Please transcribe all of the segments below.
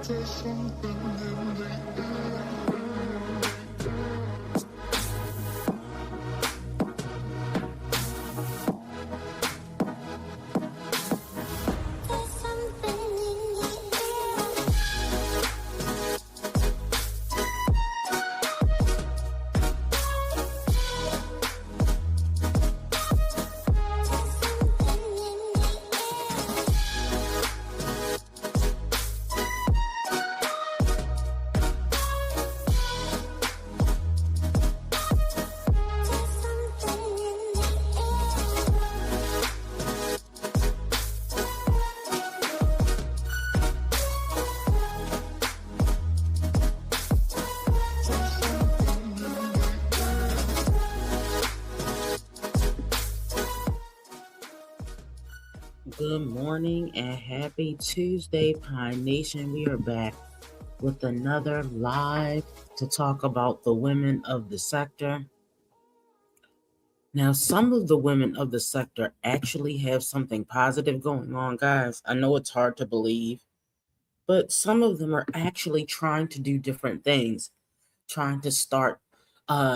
Good morning and happy Tuesday, Pine Nation. We are back with another live to talk about the women of the sector. Now, some of the women of the sector actually have something positive going on, guys. I know it's hard to believe, but some of them are actually trying to do different things, trying to start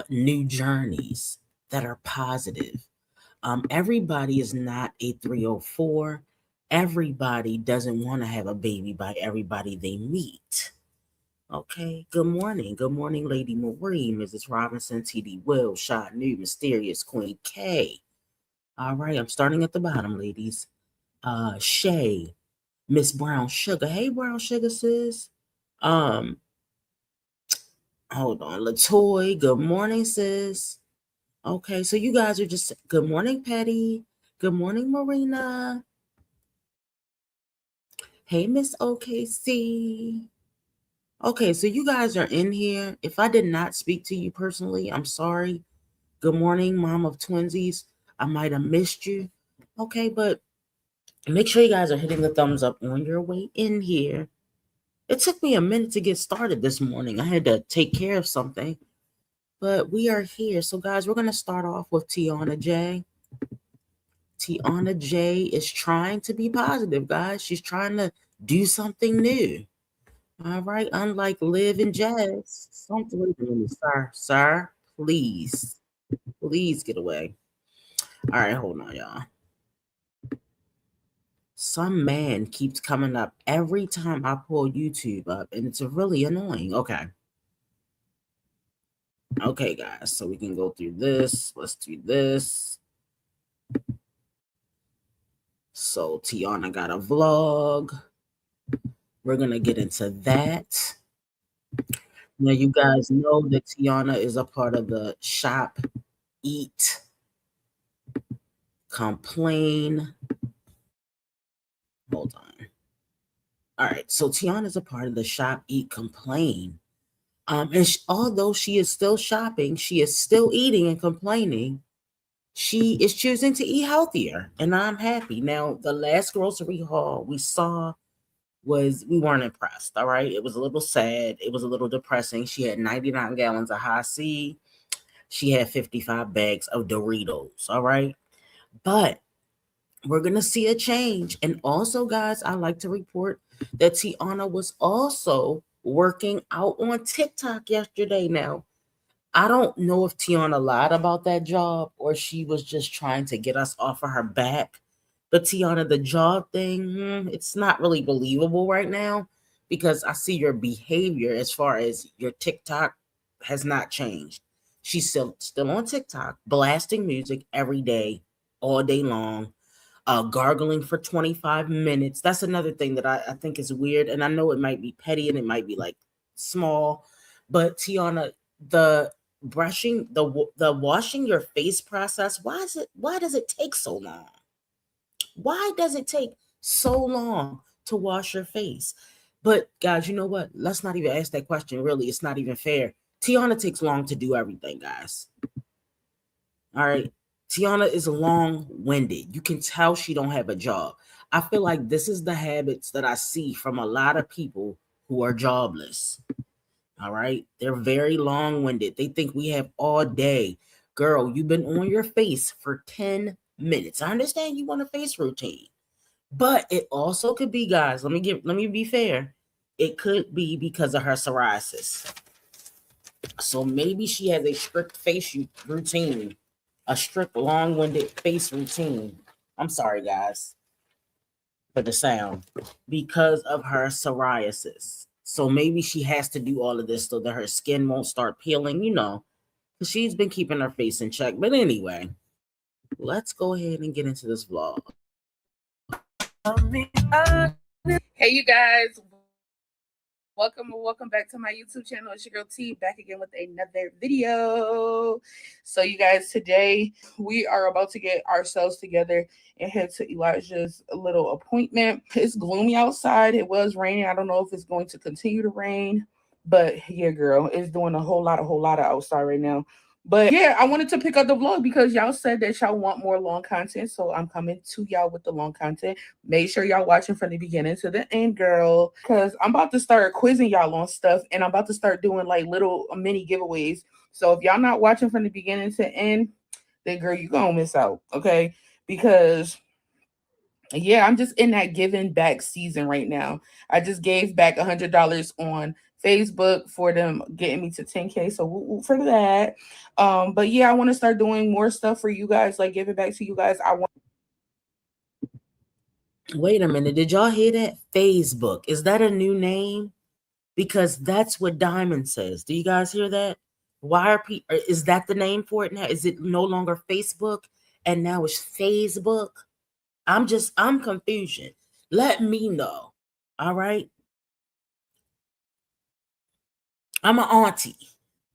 new journeys that are positive. Everybody is not a 304. Everybody doesn't want to have a baby by everybody they meet. Okay. Good morning. Good morning, Lady Marie, Mrs. Robinson, TD Will, Shot New, Mysterious Queen K. All right. I'm starting at the bottom, ladies. Shay, Miss Brown Sugar. Hey, Brown Sugar, sis. Hold on. Latoy. Good morning, sis. Okay, so you guys are just good morning, Petty. Good morning, Marina. Hey, Miss OKC. Okay, so you guys are in here. If I did not speak to you personally, I'm sorry. Good morning, mom of twinsies. I might have missed you. Okay, but make sure you guys are hitting the thumbs up on your way in here. It took me a minute to get started this morning. I had to take care of something, but we are here. So, guys, we're going to start off with Tiana J. Tiana J is trying to be positive, guys. She's trying to do something new. All right. Unlike Liv and Jazz. Something. Wait a minute, sir, please get away. All right, hold on, y'all. Some man keeps coming up every time I pull YouTube up, and it's really annoying. Okay. Okay, guys. So we can go through this. Let's do this. So Tiana got a vlog. We're going to get into that. Now, you guys know that Tiana is a part of the Shop, Eat, Complain. Hold on. All right. So Tiana is a part of the Shop, Eat, Complain. And although she is still shopping, she is still eating and complaining. She is choosing to eat healthier, and I'm happy. Now, the last grocery haul we saw we weren't impressed. All right. It was a little sad. It was a little depressing. She had 99 gallons of Hi-C. She had 55 bags of Doritos. All right. But we're going to see a change. And also, guys, I like to report that Tiana was also working out on TikTok yesterday. Now, I don't know if Tiana lied about that job or she was just trying to get us off of her back. But Tiana, the job thing, it's not really believable right now because I see your behavior as far as your TikTok has not changed. She's still on TikTok, blasting music every day, all day long, gargling for 25 minutes. That's another thing that I think is weird. And I know it might be petty and it might be like small, but Tiana, the brushing, the washing your face process, why does it take so long? Why does it take so long to wash your face? But guys, you know what? Let's not even ask that question. Really, it's not even fair. Tiana takes long to do everything, guys. All right. Tiana is long-winded. You can tell she don't have a job. I feel like this is the habits that I see from a lot of people who are jobless. All right. They're very long-winded. They think we have all day. Girl, you've been on your face for 10 minutes. I understand you want a face routine, but it also could be, guys, let me be fair. it could be because of her psoriasis. So maybe she has a strict face routine, a strict long-winded face routine. I'm sorry, guys, for the sound, because of her psoriasis. So maybe she has to do all of this so that her skin won't start peeling, because she's been keeping her face in check. But anyway, let's go ahead and get into this vlog. Hey, you guys. Welcome back to my YouTube channel. It's your girl T, back again with another video. So you guys, today we are about to get ourselves together and head to Elijah's little appointment. It's gloomy outside. It was raining. I don't know if it's going to continue to rain, but yeah, girl, it's doing a whole lot of outside right now. But yeah, I wanted to pick up the vlog because y'all said that y'all want more long content. So I'm coming to y'all with the long content. Make sure y'all watching from the beginning to the end, girl. Because I'm about to start quizzing y'all on stuff. And I'm about to start doing like little mini giveaways. So if y'all not watching from the beginning to end, then girl, you gonna miss out. Okay. Because yeah, I'm just in that giving back season right now. I just gave back $100 on Facebook for them getting me to 10K. So woo woo for that. But yeah, I want to start doing more stuff for you guys, like giving back to you guys. Wait a minute. Did y'all hear that? Facebook. Is that a new name? Because that's what Diamond says. Do you guys hear that? Why are people, is that the name for it now? Is it no longer Facebook and now it's Facebook? I'm confusion. Let me know. All right. I'm an auntie.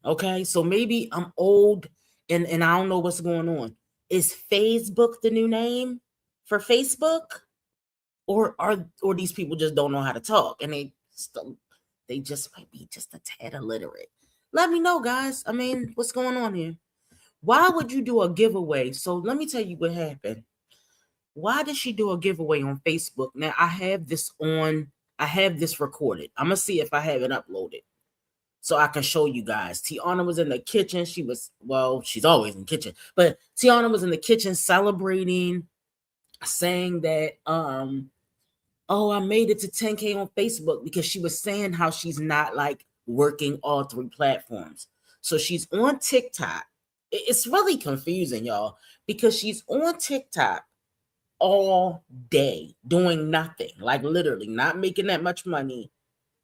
Okay. So maybe I'm old and I don't know what's going on. Is Facebook the new name for Facebook? Or these people just don't know how to talk and they just might be just a tad illiterate. Let me know, guys. I mean, what's going on here? Why would you do a giveaway? So let me tell you what happened. Why did she do a giveaway on Facebook? Now I have this recorded. I'm gonna see if I have it uploaded so I can show you guys. Tiana was in the kitchen. She's always in the kitchen, but Tiana was in the kitchen celebrating, saying that oh, I made it to 10K on Facebook, because she was saying how she's not like working all 3 platforms. So she's on TikTok. It's really confusing, y'all, because she's on TikTok all day doing nothing, like literally not making that much money.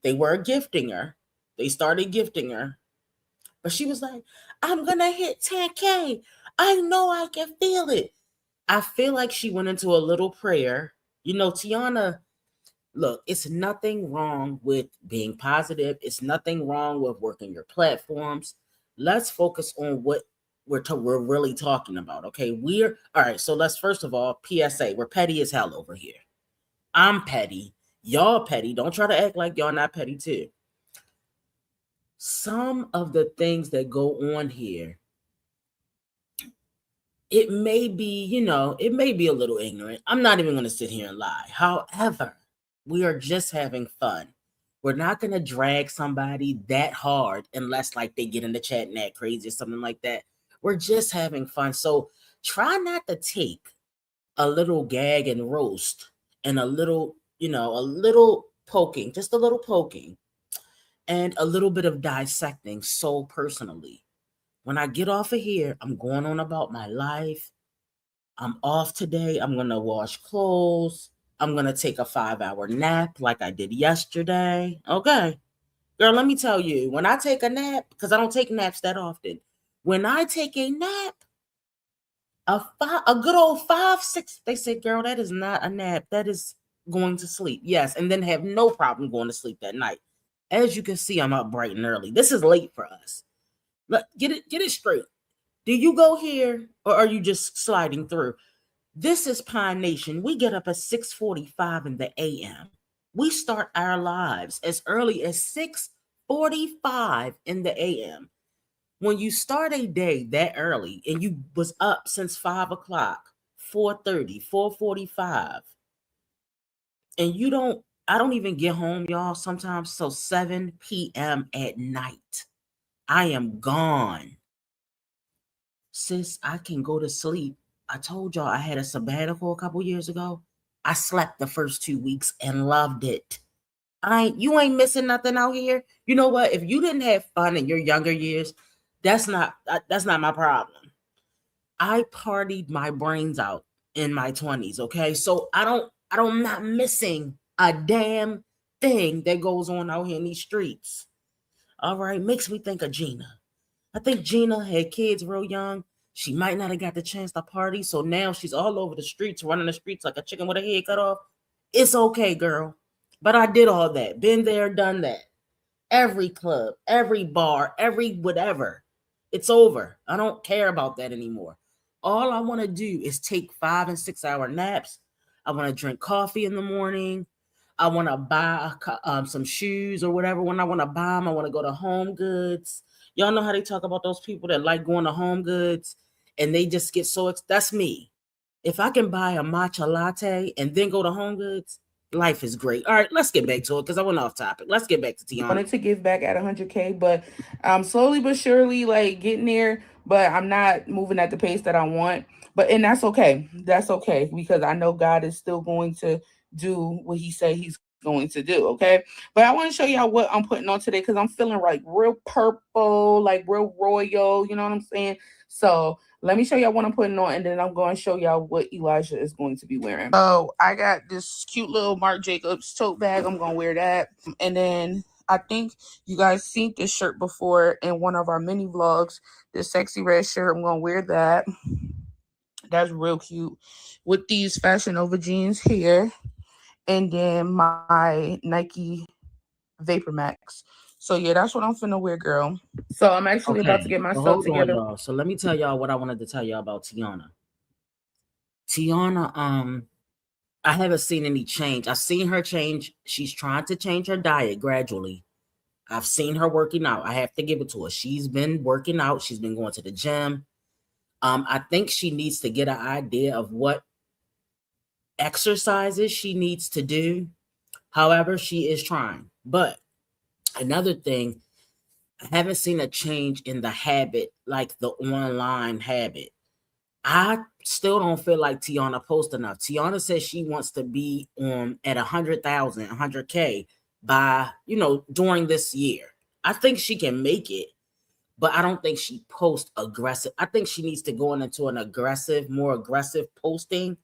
They were gifting her. They started gifting her. But she was like, I'm going to hit 10K. I know I can feel it. I feel like she went into a little prayer. Tiana, look, it's nothing wrong with being positive. It's nothing wrong with working your platforms. Let's focus on what we're really talking about. Okay, all right. So let's first of all, PSA, we're petty as hell over here. I'm petty. Y'all petty. Don't try to act like y'all not petty too. Some of the things that go on here, it may be, it may be a little ignorant. I'm not even going to sit here and lie. However, we are just having fun. We're not going to drag somebody that hard unless like they get in the chat and act crazy or something like that. We're just having fun. So try not to take a little gag and roast and a little poking, just a little poking and a little bit of dissecting so personally. When I get off of here, I'm going on about my life. I'm off today. I'm going to wash clothes. I'm going to take a 5-hour nap like I did yesterday. Okay. Girl, let me tell you, when I take a nap, because I don't take naps that often, when I take a nap, a good old 5, 6, they say, girl, that is not a nap. That is going to sleep. Yes. And then have no problem going to sleep that night. As you can see, I'm up bright and early. This is late for us. Look, get it straight. Do you go here or are you just sliding through? This is Pine Nation. We get up at 6:45 in the a.m. We start our lives as early as 6:45 in the a.m. When you start a day that early and you was up since 5 o'clock, 4:30, 4:45, and I don't even get home, y'all, sometimes till 7 p.m. at night. I am gone. Sis, I can go to sleep. I told y'all I had a sabbatical a couple years ago. I slept the first 2 weeks and loved it. You ain't missing nothing out here. You know what? If you didn't have fun in your younger years, that's not my problem. I partied my brains out in my 20s, okay? So I'm not missing a damn thing that goes on out here in these streets. All right, makes me think of Gina. I think Gina had kids real young. She might not have got the chance to party, so now she's all over the streets, running the streets like a chicken with a head cut off. It's okay, girl. But I did all that. Been there, done that. Every club, every bar, every whatever. It's over. I don't care about that anymore. All I want to do is take 5 and 6 hour naps. I want to drink coffee in the morning. I want to buy some shoes or whatever. When I want to buy them, I want to go to Home Goods. Y'all know how they talk about those people that like going to Home Goods and they just get so. That's me. If I can buy a matcha latte and then go to Home Goods, life is great. All right, let's get back to it because I went off topic. Let's get back to Tiana. I wanted to give back at 100K, but I'm slowly but surely like getting there, but I'm not moving at the pace that I want. And that's okay. That's okay because I know God is still going to do what he said he's going to do. Okay. But I want to show y'all what I'm putting on today because I'm feeling like real purple, like real royal. You know what I'm saying? So let me show y'all what I'm putting on, and then I'm going to show y'all what Elijah is going to be wearing. So I got this cute little Marc Jacobs tote bag. I'm going to wear that. And then I think you guys seen this shirt before in one of our mini vlogs. This sexy red shirt. I'm going to wear that. That's real cute. With these Fashion Nova jeans here. And then my Nike Vapor Max. So yeah, that's what I'm finna wear, girl. So I'm actually about to get myself together. Y'all. So let me tell y'all what I wanted to tell y'all about Tiana. Tiana, I haven't seen any change. I've seen her change. She's trying to change her diet gradually. I've seen her working out. I have to give it to her. She's been working out. She's been going to the gym. I think she needs to get an idea of what exercises she needs to do. However, she is trying. But another thing, I haven't seen a change in the habit, like the online habit. I still don't feel like Tiana posts enough. Tiana says she wants to be at 100,000, 100K by, during this year. I think she can make it, but I don't think she posts aggressive. I think she needs to go into an more aggressive posting,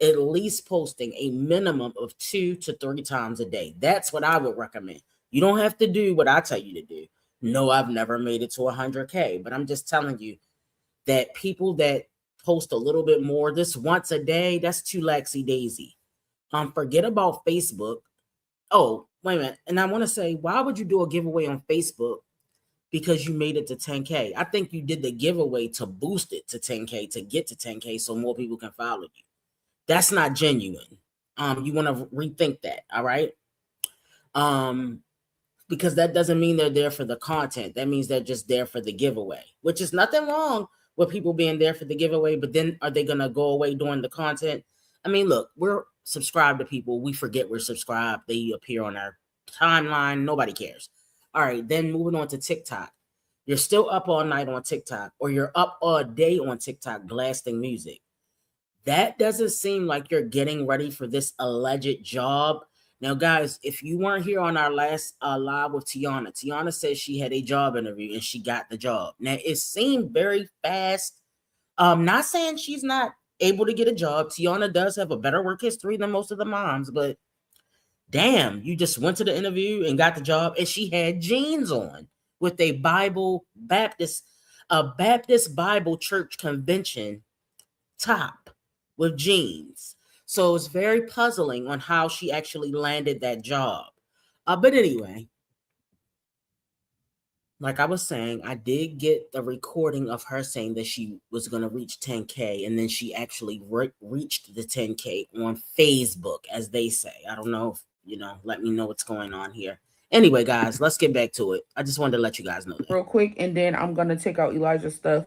at least posting a minimum of 2 to 3 times a day. That's what I would recommend. You don't have to do what I tell you to do. No, I've never made it to 100K, but I'm just telling you that people that post a little bit more, this once a day, that's too laxy daisy. Forget about Facebook. Oh, wait a minute. And I want to say, why would you do a giveaway on Facebook because you made it to 10K? I think you did the giveaway to boost it to 10K, to get to 10K so more people can follow you. That's not genuine. You want to rethink that, all right? Because that doesn't mean they're there for the content. That means they're just there for the giveaway, which is nothing wrong with people being there for the giveaway, but then are they going to go away during the content? I mean, look, we're subscribed to people. We forget we're subscribed. They appear on our timeline. Nobody cares. All right, then moving on to TikTok. You're still up all night on TikTok, or you're up all day on TikTok blasting music. That doesn't seem like you're getting ready for this alleged job. Now, guys, if you weren't here on our last live with Tiana said she had a job interview and she got the job. Now, it seemed very fast. Not saying she's not able to get a job. Tiana does have a better work history than most of the moms, but damn, you just went to the interview and got the job, and she had jeans on with a Baptist Bible church convention top with jeans. So it's very puzzling on how she actually landed that job. But anyway, like I was saying, I did get the recording of her saying that she was going to reach 10K, and then she actually reached the 10K on Facebook, as they say. I don't know if, let me know what's going on here. Anyway, guys, let's get back to it. I just wanted to let you guys know that. Real quick, and then I'm going to take out Elijah's stuff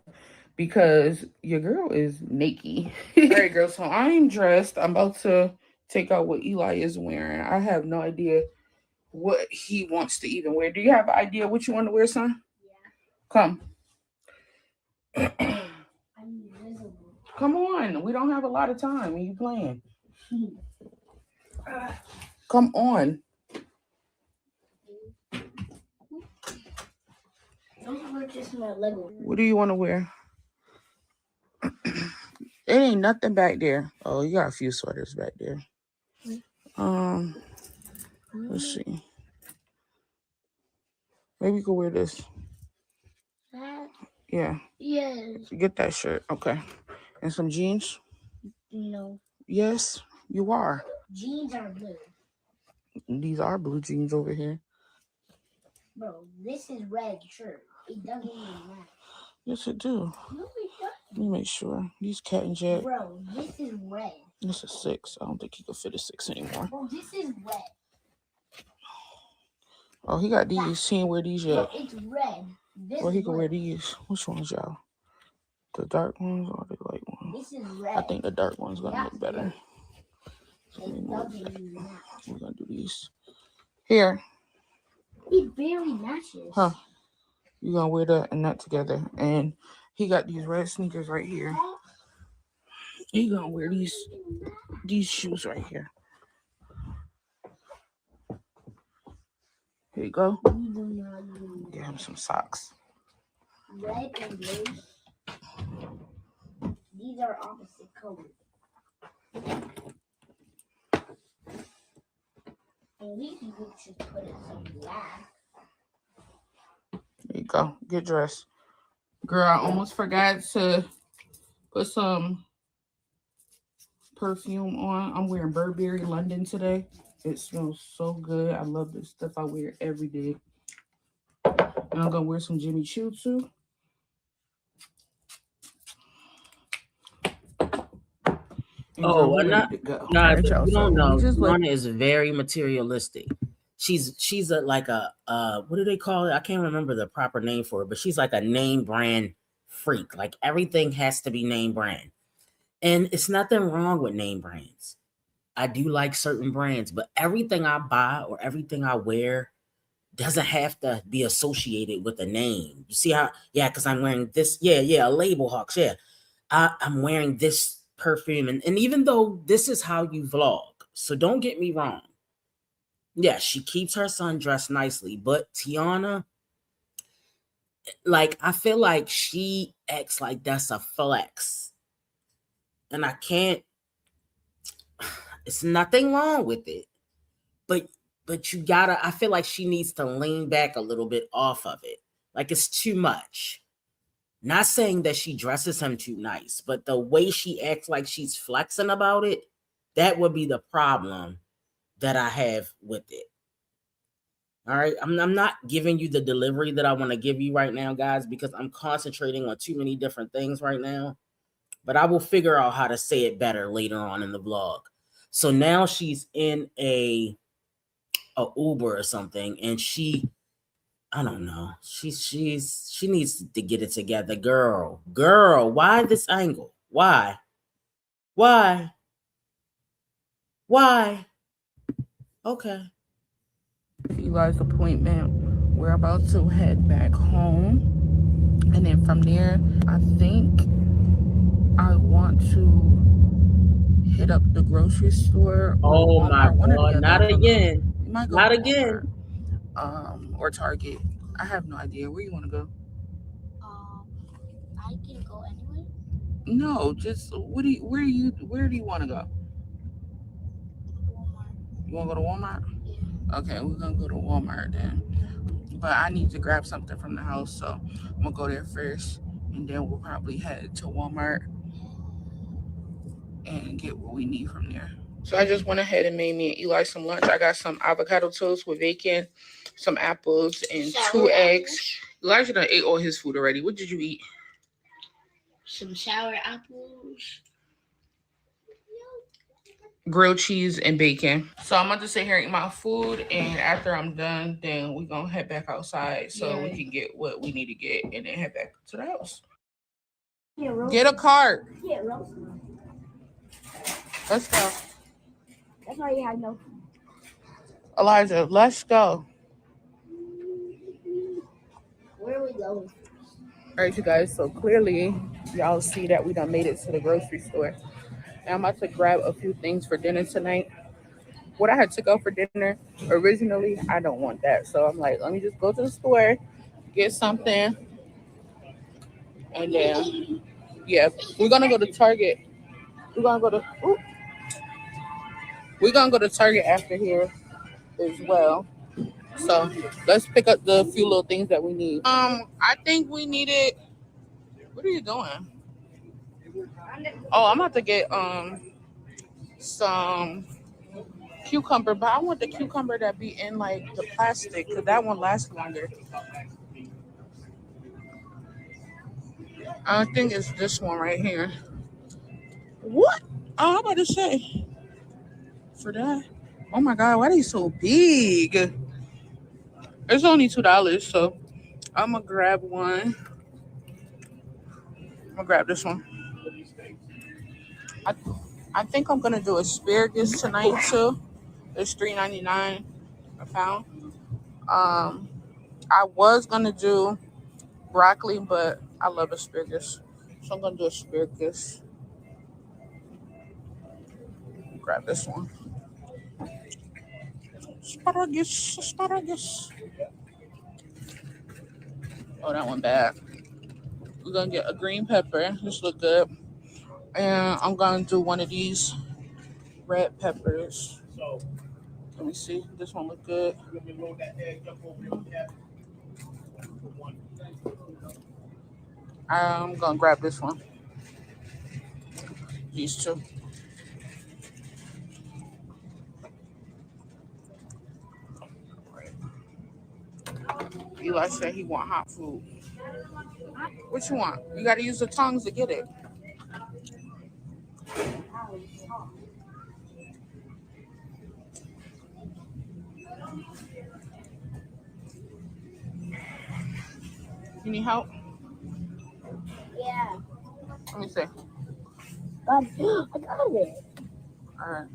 because your girl is naked. All right, girl, so I'm dressed. I'm about to take out what Eli is wearing. I have no idea what he wants to even wear. Do you have an idea what you want to wear, son? Yeah. Come. I'm invisible. Come on. We don't have a lot of time when you playing. Come on. That's my Lego. What do you want to wear? It ain't nothing back there. Oh, you got a few sweaters back there. Let's see. Maybe you could wear this. Yeah. Yes. Get that shirt. Okay. And some jeans? No. Yes, you are. Jeans are blue. These are blue jeans over here. Bro, this is red shirt. It doesn't even match. Yes, it do. No, it doesn't. Let me make sure. These Cat and Jack. Bro, this is red. This is 6. I don't think he could fit a 6 anymore. Bro, this is red. Oh, he got these. He ain't wear these yet. No, it's red. Well, he can wear these. Which ones, y'all? The dark ones or the light ones? This is red. I think the dark one's gonna look better. So we're gonna do these. Here. It barely matches. Huh? You're gonna wear that and that together. And he got these red sneakers right here. He gonna wear these shoes right here. Here you go. Get him some socks. Red and blue. These are opposite colors. At least you should put in some black. There you go. Get dressed. Girl, I almost forgot to put some perfume on. I'm wearing Burberry London today. It smells so good. I love this stuff. I wear it every day. And I'm going to wear some Jimmy Choo too. Oh, you don't know. One is very materialistic. She's a like a what do they call it? I can't remember the proper name for it, but she's like a name brand freak. Like everything has to be name brand. And it's nothing wrong with name brands. I do like certain brands, but everything I buy or everything I wear doesn't have to be associated with a name. You see how? Yeah, because I'm wearing this. Yeah, a Label Hawks. Yeah, I'm wearing this perfume, and even though this is how you vlog, so don't get me wrong. Yeah, she keeps her son dressed nicely, but Tiana, like, I feel like she acts like that's a flex. And I can't, it's nothing wrong with it. But you gotta, I feel like she needs to lean back a little bit off of it. Like, it's too much. Not saying that she dresses him too nice, but the way she acts like she's flexing about it, that would be the problem that I have with it. All right. I'm not giving you the delivery that I want to give you right now, guys, because I'm concentrating on too many different things right now. But I will figure out how to say it better later on in the vlog. So now she's in a Uber or something, and I don't know. She needs to get it together. Girl, why this angle? Why? Okay. Eli's appointment. We're about to head back home. And then from there, I think I want to hit up the grocery store. Oh my God, not again. Not again. Or Target. I have no idea. Where you want to go? I can go anywhere. No, just where do you want to go? Walmart. You want to go to Walmart? Yeah. Okay, we're gonna go to Walmart then. But I need to grab something from the house, so I'm gonna go there first, and then we'll probably head to Walmart and get what we need from there. So I just went ahead and made me and Eli some lunch. I got some avocado toast with bacon, some apples, and 2 eggs. Elijah done ate all his food already. What did you eat? Some sour apples, grilled cheese, and bacon. So I'm about to sit here and eat my food, and after I'm done, then we're gonna head back outside so we can get what we need to get and then head back to the house. Get a cart. Let's go. That's why you have no food. Elijah, let's go. Where are we going? All right, you guys. So clearly, y'all see that we done made it to the grocery store. And I'm about to grab a few things for dinner tonight. What I had to go for dinner originally, I don't want that. So I'm like, let me just go to the store, get something And then, yeah, we're gonna go to Target. We're gonna go to ooh, we're gonna go to Target after here as well. So let's pick up the few little things that we need. I think we needed. What are you doing? Oh, I'm about to get some cucumber, but I want the cucumber that be in like the plastic because that one lasts longer. I think it's this one right here. What? Oh, I'm about to say for that. Oh my god, why are they so big? It's only $2, so I'm gonna grab one. I'm gonna grab this one. I, I think I'm gonna do asparagus tonight too. It's $3.99 a pound. I was gonna do broccoli, but I love asparagus, so I'm gonna do asparagus. Grab this one. Asparagus, asparagus. Oh, that one bad. We're gonna get a green pepper. This look good. And I'm gonna do one of these red peppers. Let me see. This one look good. I'm gonna grab this one. These two. Eli said he want hot food. What you want? You gotta use the tongs to get it. You need help? Yeah. Let me see. God, I got it. All right.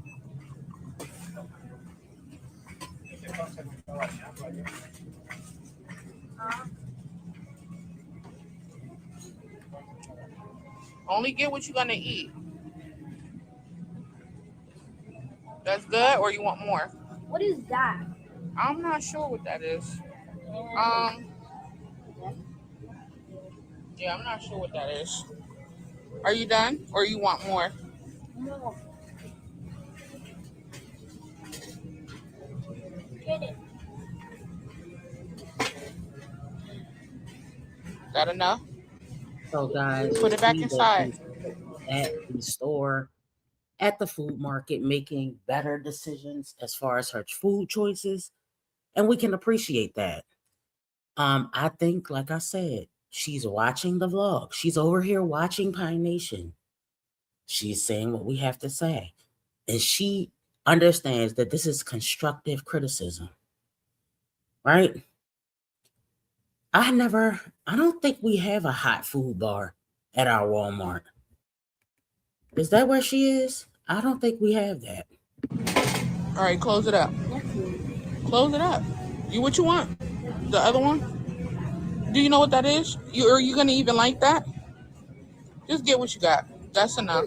Only get what you're gonna eat. That's good, or you want more? What is that? I'm not sure what that is. Yeah, I'm not sure what that is. Are you done, or you want more? No. Get it. That enough? So guys, Put it back we inside. at the store, at the food market, making better decisions as far as her food choices, and we can appreciate that. I think, like I said, she's watching the vlog. She's over here watching Pine Nation. She's saying what we have to say, and she understands that this is constructive criticism, right? I don't think we have a hot food bar at our Walmart. Is that where she is? I don't think we have that. All right, close it up. Close it up. You what you want? The other one? Do you know what that is? Are you gonna even like that? Just get what you got. That's enough.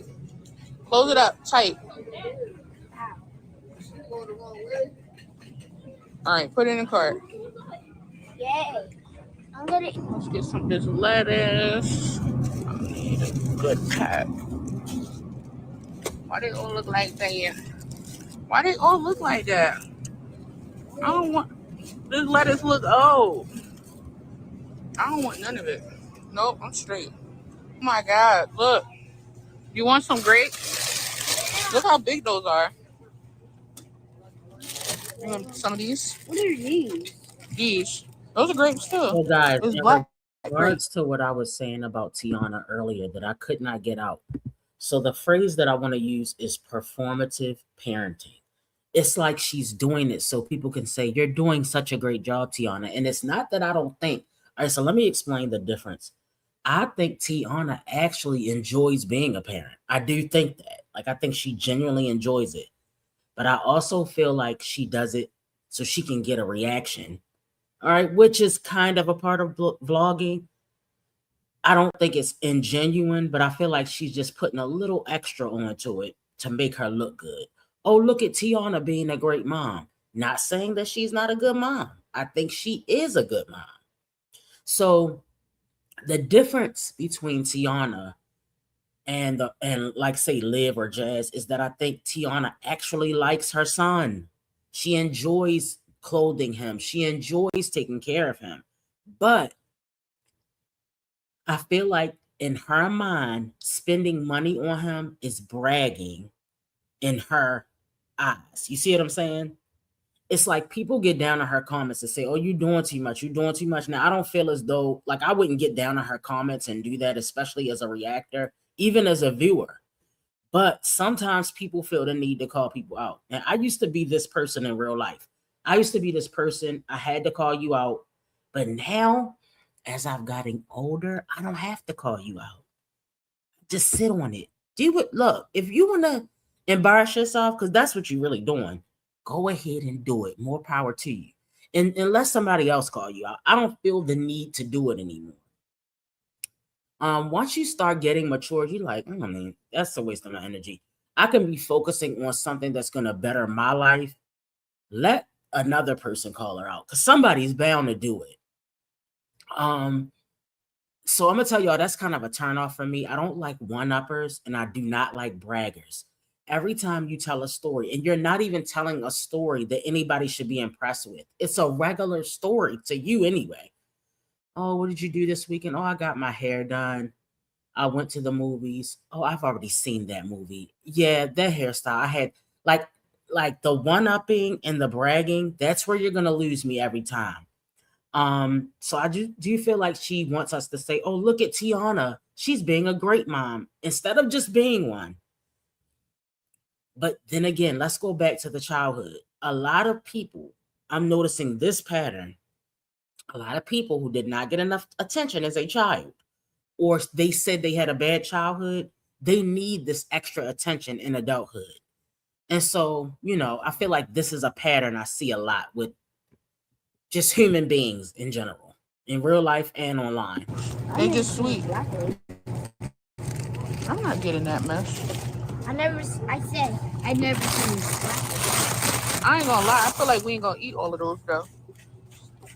Close it up tight. All right, put it in the cart. Yay. I'm gonna. Let's get some of this lettuce. I need a good pack. Why they all look like that? Why they all look like that? I don't want this lettuce look old. I don't want none of it. Nope, I'm straight. Oh my God, look. You want some grapes? Look how big those are. You want some of these? What are these? These. Those are grapes too. Well, guys, It's in black regards grapes. to what I was saying about Tiana earlier that I could not get out. So the phrase that I want to use is performative parenting. It's like she's doing it so people can say, you're doing such a great job, Tiana. And it's not that I don't think. All right, so let me explain the difference. I think Tiana actually enjoys being a parent. I do think that. Like, I think she genuinely enjoys it. But I also feel like she does it so she can get a reaction. All right, which is kind of a part of vlogging. I don't think it's ingenuine, but I feel like she's just putting a little extra onto it to make her look good. Oh, look at Tiana being a great mom. Not saying that she's not a good mom. I think she is a good mom. So The difference between Tiana and like say Liv or Jazz is that I think Tiana actually likes her son. She enjoys clothing him. She enjoys taking care of him. But I feel like in her mind, spending money on him is bragging in her eyes. You see what I'm saying? It's like people get down on her comments and say, "Oh, you're doing too much. You're doing too much." Now, I don't feel as though like I wouldn't get down on her comments and do that, especially as a reactor, even as a viewer. But sometimes people feel the need to call people out. And I used to be this person in real life. I used to be this person. I had to call you out. But now, as I've gotten older, I don't have to call you out. Just sit on it. Do it. Look, if you want to embarrass yourself, because that's what you're really doing, go ahead and do it. More power to you. And unless somebody else call you out, I don't feel the need to do it anymore. Once you start getting mature, you're like, I mean, that's a waste of my energy. I can be focusing on something that's gonna better my life. Let another person call her out because somebody's bound to do it. So I'm gonna tell y'all that's kind of a turnoff for me. I don't like one-uppers and I do not like braggers. Every time you tell a story, and you're not even telling a story that anybody should be impressed with, it's a regular story to you anyway. Oh, what did you do this weekend? Oh, I got my hair done. I went to the movies. Oh, I've already seen that movie. Yeah, that hairstyle. I had like the one-upping and the bragging, that's where you're gonna lose me every time. So I do you feel like she wants us to say, oh, look at Tiana. She's being a great mom instead of just being one. But then again, let's go back to the childhood. A lot of people, I'm noticing this pattern. A lot of people who did not get enough attention as a child, or they said they had a bad childhood, they need this extra attention in adulthood. And so, I feel like this is a pattern I see a lot with just human beings in general, in real life and online. They just sweet. I'm not getting that mess. I never seen black. I ain't gonna lie. I feel like we ain't gonna eat all of those though.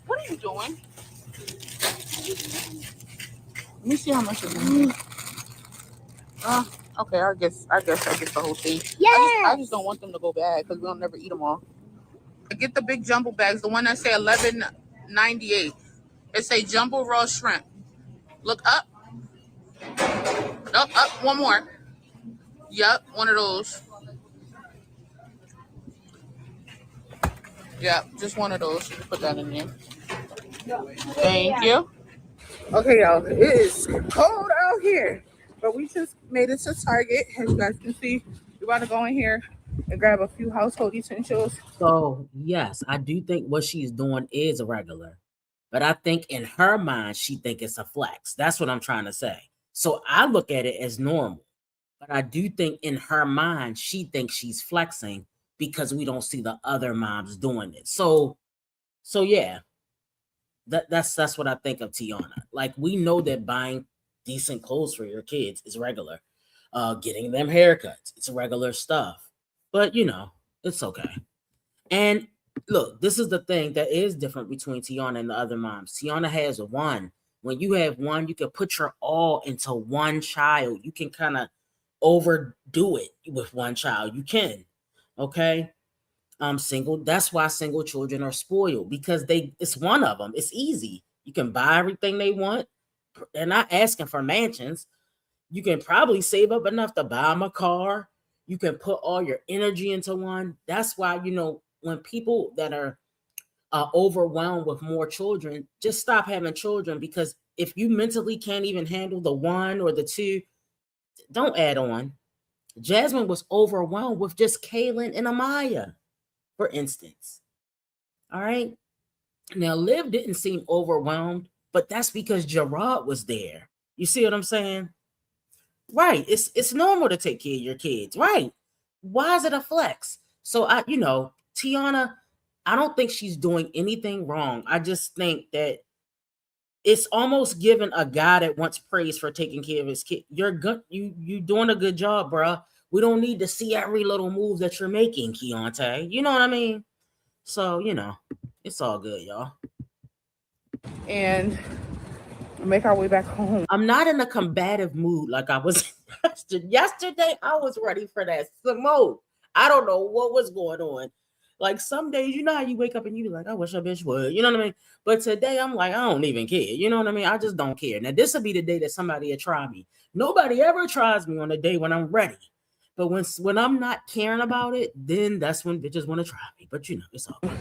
What are you doing? Let me see how much is in here. Okay. I guess I get the whole thing. Yeah. I just don't want them to go bad because we'll never eat them all. I get the big jumbo bags, the one that say $11.98. It say jumbo raw shrimp. Look up. Up. One more. Yep, one of those. Yep, just one of those. You can put that in there. Thank you. Okay, y'all. It is cold out here, but we just made it to Target. As you guys can see, we're about to go in here and grab a few household essentials. So yes, I do think what she's doing is irregular, but I think in her mind she think it's a flex. That's what I'm trying to say. So I look at it as normal, but I do think in her mind she thinks she's flexing because we don't see the other moms doing it. So yeah, that's what I think of Tiana. Like, we know that buying decent clothes for your kids is regular. Getting them haircuts, it's regular stuff. But it's okay. And look, this is the thing that is different between Tiana and the other moms. Tiana has one. When you have one, you can put your all into one child. You can kind of overdo it with one child. You can. Okay. Single. That's why single children are spoiled, because it's one of them. It's easy. You can buy everything they want. They're not asking for mansions. You can probably save up enough to buy them a car. You can put all your energy into one. That's why, when people that are overwhelmed with more children, just stop having children, because if you mentally can't even handle the one or the two, don't add on. Jasmine was overwhelmed with just Kaylin and Amaya, for instance. All right. Now, Liv didn't seem overwhelmed, but that's because Gerard was there. You see what I'm saying? Right. It's normal to take care of your kids. Right. Why is it a flex? So Tiana, I don't think she's doing anything wrong. I just think that it's almost giving a guy that wants praise for taking care of his kid. You're good. You doing a good job, bro. We don't need to see every little move that you're making, Keontae. You know what I mean? So, it's all good, y'all. And make our way back home. I'm not in a combative mood like I was yesterday. I was ready for that smoke. I don't know what was going on. Like some days, you know how you wake up and you be like, I wish a bitch would, you know what I mean? But today I'm like, I don't even care. You know what I mean? I just don't care. Now, this will be the day that somebody will try me. Nobody ever tries me on the day when I'm ready. But when I'm not caring about it, then that's when bitches want to try me. But you know, it's all good.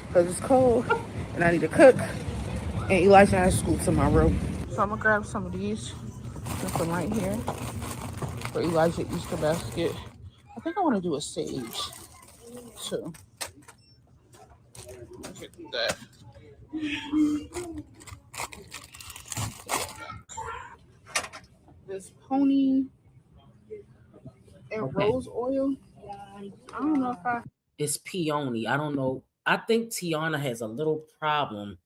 Because it's cold and I need to cook. And Elijah has school tomorrow. So I'm going to grab some of these. Put them right here for Elijah Easter basket. I think I want to do a sage too. Look at that. This pony and rose oil. I don't know if It's peony. I don't know. I think Tiana has a little problem.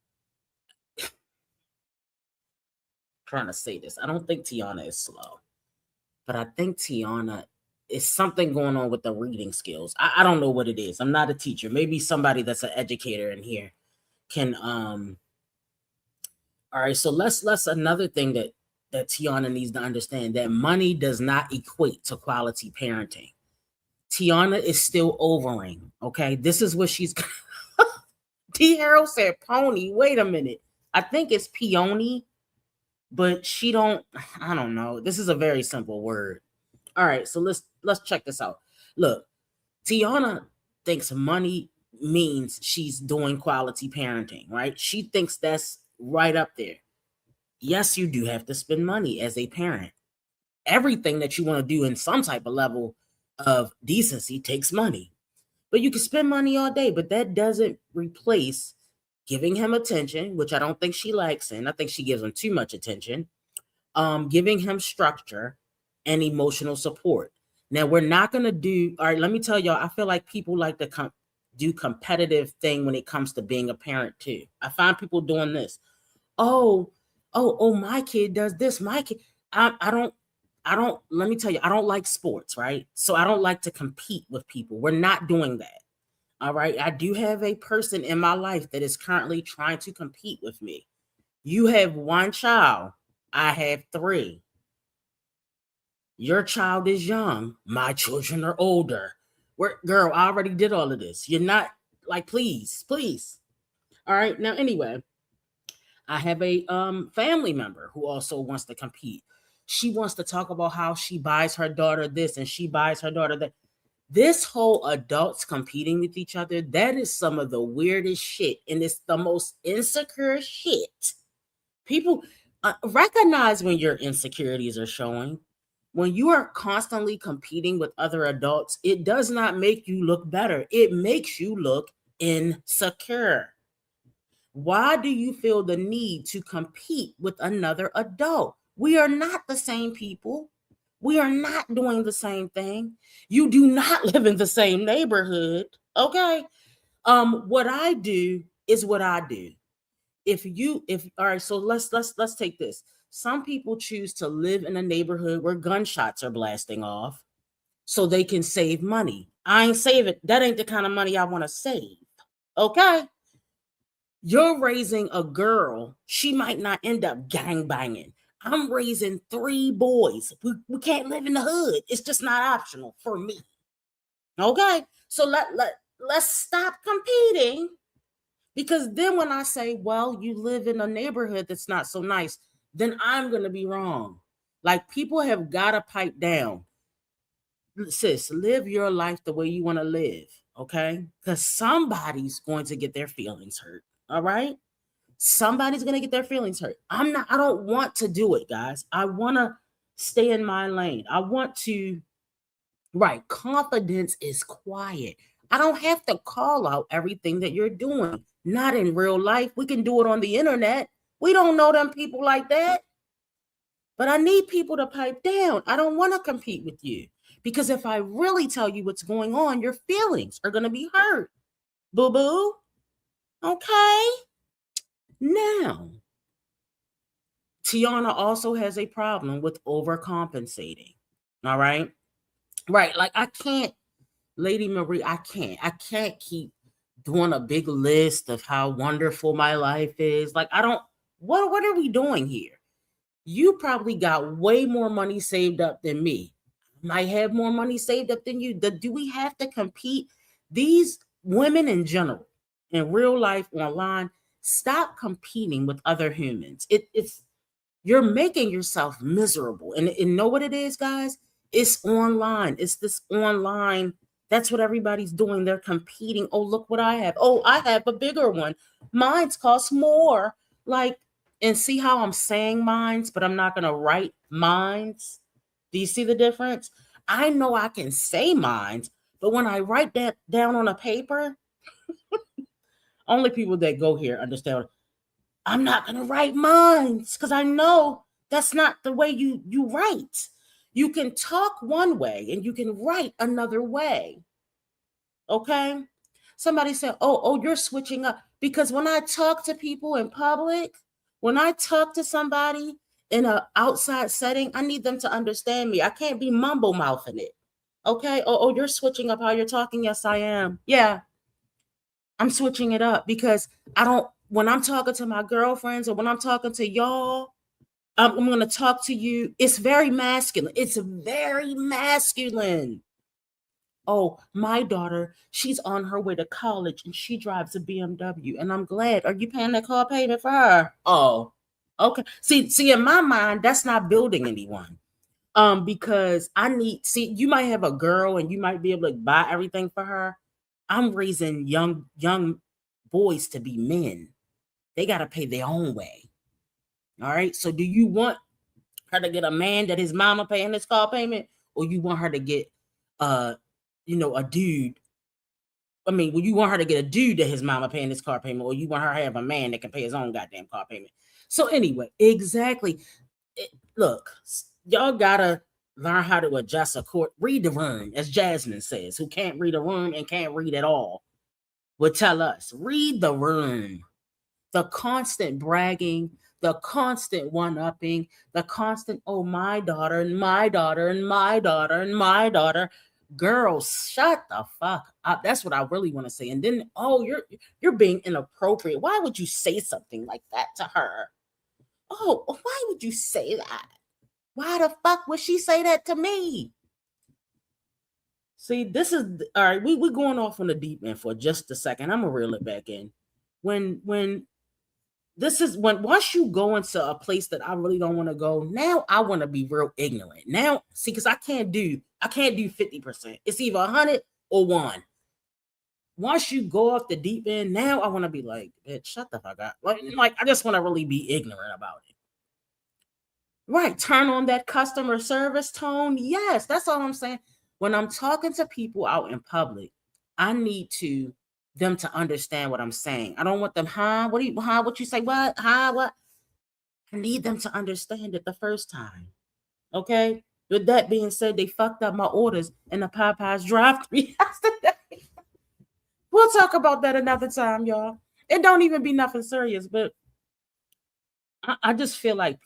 Trying to say this. I don't think Tiana is slow, but I think Tiana is something going on with the reading skills. I don't know what it is. I'm not a teacher. Maybe somebody that's an educator in here can all right. So let's another thing that Tiana needs to understand, that money does not equate to quality parenting. Tiana is still overing. Okay. This is what she's T Harold said pony. Wait a minute. I think it's peony. But I don't know. This is a very simple word. All right, so let's check this out. Look, Tiana thinks money means she's doing quality parenting, right? She thinks that's right up there. Yes, you do have to spend money as a parent. Everything that you want to do in some type of level of decency takes money. But you can spend money all day, but that doesn't replace giving him attention, which I don't think she likes, and I think she gives him too much attention. Giving him structure and emotional support. Now, we're not going to do, all right, let me tell y'all, I feel like people like to do competitive thing when it comes to being a parent too. I find people doing this. Oh, my kid does this. My kid, I don't, let me tell you, I don't like sports, right? So I don't like to compete with people. We're not doing that. All right. I do have a person in my life that is currently trying to compete with me. You have one child. I have 3. Your child is young. My children are older. Girl, I already did all of this. You're not like, please. All right. Now, anyway, I have a family member who also wants to compete. She wants to talk about how she buys her daughter this and she buys her daughter that. This whole adults competing with each other, that is some of the weirdest shit. And it's the most insecure shit. People recognize when your insecurities are showing. When you are constantly competing with other adults, it does not make you look better. It makes you look insecure. Why do you feel the need to compete with another adult? We are not the same people. We are not doing the same thing. You do not live in the same neighborhood. Okay. What I do is what I do. All right, so let's take this. Some people choose to live in a neighborhood where gunshots are blasting off so they can save money. I ain't saving. That ain't the kind of money I want to save. Okay. You're raising a girl. She might not end up gangbanging. I'm raising 3 boys. We can't live in the hood. It's just not optional for me. Okay. So let's stop competing. Because then when I say, well, you live in a neighborhood that's not so nice, then I'm going to be wrong. Like, people have got to pipe down. Sis, live your life the way you want to live. Okay. Because somebody's going to get their feelings hurt. All right. Somebody's going to get their feelings hurt. I don't want to do it, guys. I want to stay in my lane. I want to, right. Confidence is quiet. I don't have to call out everything that you're doing. Not in real life. We can do it on the internet. We don't know them people like that. But I need people to pipe down. I don't want to compete with you. Because if I really tell you what's going on, your feelings are going to be hurt. Boo-boo. Okay. Now, Tiana also has a problem with overcompensating. All right. Right. Like, I can't, Lady Marie, I can't keep doing a big list of how wonderful my life is. Like, what are we doing here? You probably got way more money saved up than me. Might have more money saved up than you. Do we have to compete? These women in general, in real life, online, stop competing with other humans. It's you're making yourself miserable. And know what it is, guys? It's online. It's this online. That's what everybody's doing. They're competing. Oh, look what I have. Oh, I have a bigger one. Mine's cost more. Like, and see how I'm saying mines, but I'm not gonna write mines. Do you see the difference? I know I can say mines, but when I write that down on a paper, only people that go here understand. I'm not gonna write mines because I know that's not the way you write. You can talk one way and you can write another way. Okay. Somebody said, oh, you're switching up. Because when I talk to people in public, when I talk to somebody in an outside setting, I need them to understand me. I can't be mumble mouthing it. Okay. Oh, you're switching up how you're talking. Yes, I am. Yeah. I'm switching it up because when I'm talking to my girlfriends or when I'm talking to y'all, I'm going to talk to you. It's very masculine. It's very masculine. Oh, my daughter, she's on her way to college and she drives a BMW. And I'm glad. Are you paying that car payment for her? Oh, okay. See, in my mind, that's not building anyone. Because you might have a girl and you might be able to buy everything for her. I'm raising young boys to be men. They got to pay their own way. All right. So do you want her to get a man that his mama paying his car payment, or you want her to get a dude? I mean, you want her to get a dude that his mama paying his car payment, or you want her to have a man that can pay his own goddamn car payment? So anyway, exactly. Look, y'all gotta learn how to adjust a court. Read the room, as Jasmine says, who can't read a room and can't read at all, would tell us, read the room. The constant bragging, the constant one-upping, the constant, oh, my daughter and my daughter and my daughter and my daughter. Girls, shut the fuck up. That's what I really want to say. And then, oh, you're being inappropriate. Why would you say something like that to her? Oh, why would you say that? Why the fuck would she say that to me? See, this is all right. We're going off on the deep end for just a second. I'm gonna reel it back in. When once you go into a place that I really don't want to go, now I want to be real ignorant. Now, see, because I can't do 50%. It's either 100 or 1. Once you go off the deep end, now I want to be like, bitch, shut the fuck up. Like I just want to really be ignorant about it. Right. Turn on that customer service tone. Yes, that's all I'm saying. When I'm talking to people out in public, I need them to understand what I'm saying. I don't want them, what you say? What? What? I need them to understand it the first time. Okay? With that being said, they fucked up my orders in the Popeyes drive-thru yesterday. We'll talk about that another time, y'all. It don't even be nothing serious, but I just feel like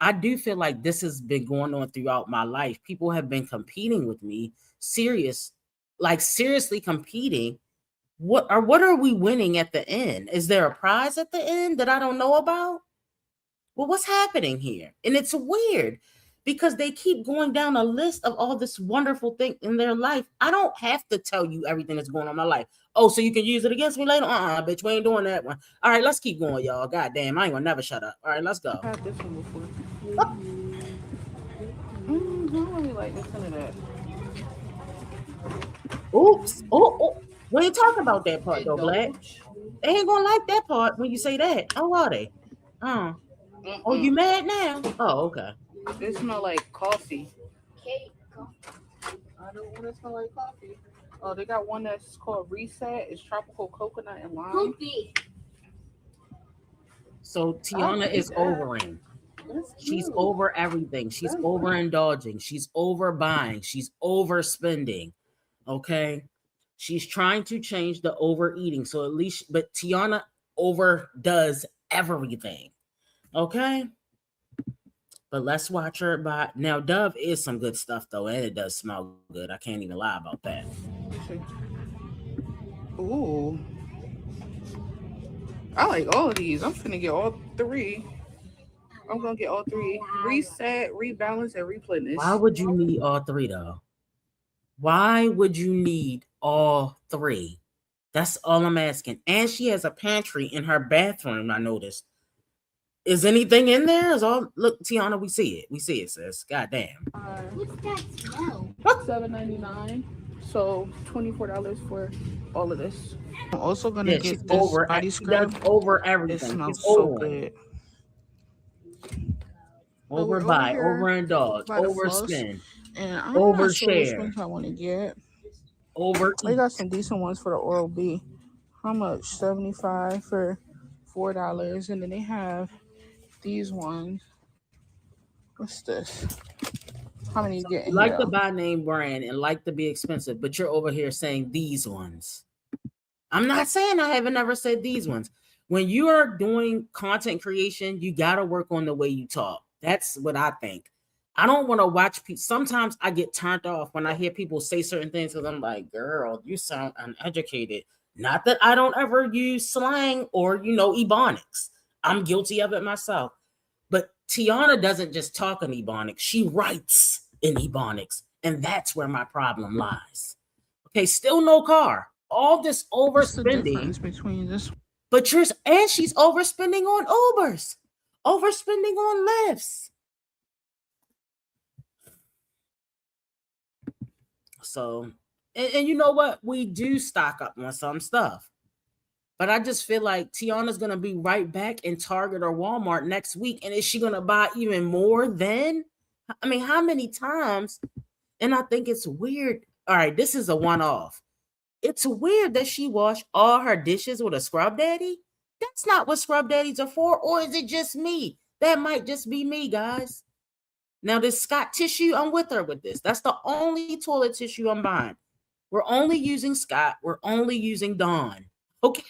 I do feel like this has been going on throughout my life. People have been competing with me, seriously competing. What are we winning at the end? Is there a prize at the end that I don't know about? Well, what's happening here? And it's weird because they keep going down a list of all this wonderful thing in their life. I don't have to tell you everything that's going on in my life. Oh, so you can use it against me later? Bitch, we ain't doing that one. All right, let's keep going, y'all. God damn, I ain't gonna never shut up. All right, let's go. I've had this one before. I don't really like this one of that. Oops. Oh. We ain't talking about that part though, Black. They ain't gonna like that part when you say that. Oh, are they? Oh, you mad now? Oh, okay. This smell like coffee. I don't want to smell like coffee. Oh, they got one that's called Reset. It's tropical coconut and lime. So Tiana is overing. She's over everything. She's overindulging. She's overbuying. She's overspending. Okay. She's trying to change the overeating. So at least, but Tiana overdoes everything. Okay. But let's watch her buy. Now, Dove is some good stuff, though, and it does smell good. I can't even lie about that. Ooh. I like all of these. I'm finna get all 3. I'm gonna get all three: reset, rebalance, and replenish. Why would you need all three though? Why would you need all three? That's all I'm asking. And she has a pantry in her bathroom, I noticed. Is anything in there? Is all look, Tiana, we see it. We see it, sis. God damn. What's that smell? $7.99. So $24 for all of this. I'm also gonna Yeah, get she's this over body she does scrub. over It everything. smells She's so over good. So over we're buy, here over indulge, by the floss, overspend, and I'm not sure which overshare, ones I want to get. They overeat. got some decent ones for the Oral B. How much? $75 for $4, and then they have these ones. What's this? How many you get You in like here? to buy name brand and like to be expensive, but you're over here saying these ones. I'm not saying I haven't ever said these ones. When you are doing content creation, you got to work on the way you talk. That's what I think. I don't want to watch people. Sometimes I get turned off when I hear people say certain things because I'm like, girl, you sound uneducated. Not that I don't ever use slang or, Ebonics. I'm guilty of it myself. But Tiana doesn't just talk in Ebonics. She writes in Ebonics. And that's where my problem lies. Okay, still no car. All this What's the overspending, difference between this? but she's overspending on Ubers, overspending on Lyfts. So, and you know what? We do stock up on some stuff, but I just feel like Tiana's gonna be right back in Target or Walmart next week, and is she gonna buy even more then? I mean, how many times? And I think it's weird. All right, this is a one-off. It's weird that she washed all her dishes with a scrub daddy. That's not what scrub daddies are for, or is it just me? That might just be me, guys. Now, this Scott tissue, I'm with her with this. That's the only toilet tissue I'm buying. We're only using Scott. We're only using Dawn. Okay?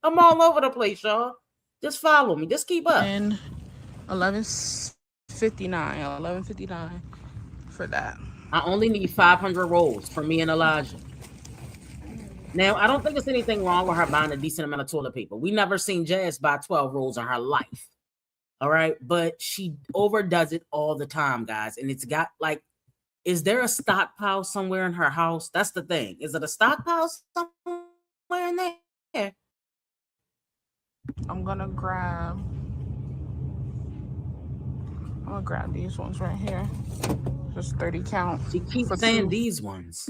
I'm all over the place, y'all. Just follow me. Just keep up. And $11.59 for that. I only need 500 rolls for me and Elijah. Now, I don't think there's anything wrong with her buying a decent amount of toilet paper. We never seen Jazz buy 12 rolls in her life. All right. But she overdoes it all the time, guys. And it's got is there a stockpile somewhere in her house? That's the thing. Is it a stockpile somewhere in there? I'm gonna grab these ones right here. Just 30 count. She keeps saying these ones.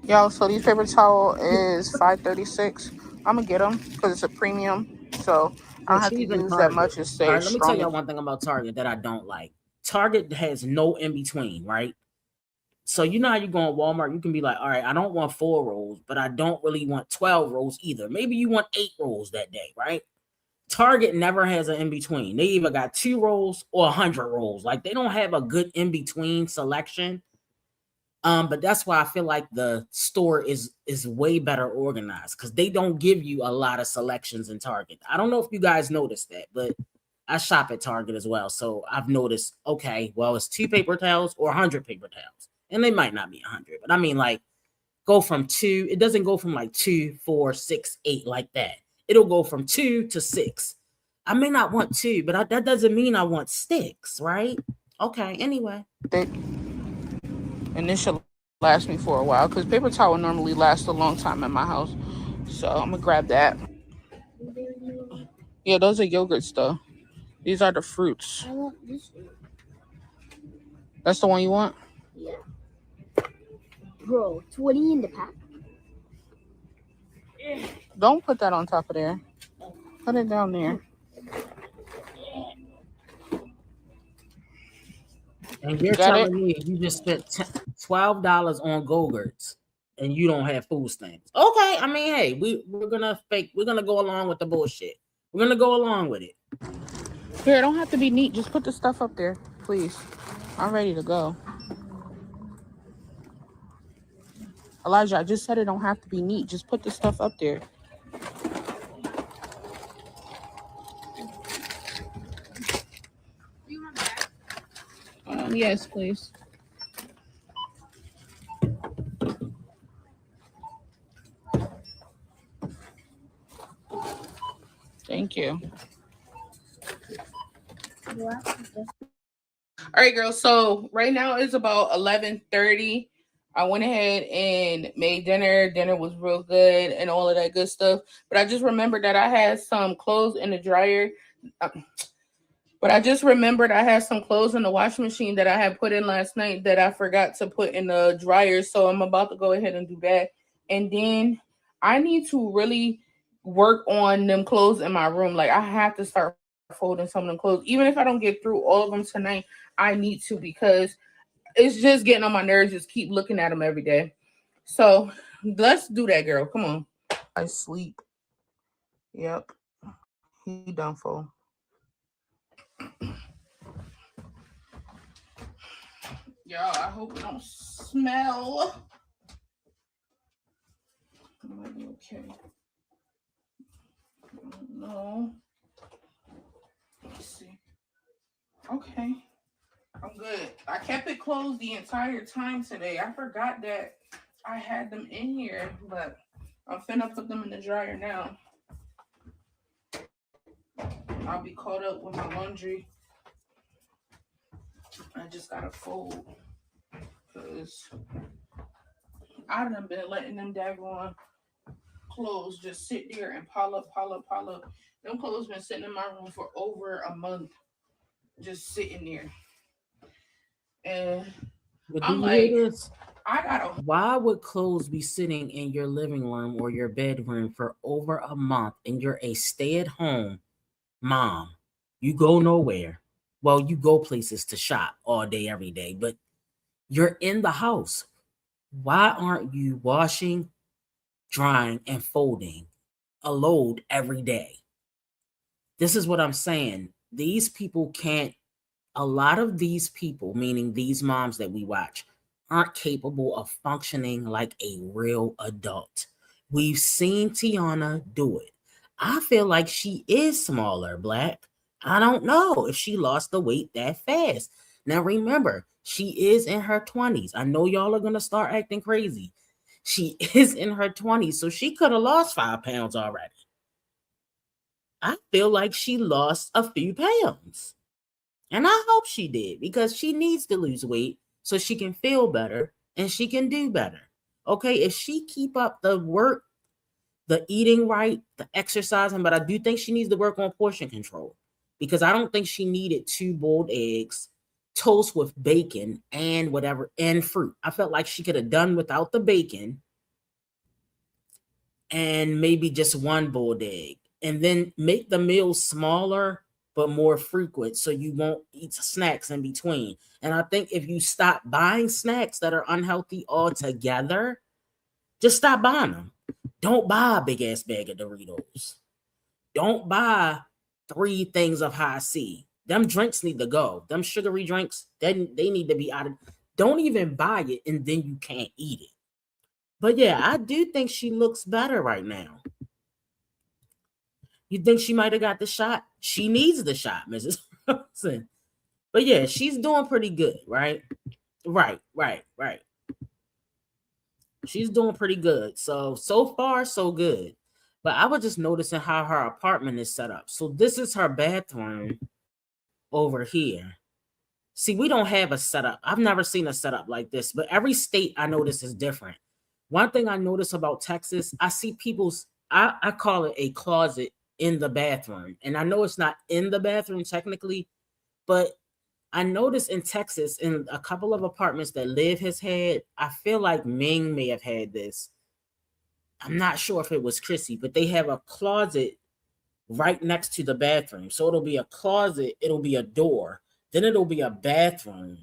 Yo, so these paper towel is $5.36. I'm gonna get them because it's a premium, so I don't have to use that much to stay All right, let me tell strong. y'all one thing about Target that I don't like. Target has no in between, right? So you know how you go on Walmart, you can be like, all right, I don't want 4 rolls, but I don't really want 12 rolls either. Maybe you want 8 rolls that day, right? Target never has an in between. They either got 2 rolls or 100 rolls. Like they don't have a good in between selection. But that's why I feel like the store is way better organized because they don't give you a lot of selections in Target. I don't know if you guys noticed that, but I shop at Target as well. So I've noticed, okay, well, it's 2 paper towels or 100 paper towels. And they might not be 100, but I mean, like, go from 2. It doesn't go from like 2, 4, 6, 8 like that. It'll go from 2 to 6. I may not want 2, but that doesn't mean I want 6, right? Okay, anyway. And this should last me for a while because paper towel normally lasts a long time in my house. So I'm gonna grab that. Yeah, those are yogurts though. These are the fruits. I want this one. That's the one you want? Yeah. Bro, 20 in the pack. Don't put that on top of there. Put it down there. And you're telling me you just spent $12 on Go-Gurts and you don't have food stamps. Okay, I mean, hey, we're gonna go along with the bullshit. We're gonna go along with it. Here, it don't have to be neat. Just put the stuff up there, please. I'm ready to go. Elijah, I just said it don't have to be neat. Just put the stuff up there. Yes, please. Thank you. All right, girls. So right now it's about 11:30. I went ahead and made dinner. Dinner was real good and all of that good stuff. But I just remembered that I had some clothes in the dryer. But I just remembered I had some clothes in the washing machine that I had put in last night that I forgot to put in the dryer. So I'm about to go ahead and do that. And then I need to really work on them clothes in my room. Like I have to start folding some of them clothes. Even if I don't get through all of them tonight, I need to because it's just getting on my nerves. Just keep looking at them every day. So let's do that, girl. Come on. I sleep. Yep. He done for. Y'all, I hope it don't smell. Might be okay. No. Let's see. Okay. I'm good. I kept it closed the entire time today. I forgot that I had them in here, but I'm finna put them in the dryer now. I'll be caught up with my laundry. I just gotta fold because I done been letting them daggone clothes just sit there and pile up. Them clothes been sitting in my room for over a month, just sitting there. And But do I'm you like, hear this? I gotta. Why would clothes be sitting in your living room or your bedroom for over a month and you're a stay-at-home mom? You go nowhere. Well, you go places to shop all day, every day, but you're in the house. Why aren't you washing, drying, and folding a load every day? This is what I'm saying. These people can't, a lot of these people, meaning these moms that we watch, aren't capable of functioning like a real adult. We've seen Tiana do it. I feel like she is smaller, Black. I don't know if she lost the weight that fast. Now remember, she is in her 20s. I know y'all are going to start acting crazy. She is in her 20s, so she could have lost 5 pounds already. I feel like she lost a few pounds. And I hope she did because she needs to lose weight so she can feel better and she can do better. Okay, if she keep up the work, the eating right, the exercising, but I do think she needs to work on portion control because I don't think she needed 2 boiled eggs, toast with bacon and whatever, and fruit. I felt like she could have done without the bacon and maybe just 1 boiled egg and then make the meals smaller but more frequent so you won't eat snacks in between. And I think if you stop buying snacks that are unhealthy altogether, just stop buying them. Don't buy a big ass bag of Doritos. Don't buy 3 things of high C. Them drinks need to go. Them sugary drinks, they need to be out of. Don't even buy it and then you can't eat it. But yeah, I do think she looks better right now. You think she might have got the shot? She needs the shot, Mrs. Wilson. But yeah, she's doing pretty good, right? Right. She's doing pretty good. So far, so good. But I was just noticing how her apartment is set up. So this is her bathroom over here. See, we don't have a setup. I've never seen a setup like this, but every state I notice is different. One thing I notice about Texas, I see people's, I call it a closet in the bathroom. And I know it's not in the bathroom technically, but I noticed in Texas, in a couple of apartments that Liv has had, I feel like Ming may have had this. I'm not sure if it was Chrissy, but they have a closet right next to the bathroom. So it'll be a closet, it'll be a door, then it'll be a bathroom.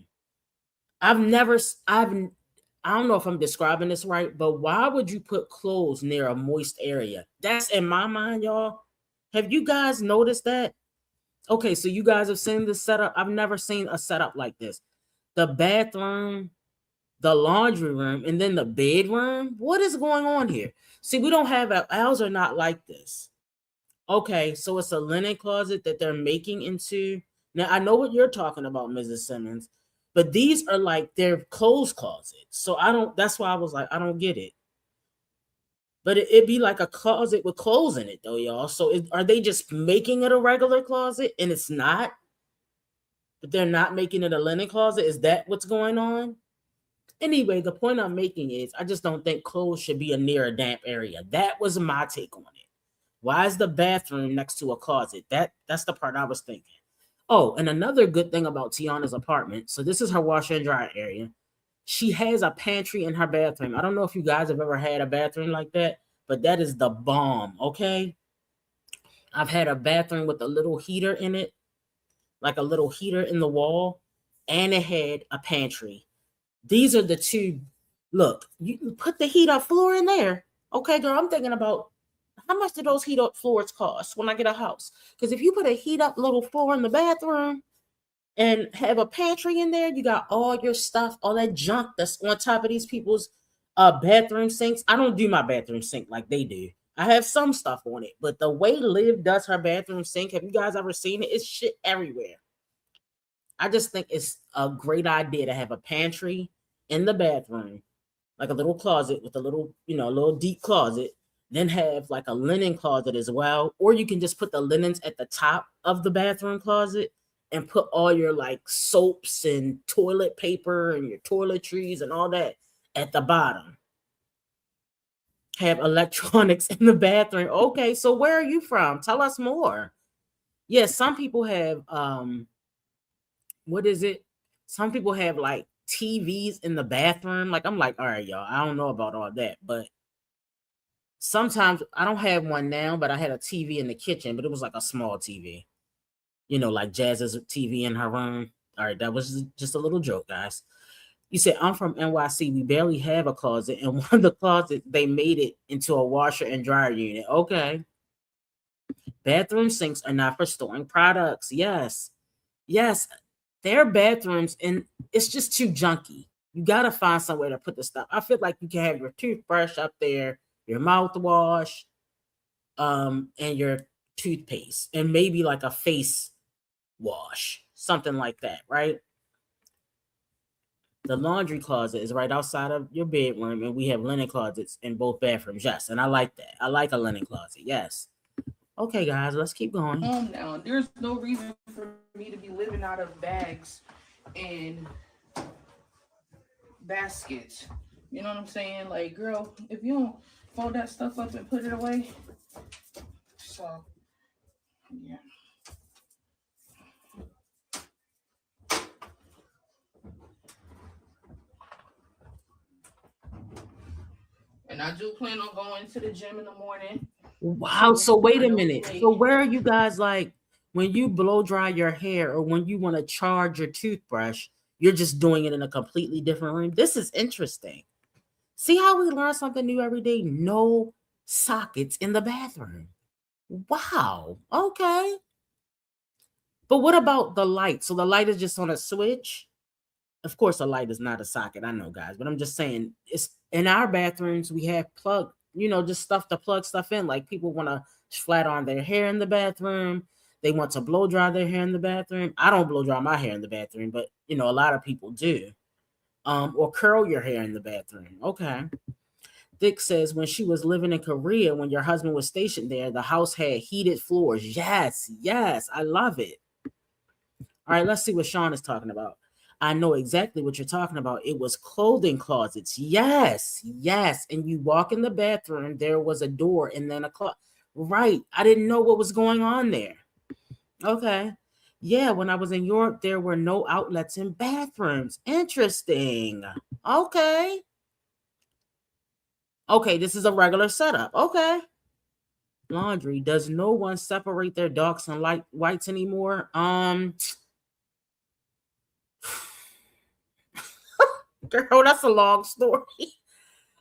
I don't know if I'm describing this right, but why would you put clothes near a moist area? That's in my mind, y'all. Have you guys noticed that? Okay, so you guys have seen this setup. I've never seen a setup like this. The bathroom, the laundry room, and then the bedroom. What is going on here? See, we don't have ours are not like this. Okay, so it's a linen closet that they're making into. Now I know what you're talking about, Mrs. Simmons, but these are like their clothes closets. So that's why I was like, I don't get it. But it'd be like a closet with clothes in it, though, y'all. So are they just making it a regular closet and it's not? but they're not making it a linen closet. Is that what's going on? Anyway, the point I'm making is I just don't think clothes should be near a damp area. That was my take on it. Why is the bathroom next to a closet? That's the part I was thinking. Oh, and another good thing about Tiana's apartment. So this is her washer and dryer area. She has a pantry in her bathroom. I don't know if you guys have ever had a bathroom like that, but that is the bomb, okay? I've had a bathroom with a little heater in it, like a little heater in the wall, and it had a pantry. These are the two. Look, you can put the heat up floor in there. Okay, girl, I'm thinking about how much do those heat up floors cost when I get a house? Because if you put a heat up little floor in the bathroom and have a pantry in there, you got all your stuff, all that junk that's on top of these people's bathroom sinks. I don't do my bathroom sink like they do. I have some stuff on it, but the way Liv does her bathroom sink, have you guys ever seen it? It's shit everywhere. I just think it's a great idea to have a pantry in the bathroom, like a little closet with a little, a little deep closet, then have like a linen closet as well. Or you can just put the linens at the top of the bathroom closet and put all your like soaps and toilet paper and your toiletries and all that at the bottom. Have electronics in the bathroom. Okay, so where are you from? Tell us more. Yes, some people have what is it? Some people have like TVs in the bathroom. Like I'm like, all right, y'all, I don't know about all that, but sometimes I don't have one now, but I had a TV in the kitchen, but it was like a small TV. Like Jazz's TV in her room. All right, that was just a little joke, guys. You said, I'm from NYC. We barely have a closet. And one of the closets, they made it into a washer and dryer unit. Okay. Bathroom sinks are not for storing products. Yes. Yes. Their bathrooms, and it's just too junky. You got to find somewhere to put the stuff. I feel like you can have your toothbrush up there, your mouthwash, and your toothpaste, and maybe like a face wash, something like that, right? The laundry closet is right outside of your bedroom, and we have linen closets in both bathrooms. Yes, and I like that. I like a linen closet. Yes. Okay, guys, let's keep going. Now, there's no reason for me to be living out of bags and baskets. You know what I'm saying? Like, girl, if you don't fold that stuff up and put it away, so yeah. And I do plan on going to the gym in the morning. Wow. So wait a minute. So where are you guys like when you blow dry your hair or when you want to charge your toothbrush, you're just doing it in a completely different room? This is interesting. See how we learn something new every day? No sockets in the bathroom. Wow. Okay. But what about the light? So the light is just on a switch? Of course, a light is not a socket. I know, guys, but I'm just saying it's in our bathrooms, we have plug, just stuff to plug stuff in. Like people want to flat on their hair in the bathroom. They want to blow dry their hair in the bathroom. I don't blow dry my hair in the bathroom, but a lot of people do. Or curl your hair in the bathroom. Okay. Dick says when she was living in Korea, when your husband was stationed there, the house had heated floors. Yes, I love it. All right, let's see what Sean is talking about. I know exactly what you're talking about. It was clothing closets. Yes. And you walk in the bathroom, there was a door and then a closet. Right. I didn't know what was going on there. Okay. Yeah, when I was in Europe, there were no outlets in bathrooms. Interesting. Okay. Okay, this is a regular setup. Okay. Laundry. Does no one separate their darks and light whites anymore? Girl, that's a long story.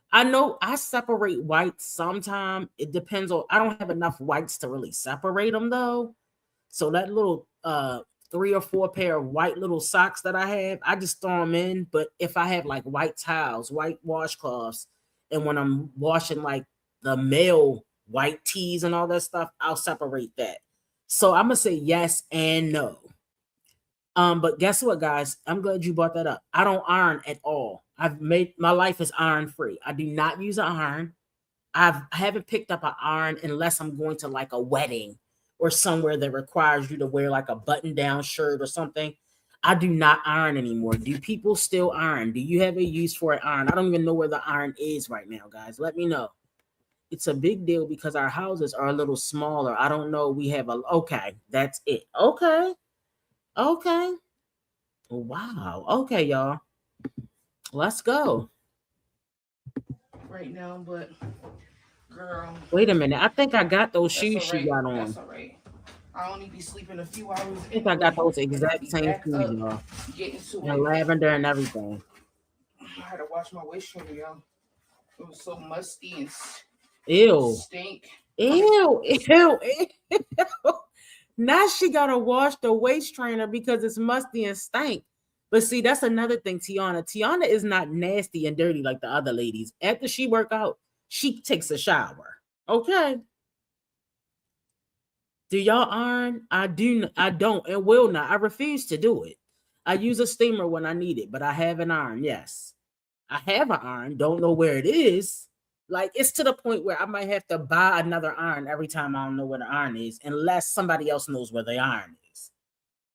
I know I separate whites sometime. It depends on, I don't have enough whites to really separate them though. So that little 3 or 4 pair of white little socks that I have, I just throw them in. But if I have like white towels, white washcloths, and when I'm washing like the male white tees and all that stuff, I'll separate that. So I'm gonna say yes and no. But guess what, guys? I'm glad you brought that up. I don't iron at all. I've made my life is iron free. I do not use an iron. I haven't picked up an iron unless I'm going to like a wedding or somewhere that requires you to wear like a button down shirt or something. I do not iron anymore. Do people still iron? Do you have a use for an iron? I don't even know where the iron is right now, guys. Let me know. It's a big deal because our houses are a little smaller. I don't know. We have okay, that's it. Okay. Wow. Okay, y'all. Let's go. Right now, but girl. Wait a minute. I think I got those That's shoes she got on. That's all right. I only be sleeping a few hours. I think I got those exact same shoes, y'all. Get into And lavender and everything. I had to wash my waist trainer, y'all. It was so musty and Ew. stink. Ew. Now she gotta wash the waist trainer because it's musty and stank. But see, that's another thing, Tiana. Tiana is not nasty and dirty like the other ladies. After she work out, she takes a shower. Okay. Do y'all iron? I don't and will not. I refuse to do it. I use a steamer when I need it, but I have an iron. Yes. I have an iron. Don't know where it is. Like, it's to the point where I might have to buy another iron every time I don't know where the iron is, unless somebody else knows where the iron is.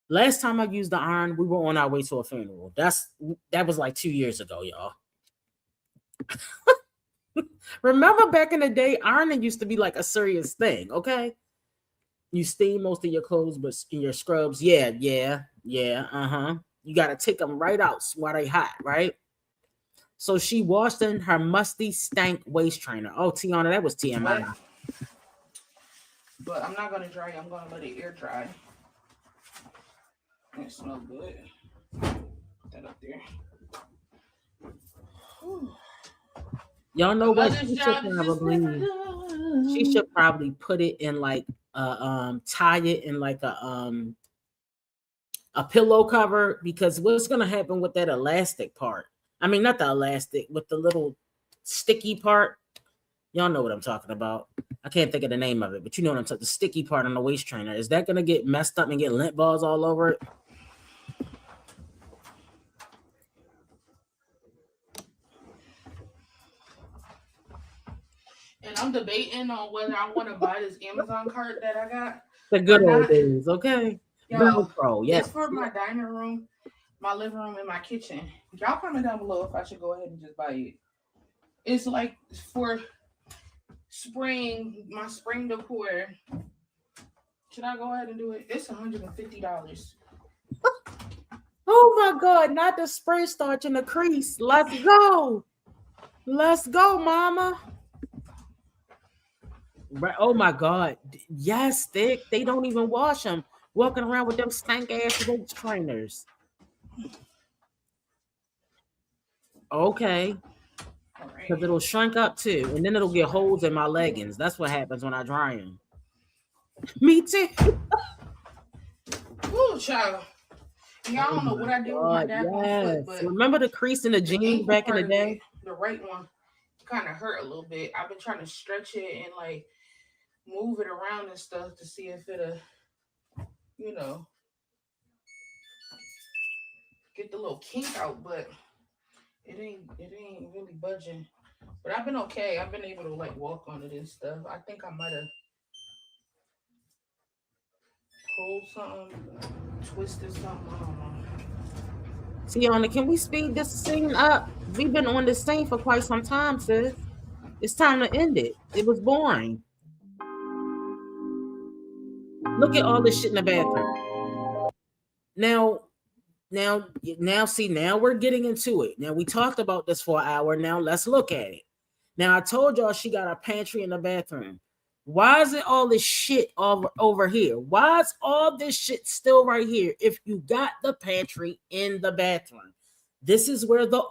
Last time I used the iron, we were on our way to a funeral. That was like 2 years ago, y'all. Remember back in the day, ironing used to be like a serious thing, okay? You steam most of your clothes, but in your scrubs, yeah. You got to take them right out while they hot, right? So she washed in her musty stank waist trainer. Oh, Tiana, that was TMI. But I'm not gonna dry. I'm gonna let it air dry. It smells good. Put that up there. Whew. Y'all know what? She should probably put it in like tie it in like a pillow cover, because what's gonna happen with that elastic part? I mean, not the elastic, with the little sticky part. Y'all know what I'm talking about. I can't think of the name of it, but you know what I'm talking. The sticky part on the waist trainer. Is that gonna get messed up and get lint balls all over it? And I'm debating on whether I want to buy this Amazon cart that I got. The good old days, okay? Velcro, yes. It's for my dining room, my living room, and my kitchen. Y'all comment down below if I should go ahead and just buy it. It's like for spring, my spring decor. Should I go ahead and do it? It's $150. Oh my God, not the spray starch in the crease. Let's go. Let's go, mama. Right. Oh my God. Yes, they don't even wash them. Walking around with them stank ass waist trainers. Okay. Because it'll shrink up too. And then it'll get holes in my leggings. That's what happens when I dry them. Me too. Ooh, child. Y'all don't know what I do with my dad foot, but remember the crease in the jeans back in the day? The right one kind of hurt a little bit. I've been trying to stretch it and like move it around and stuff to see if it'll, get the little kink out, but it ain't really budging. But I've been okay. I've been able to like walk on it and stuff. I think I might have pulled something, twisted something. I don't know. Tiana, can we speed this scene up? We've been on this scene for quite some time, sis. It's time to end it. It was boring. Look at all this shit in the bathroom. Now we're getting into it. Now we talked about this for an hour. Now let's look at it. Now I told y'all she got a pantry in the bathroom. Why is it all this shit over here? Why is all this shit still right here if you got the pantry in the bathroom? This is where the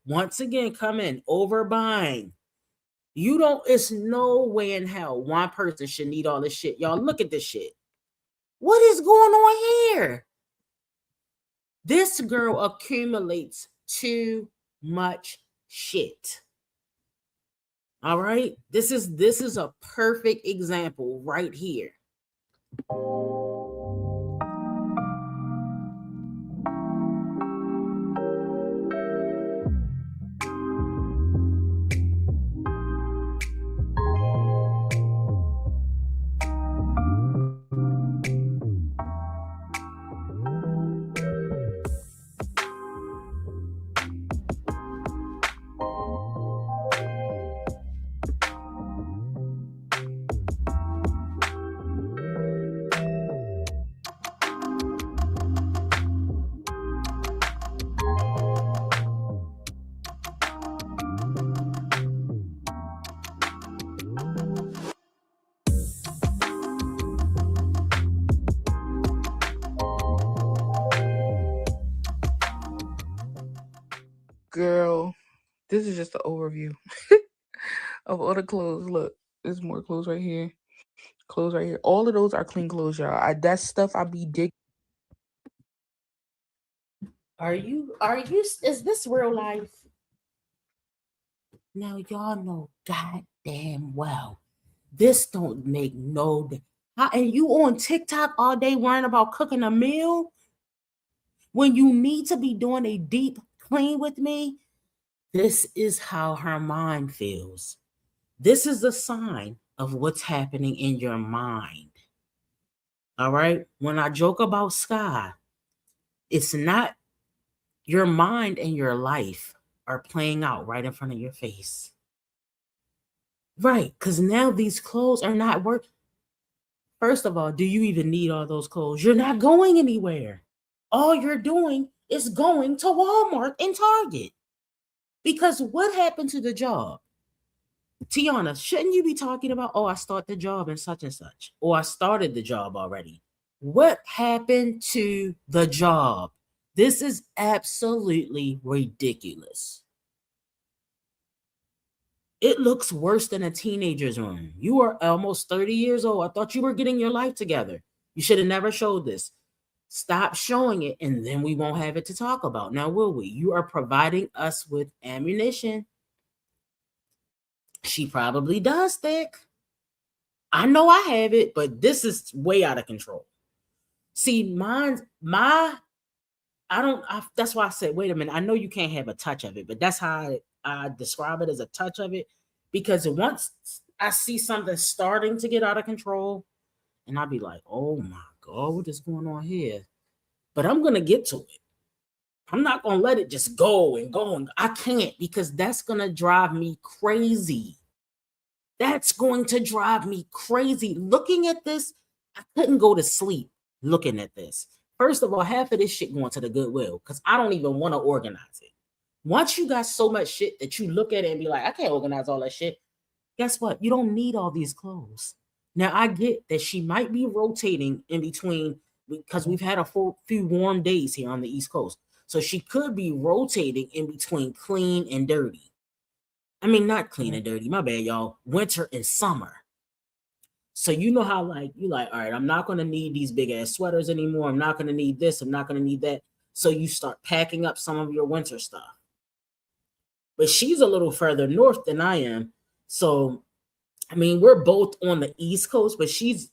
once again come in, overbuying. It's no way in hell one person should need all this shit. Y'all look at this shit. What is going on here? This girl accumulates too much shit. All right. This is a perfect example right here. Girl, this is just the overview of all the clothes. Look, there's more clothes right here. Clothes right here. All of those are clean clothes, y'all. That stuff I be digging. Are you, is this real life? Now, y'all know goddamn well, this don't make no, and you on TikTok all day worrying about cooking a meal when you need to be doing a deep clean with me. This is how her mind feels. This is a sign of what's happening in your mind. All right. When I joke about Sky, it's not, your mind and your life are playing out right in front of your face. Right. Because now these clothes are not working. First of all, do you even need all those clothes? You're not going anywhere. All you're doing is going to Walmart and Target. Because what happened to the job? Tiana, shouldn't you be talking about, oh, I start the job and such, or I started the job already? What happened to the job? This is absolutely ridiculous. It looks worse than a teenager's room. You are almost 30 years old. I thought you were getting your life together. You should have never showed this. Stop showing it, and then we won't have it to talk about. Now, will we? You are providing us with ammunition. She probably does think. I know I have it, but this is way out of control. See, that's why I said, wait a minute. I know you can't have a touch of it, but that's how I describe it, as a touch of it. Because once I see something starting to get out of control, and I'll be like, oh my God, what is going on here? But I'm going to get to it. I'm not going to let it just go and go. And I can't, because that's going to drive me crazy. That's going to drive me crazy. Looking at this, I couldn't go to sleep looking at this. First of all, half of this shit going to the Goodwill, because I don't even want to organize it. Once you got so much shit that you look at it and be like, I can't organize all that shit. Guess what? You don't need all these clothes. Now, I get that she might be rotating in between, because we've had a few warm days here on the East Coast. So she could be rotating in between clean and dirty. I mean, not clean and dirty. My bad, y'all. Winter and summer. So you know how, like, you like, all right, I'm not going to need these big ass sweaters anymore. I'm not going to need this. I'm not going to need that. So you start packing up some of your winter stuff. But she's a little further north than I am. So, I mean, we're both on the East Coast, but she's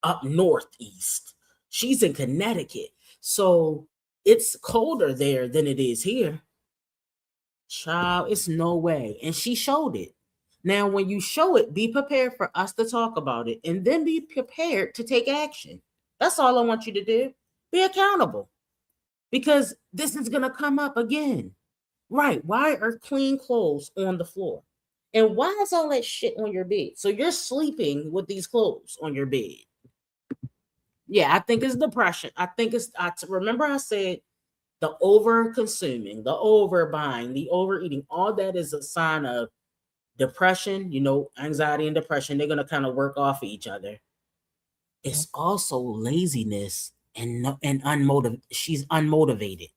up northeast. She's in Connecticut. So it's colder there than it is here. Child, it's no way. And she showed it. Now, when you show it, be prepared for us to talk about it, and then be prepared to take action. That's all I want you to do. Be accountable, because this is going to come up again. Right. Why are clean clothes on the floor? And why is all that shit on your bed? So you're sleeping with these clothes on your bed. Yeah, I think it's depression. I think it's, remember I said the over consuming, the over buying, the overeating, all that is a sign of depression. You know, anxiety and depression, they're going to kind of work off of each other. It's also laziness and unmotivated. She's unmotivated.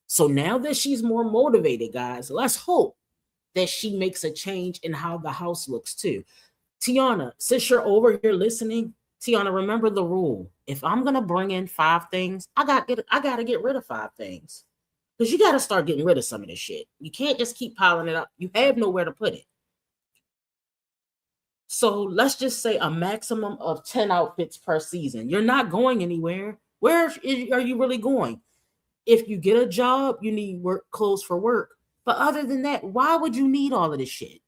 So now that she's more motivated, guys, let's hope that she makes a change in how the house looks too. Tiana, since you're over here listening, Tiana, remember the rule. If I'm going to bring in 5 things, I got to get rid of 5 things. Because you got to start getting rid of some of this shit. You can't just keep piling it up. You have nowhere to put it. So let's just say a maximum of 10 outfits per season. You're not going anywhere. Where are you really going? If you get a job, you need work clothes for work. But other than that, why would you need all of this shit?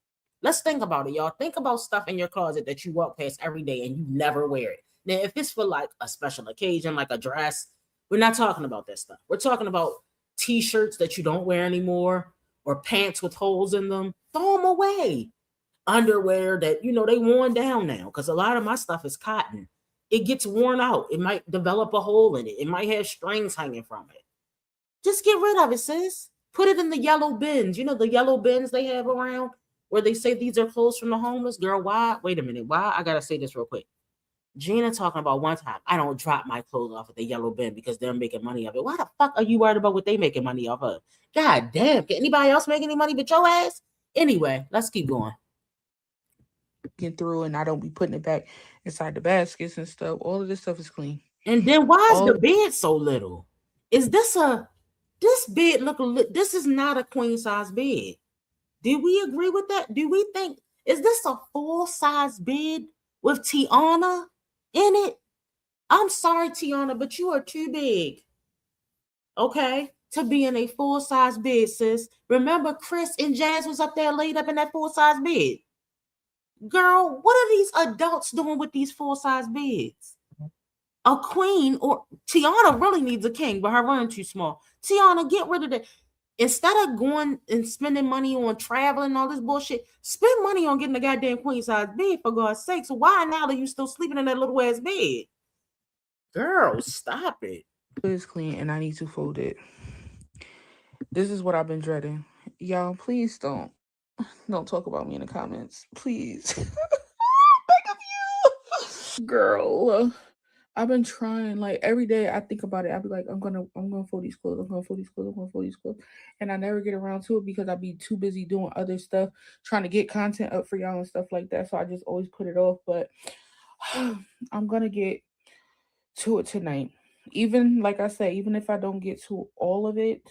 Let's think about it, y'all. Think about stuff in your closet that you walk past every day and you never wear it. Now, if it's for like a special occasion, like a dress, we're not talking about that stuff. We're talking about t-shirts that you don't wear anymore, or pants with holes in them. Throw them away. Underwear that, you know, they worn down now, because a lot of my stuff is cotton. It gets worn out. It might develop a hole in it. It might have strings hanging from it. Just get rid of it, sis. Put it in the yellow bins. You know, the yellow bins they have around where they say these are clothes from the homeless. Girl, why? Wait a minute. Why? I got to say this real quick. Gina talking about one time, I don't drop my clothes off at the yellow bin because they're making money off it. Why the fuck are you worried about what they making money off of? God damn, can anybody else make any money but your ass? Anyway, let's keep going. Get through, and I don't be putting it back inside the baskets and stuff. All of this stuff is clean. And then why is All the bed so little? Is this this bed this is not a queen size bed. Did we agree with that? Do we think, is this a full size bed with Tiana in it? I'm sorry, Tiana, but you are too big, okay, to be in a full size bed, sis. Remember, Chris and Jazz was up there laid up in that full size bed. Girl, what are these adults doing with these full size beds? A queen, or Tiana really needs a king, but her room too small. Tiana, get rid of that. Instead of going and spending money on traveling and all this bullshit, spend money on getting a goddamn queen size bed, for God's sake. So why now are you still sleeping in that little ass bed? Girl, stop it. is clean, and I need to fold it. This is what I've been dreading. Y'all, please don't talk about me in the comments. Please. Beg of you. Girl. I've been trying, like, every day I think about it. I'll be like, I'm gonna fold these clothes, I'm gonna fold these clothes, I'm gonna fold these clothes. And I never get around to it because I'll be too busy doing other stuff, trying to get content up for y'all and stuff like that. So I just always put it off. But I'm gonna get to it tonight. Even like I said, even if I don't get to all of it,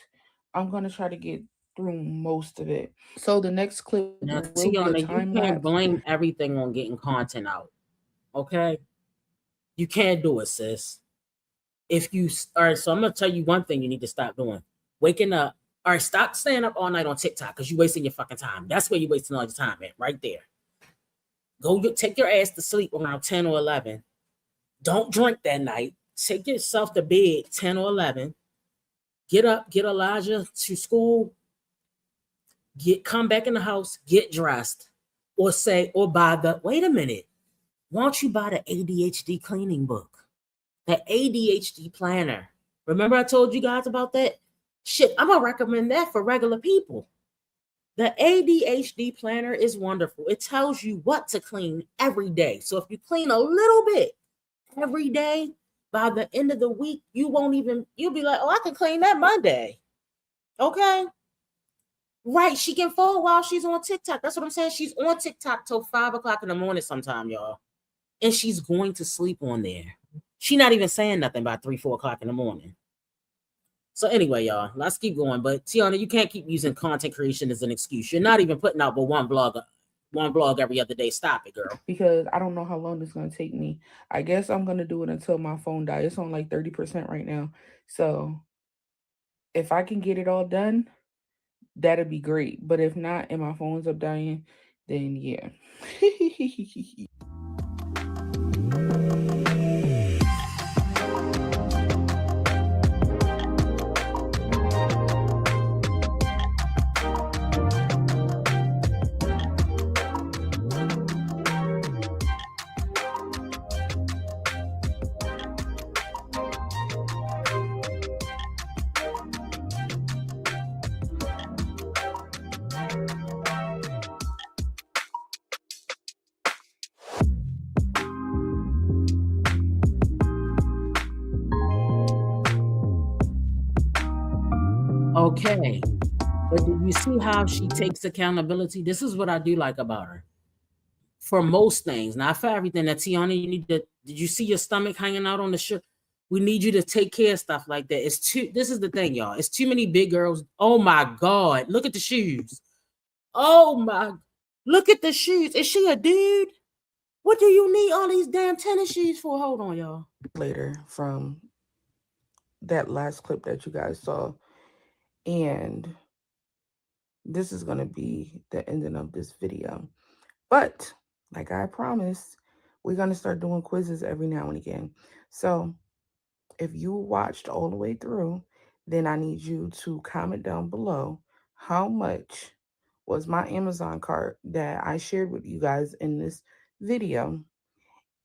I'm gonna try to get through most of it. So the next clip Now, will be Tiana, a you time can't lapse. blame everything on getting content out. Okay? You can't do it, sis. If you all right, so I'm gonna tell you one thing you need to stop doing. Waking up, all right, stop staying up all night on TikTok because you're wasting your fucking time. That's where you're wasting all your time at, right there. Go take your ass to sleep around 10 or 11. Don't drink that night. Take yourself to bed 10 or 11. Get up, get Elijah to school, come back in the house, get dressed, or buy the, wait a minute. Why don't you buy the ADHD cleaning book? The ADHD planner. Remember I told you guys about that? Shit, I'm gonna recommend that for regular people. The ADHD planner is wonderful. It tells you what to clean every day. So if you clean a little bit every day, by the end of the week, you'll be like, oh, I can clean that Monday. Okay? Right, she can fold while she's on TikTok. That's what I'm saying. She's on TikTok till 5 o'clock in the morning sometime, y'all. And she's going to sleep on there. She's not even saying nothing by 3, 4 o'clock in the morning. So anyway, y'all, let's keep going. But Tiana, you can't keep using content creation as an excuse. You're not even putting out but one blog every other day. Stop it, girl. Because I don't know how long it's going to take me. I guess I'm going to do it until my phone dies. It's on like 30% right now. So if I can get it all done, that'd be great. But if not, and my phone's up dying, then yeah. Okay. But do you see how she takes accountability? This is what I do like about her. For most things, not for everything. That Tiana, you need to, did you see your stomach hanging out on the shirt? We need you to take care of stuff like that. This is the thing, y'all. It's too many big girls. Oh my God. Look at the shoes. Look at the shoes. Is she a dude? What do you need all these damn tennis shoes for? Hold on, y'all. Later from that last clip that you guys saw. And this is going to be the ending of this video. But like I promised, we're going to start doing quizzes every now and again. So if you watched all the way through, then I need you to comment down below how much was my Amazon cart that I shared with you guys in this video.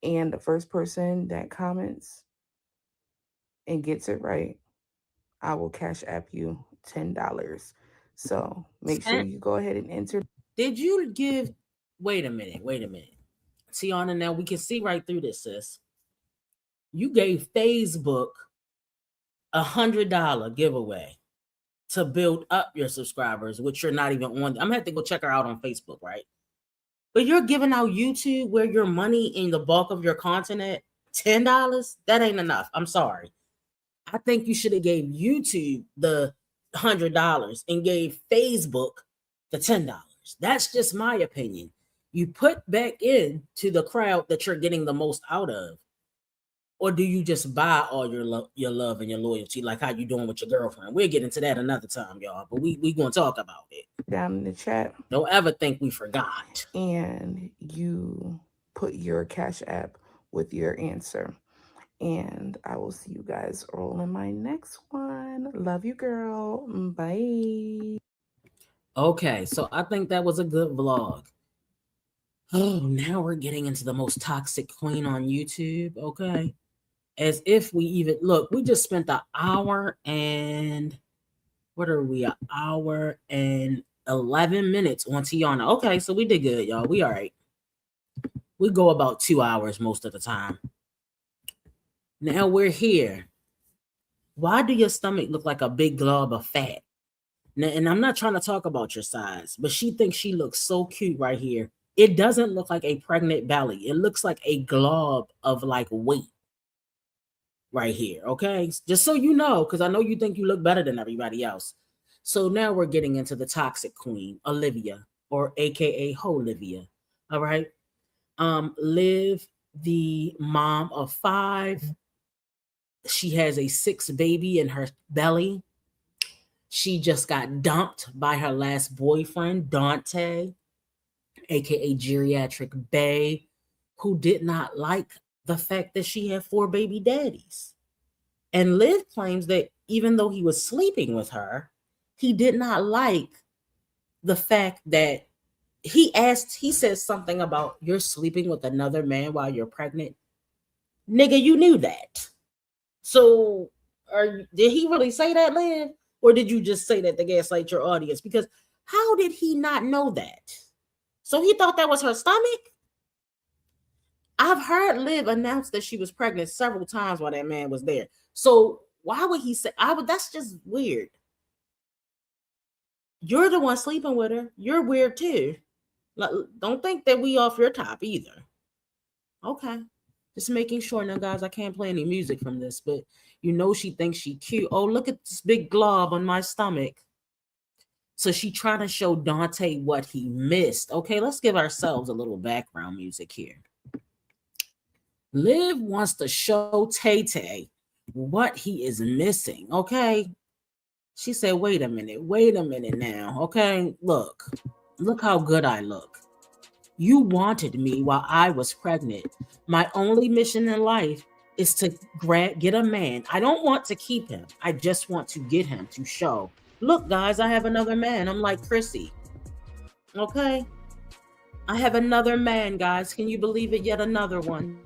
And the first person that comments and gets it right, I will cash app you $10. So make sure you go ahead and enter. Did you give, wait a minute. Tiana, now we can see right through this, sis. You gave Facebook $100 giveaway to build up your subscribers, which you're not even on. I'm gonna have to go check her out on Facebook, right? But you're giving out YouTube where your money in the bulk of your content at $10. That ain't enough. I'm sorry. I think you should have gave YouTube the $100 and gave Facebook the $10. That's just my opinion. You put back in to the crowd that you're getting the most out of, or do you just buy all your love and your loyalty, like how you doing with your girlfriend? We'll get into that another time, y'all. But we gonna talk about it down in the chat. Don't ever think we forgot. And you put your Cash App with your answer. And I will see you guys all in my next one. Love you, girl. Bye. Okay, so I think that was a good vlog. Oh, now we're getting into the most toxic queen on YouTube. Okay, as if we even look. We just spent an hour and what are we? An hour and 11 minutes on Tiana. Okay, so we did good, y'all. We all right. We go about 2 hours most of the time. Now we're here. Why do your stomach look like a big glob of fat? Now, and I'm not trying to talk about your size, but she thinks she looks so cute right here. It doesn't look like a pregnant belly. It looks like a glob of like weight right here. Okay, just so you know, because I know you think you look better than everybody else. So now we're getting into the toxic queen, Olivia, or AKA Holivia. All right. Liv, the mom of 5. She has a 6th baby in her belly. She just got dumped by her last boyfriend, Dante, aka Geriatric Bay, who did not like the fact that she had 4 baby daddies. And Liv claims that even though he was sleeping with her, he did not like the fact that he said something about you're sleeping with another man while you're pregnant. Nigga, you knew that. So did he really say that, Liv? Or did you just say that to gaslight your audience? Because how did he not know that? So he thought that was her stomach? I've heard Liv announce that she was pregnant several times while that man was there. So why would he say, that's just weird. You're the one sleeping with her. You're weird too. Don't think that we off your top either. Okay. Just making sure now, guys. I can't play any music from this, but you know she thinks she cute. Oh, look at this big glob on my stomach. So she trying to show Dante what he missed. Okay, let's give ourselves a little background music here. Liv wants to show Tay-Tay what he is missing. Okay. She said, wait a minute now. Okay, look how good I look. You wanted me while I was pregnant. My only mission in life is to get a man. I don't want to keep him. I just want to get him to show. Look, guys, I have another man. I'm like Chrissy. Okay? I have another man, guys. Can you believe it? Yet another one.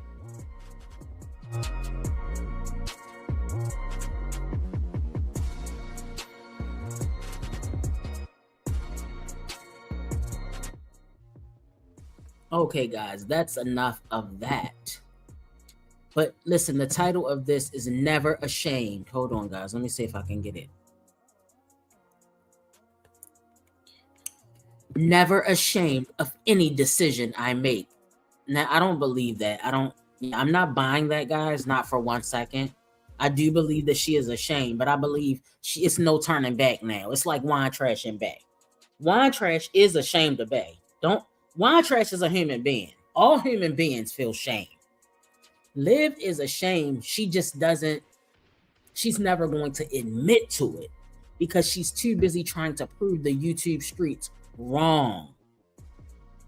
Okay, guys, that's enough of that. But listen, the title of this is Never Ashamed. Hold on, guys. Let me see if I can get it. Never ashamed of any decision I make. Now, I don't believe that. I'm not buying that, guys, not for 1 second. I do believe that she is ashamed, but I believe it's no turning back now. It's like Wine Trash and Bay. Wine Trash is ashamed of Bay. Wine Trash is a human being. All human beings feel shame. Liv is ashamed. She just doesn't. She's never going to admit to it because she's too busy trying to prove the YouTube streets wrong.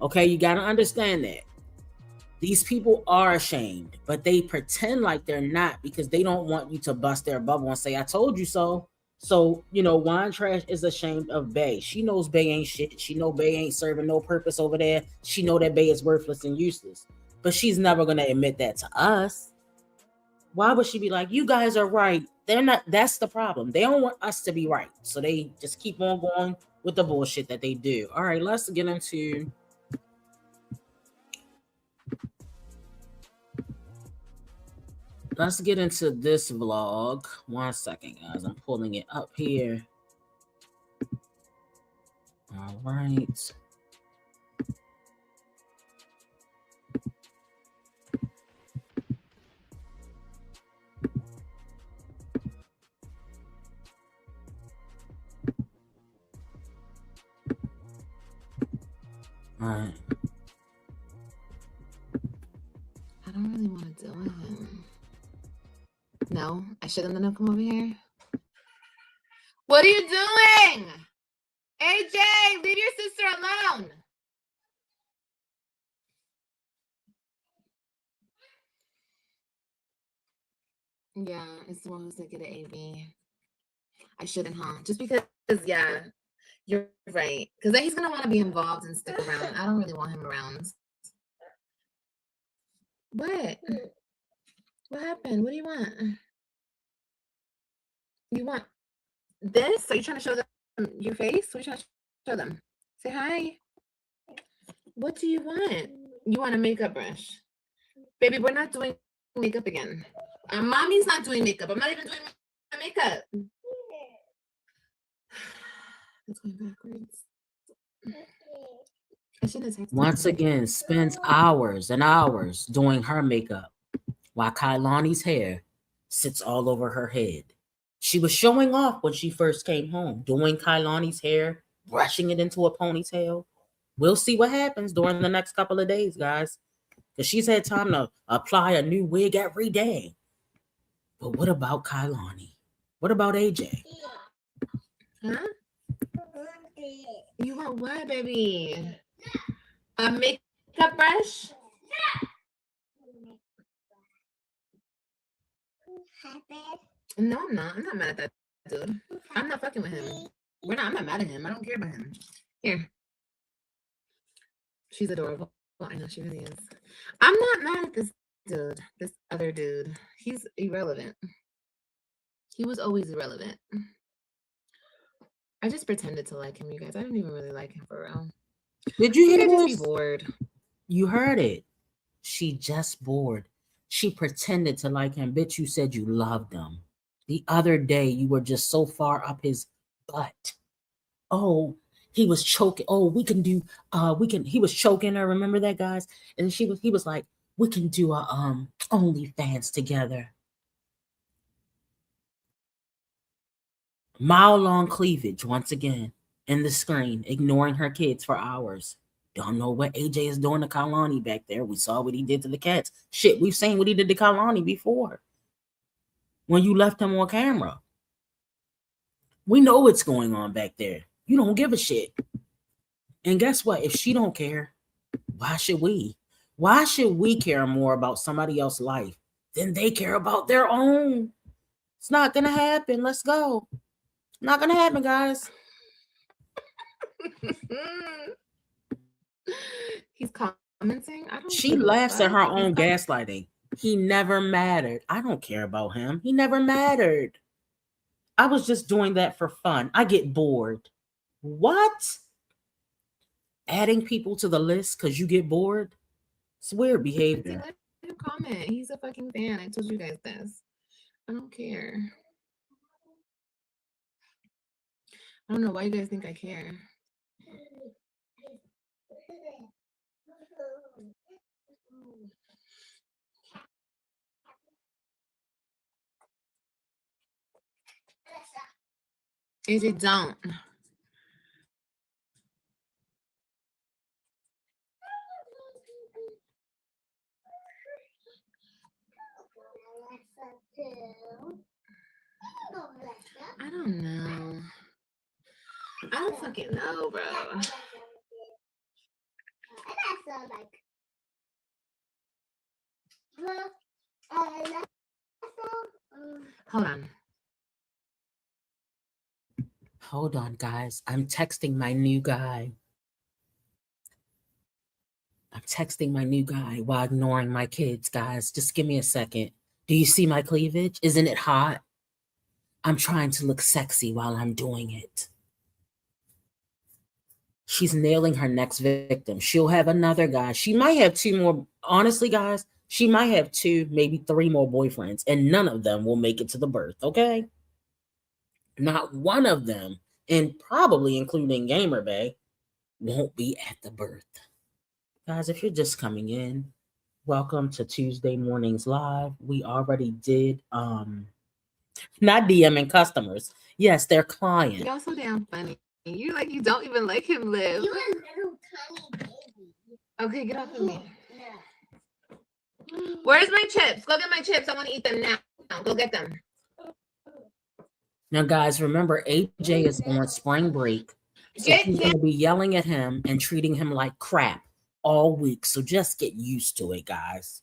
Okay, you got to understand that. These people are ashamed, but they pretend like they're not because they don't want you to bust their bubble and say, I told you so. So, Wine Trash is ashamed of Bay. She knows Bay ain't shit. She know Bay ain't serving no purpose over there. She know that Bay is worthless and useless. But she's never going to admit that to us. Why would she be like, you guys are right? They're not. That's the problem. They don't want us to be right. So they just keep on going with the bullshit that they do. All right, let's get into... let's get into this vlog. 1 second, guys. I'm pulling it up here. All right. All right. I don't really want to deal with him. No, I shouldn't let him come over here. What are you doing? AJ, leave your sister alone. Yeah, it's the one who's gonna get an AV. I shouldn't, huh? Just because, yeah, you're right. Because then he's gonna want to be involved and stick around. I don't really want him around. What? What happened? What do you want? You want this? Are you trying to show them your face? What are you trying to show them? Say hi. What do you want? You want a makeup brush? Baby, we're not doing makeup again. Mommy's not doing makeup. I'm not even doing my makeup. It's going backwards. I should have texted Once her. again, spends hours and hours doing her makeup while Kailani's hair sits all over her head. She was showing off when she first came home, doing Kailani's hair, brushing it into a ponytail. We'll see what happens during the next couple of days, guys. Because she's had time to apply a new wig every day. But what about Kailani? What about AJ? Huh? You want what, baby? A makeup brush? No, I'm not. I'm not mad at that dude. I'm not fucking with him. I'm not mad at him. I don't care about him. Here. She's adorable. Well, I know she really is. I'm not mad at this dude. This other dude. He's irrelevant. He was always irrelevant. I just pretended to like him, you guys. I didn't even really like him for real. Did you I hear think I'd just this? be bored. You heard it. She just bored. She pretended to like him. Bitch, you said you loved him. The other day, you were just so far up his butt. Oh, he was choking. Oh, he was choking her. Remember that, guys? And he was like, we can do a OnlyFans together. Mile-long cleavage once again in the screen, ignoring her kids for hours. Don't know what AJ is doing to Kailani back there. We saw what he did to the cats. Shit, we've seen what he did to Kailani before. When you left him on camera. We know what's going on back there. You don't give a shit. And guess what? If she don't care, why should we? Why should we care more about somebody else's life than they care about their own? It's not gonna happen. Let's go. Not gonna happen, guys. He's commenting. I don't She give a laughs at her fuck. own He's gaslighting. He never mattered. I don't care about him. He never mattered. I was just doing that for fun. I get bored. What? Adding people to the list because you get bored? It's weird behavior. Let him comment. He's a fucking fan. I told you guys this. I don't care. I don't know why you guys think I care. AJ, don't. I don't know. I don't fucking know, bro. Hold on. Hold on, guys. I'm texting my new guy. I'm texting my new guy while ignoring my kids, guys. Just give me a second. Do you see my cleavage? Isn't it hot? I'm trying to look sexy while I'm doing it. She's nailing her next victim. She'll have another guy. She might have two more. Honestly, guys, She might have 2, maybe 3 more boyfriends, and none of them will make it to the birth, okay? Not one of them, and probably including Gamer Bay, won't be at the birth. Guys, if you're just coming in, welcome to Tuesday Mornings Live. We already did not DMing customers. Yes, they're clients. Y'all so damn funny. You like you don't even let him live. You a little tiny baby. Okay, get off of me. Yeah. Where's my chips? Go get my chips. I want to eat them now. Go get them. Now, guys, remember AJ is on spring break. So Get she's going to be yelling at him and treating him like crap all week. So just get used to it, guys.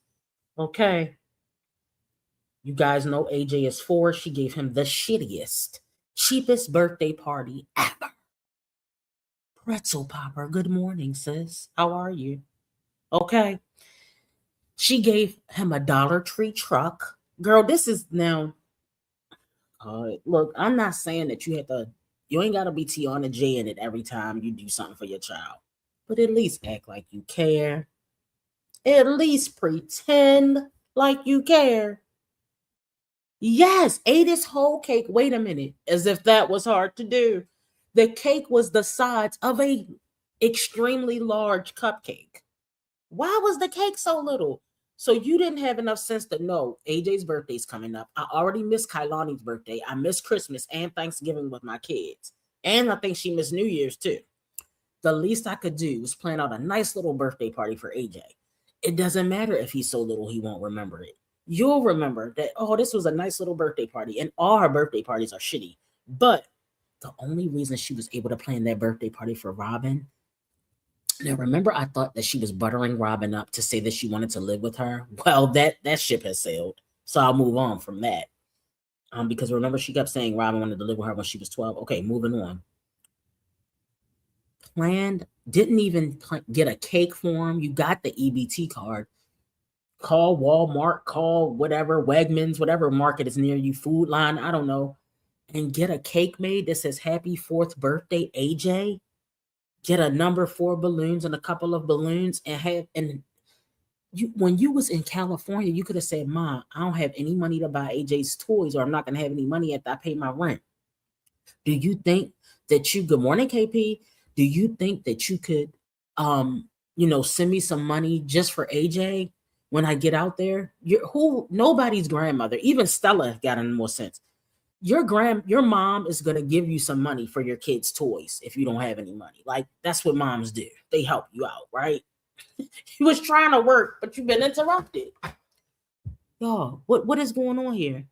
Okay. You guys know AJ is 4. She gave him the shittiest, cheapest birthday party ever. Pretzel Popper, good morning, sis. How are you? Okay. She gave him a Dollar Tree truck. Girl, this is now. Look, I'm not saying that you ain't got to be Tiana J in it every time you do something for your child. But at least act like you care. At least pretend like you care. Yes, ate his whole cake. Wait a minute. As if that was hard to do. The cake was the size of a extremely large cupcake. Why was the cake so little? So you didn't have enough sense to know AJ's birthday's coming up. I already missed Kailani's birthday. I missed Christmas and Thanksgiving with my kids. And I think she missed New Year's too. The least I could do was plan out a nice little birthday party for AJ. It doesn't matter if he's so little he won't remember it. You'll remember that, oh, this was a nice little birthday party. And all her birthday parties are shitty. But the only reason she was able to plan that birthday party for Robin. Now, remember, I thought that she was buttering Robin up to say that she wanted to live with her. Well, that ship has sailed. So I'll move on from that. Because remember, she kept saying Robin wanted to live with her when she was 12. Okay, moving on. Didn't even get a cake for him. You got the EBT card. Call Walmart, call whatever, Wegmans, whatever market is near you, Food Line, I don't know. And get a cake made that says happy 4th birthday, AJ. Get a number 4 balloons and a couple of balloons and when you was in California, you could have said, Mom, I don't have any money to buy AJ's toys, or I'm not going to have any money after I pay my rent. Do you think that good morning, KP. Do you think that you could, send me some money just for AJ when I get out there? Nobody's grandmother, even Stella got any more sense. Your mom is going to give you some money for your kids' toys if you don't have any money. Like, that's what moms do. They help you out, right? You was trying to work, but you've been interrupted. Y'all, what is going on here?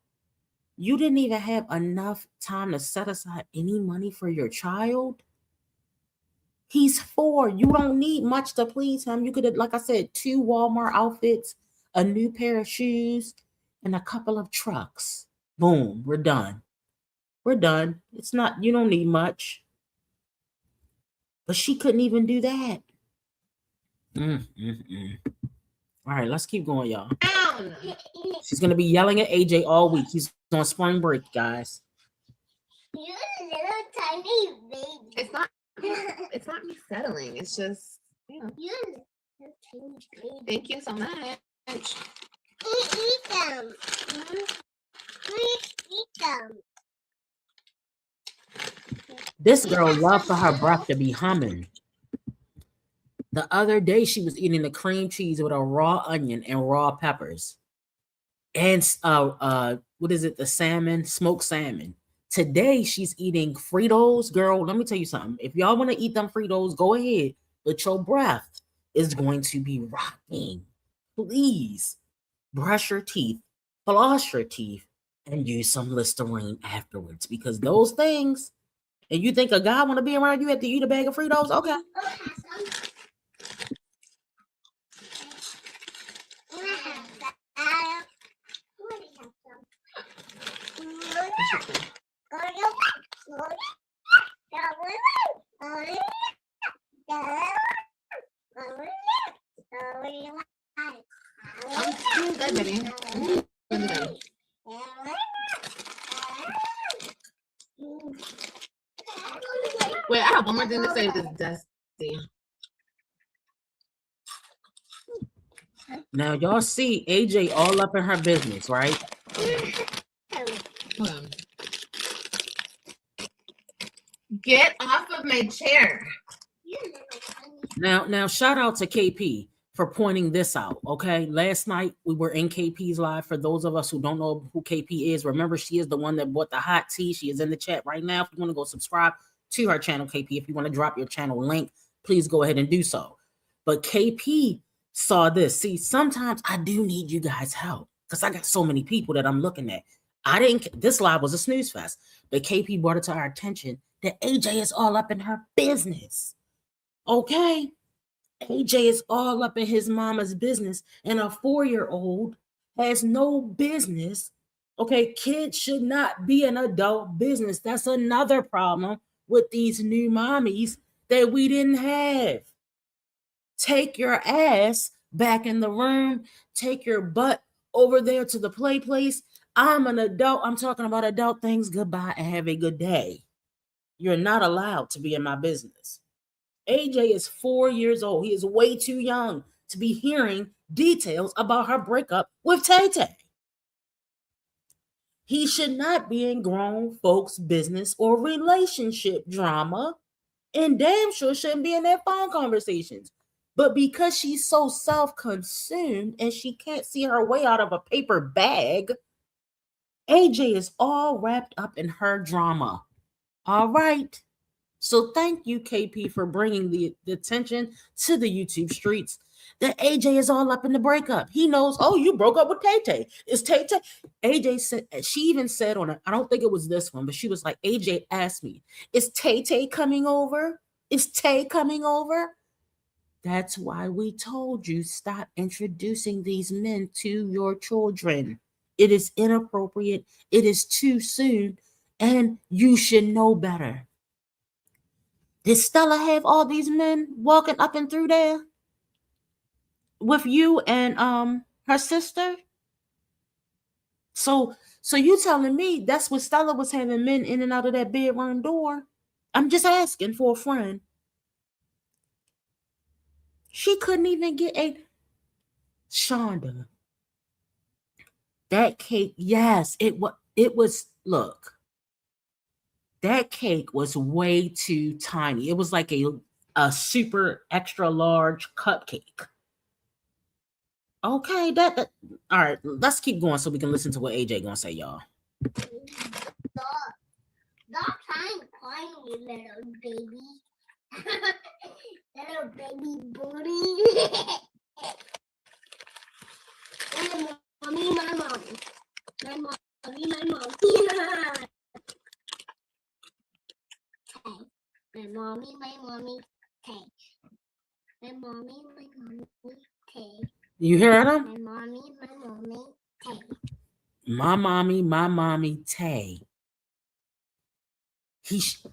You didn't even have enough time to set aside any money for your child? He's 4. You don't need much to please him. You could have, like I said, 2 Walmart outfits, a new pair of shoes, and a couple of trucks. Boom, we're done. We're done. It's not, you don't need much. But she couldn't even do that. All right, let's keep going, y'all. She's going to be yelling at AJ all week. He's on spring break, guys. You're a little tiny baby. It's not me settling. It's just, You're a little tiny baby. thank you so much. Eat them. Please eat them. This girl loved for her breath to be humming. The other day, she was eating the cream cheese with a raw onion and raw peppers. And what is it? The salmon, smoked salmon. Today, she's eating Fritos. Girl, let me tell you something. If y'all want to eat them Fritos, go ahead. But your breath is going to be rocking. Please brush your teeth, floss your teeth, and use some Listerine afterwards. Because those things, and you think a guy want to be around you have to eat a bag of Fritos? Okay. I'm good, baby. Wait, I have one more thing to say to Dusty. Now y'all see AJ all up in her business, right? Hold on. Get off of my chair. Now shout out to KP for pointing this out. Okay, last night we were in KP's live. For those of us who don't know who KP is, remember she is the one that bought the hot tea. She is in the chat right now. If you want to go subscribe to her channel, KP, if you want to drop your channel link, please go ahead and do so. But KP saw this. See, sometimes I do need you guys' help because I got so many people that I'm looking at. This live was a snooze fest, but KP brought it to our attention that AJ is all up in her business. Okay, AJ is all up in his mama's business, and a 4-year-old has no business. Okay, kids should not be an adult business. That's another problem with these new mommies that we didn't have. Take your ass back in the room. Take your butt over there to the play place. I'm an adult. I'm talking about adult things. Goodbye and have a good day. You're not allowed to be in my business. AJ is 4 years old. He is way too young to be hearing details about her breakup with Tay Tay. He should not be in grown folks' business or relationship drama, and damn sure shouldn't be in their phone conversations. But because she's so self-consumed and she can't see her way out of a paper bag, AJ is all wrapped up in her drama. All right. So thank you, KP, for bringing the attention to the YouTube streets that AJ is all up in the breakup. He knows, oh, you broke up with Tay Tay. Is Tay Tay? AJ said, she even said on it, I don't think it was this one, but she was like, AJ asked me, is Tay Tay coming over? Is Tay coming over? That's why we told you stop introducing these men to your children. It is inappropriate. It is too soon, and you should know better. Did Stella have all these men walking up and through there with you and her sister? So you telling me that's what Stella was having men in and out of that bedroom door? I'm just asking for a friend. She couldn't even get a Shonda. That cake, yes, it was look. That cake was way too tiny. It was like a super extra large cupcake. Okay, that all right. Let's keep going so we can listen to what AJ gonna say, y'all. Stop trying to climb me, little baby. Little baby booty. Mommy, my mommy. My mommy, my mommy. My mommy, Tay. My mommy, Tay. You heard him? My mommy, Tay. My mommy, Tay.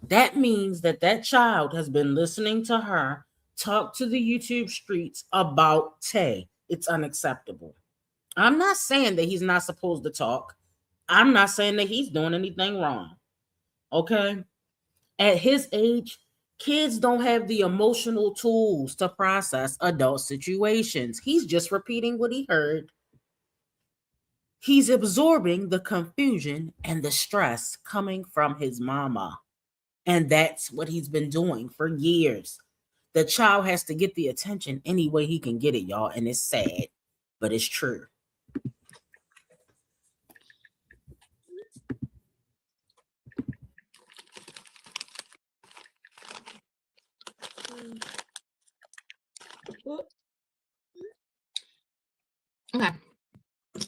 That means that child has been listening to her talk to the YouTube streets about Tay. It's unacceptable. I'm not saying that he's not supposed to talk. I'm not saying that he's doing anything wrong. Okay? At his age, kids don't have the emotional tools to process adult situations. He's just repeating what he heard. He's absorbing the confusion and the stress coming from his mama. And that's what he's been doing for years. The child has to get the attention any way he can get it, y'all. And it's sad, but it's true. Okay.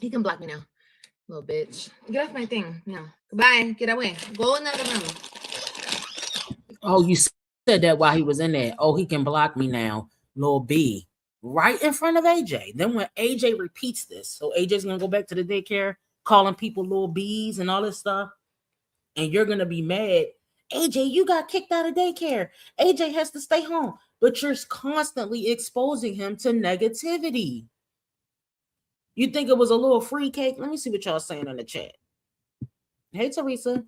You can block me now, little bitch. Get off my thing now. Goodbye. Get away. Go in the other room. Oh, you said that while he was in there. Oh, he can block me now, little B. Right in front of AJ. Then when AJ repeats this, so AJ's going to go back to the daycare, calling people little B's and all this stuff. And you're going to be mad. AJ, you got kicked out of daycare. AJ has to stay home. But you're constantly exposing him to negativity. You think it was a little free cake? Let me see what y'all saying in the chat. Hey, Teresa.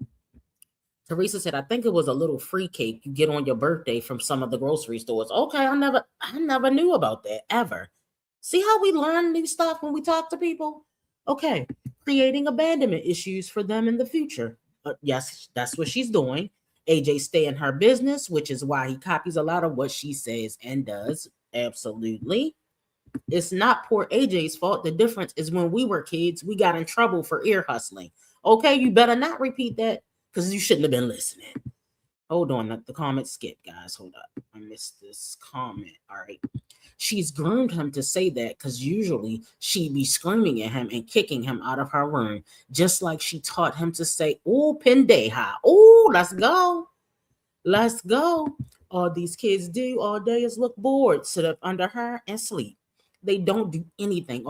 Teresa said, I think it was a little free cake you get on your birthday from some of the grocery stores. Okay, I never knew about that, ever. See how we learn new stuff when we talk to people? Okay, creating abandonment issues for them in the future. Yes, that's what she's doing. AJ stay in her business, which is why he copies a lot of what she says and does. Absolutely. It's not poor AJ's fault. The difference is when we were kids, we got in trouble for ear hustling. Okay, you better not repeat that because you shouldn't have been listening. Hold on, the comment skipped, guys. Hold up. I missed this comment. All right. She's groomed him to say that because usually she'd be screaming at him and kicking him out of her room, just like she taught him to say, "Oh, pendeja. Oh, let's go. Let's go." All these kids do all day is look bored, sit up under her, and sleep. They don't do anything.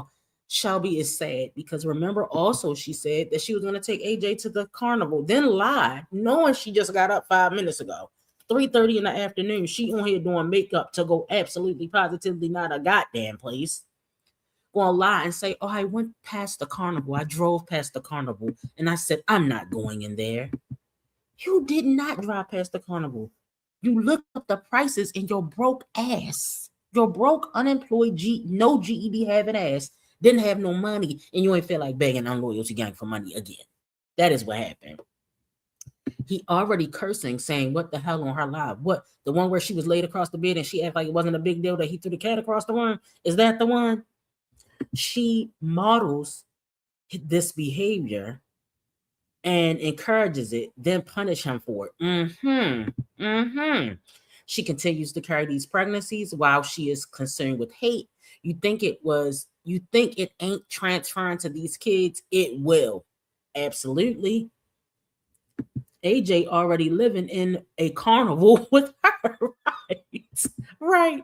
Shelby is sad because remember also she said that she was going to take AJ to the carnival, then lied, knowing she just got up 5 minutes ago. 3:30 in the afternoon, she on here doing makeup to go absolutely positively not a goddamn place. Gonna lie and say, "Oh, I went past the carnival. I drove past the carnival and I said, I'm not going in there." You did not drive past the carnival. You looked up the prices in your broke ass. Your broke, unemployed, no GED having ass didn't have no money, and you ain't feel like begging on Loyalty Gang for money again. That is what happened. He already cursing, saying, "What the hell" on her live. What? The one where she was laid across the bed and she acted like it wasn't a big deal that he threw the cat across the room? Is that the one? She models this behavior and encourages it, then punish him for it. She continues to carry these pregnancies while she is concerned with hate. You think it ain't transferring to these kids? It will. Absolutely. AJ already living in a carnival with her, right?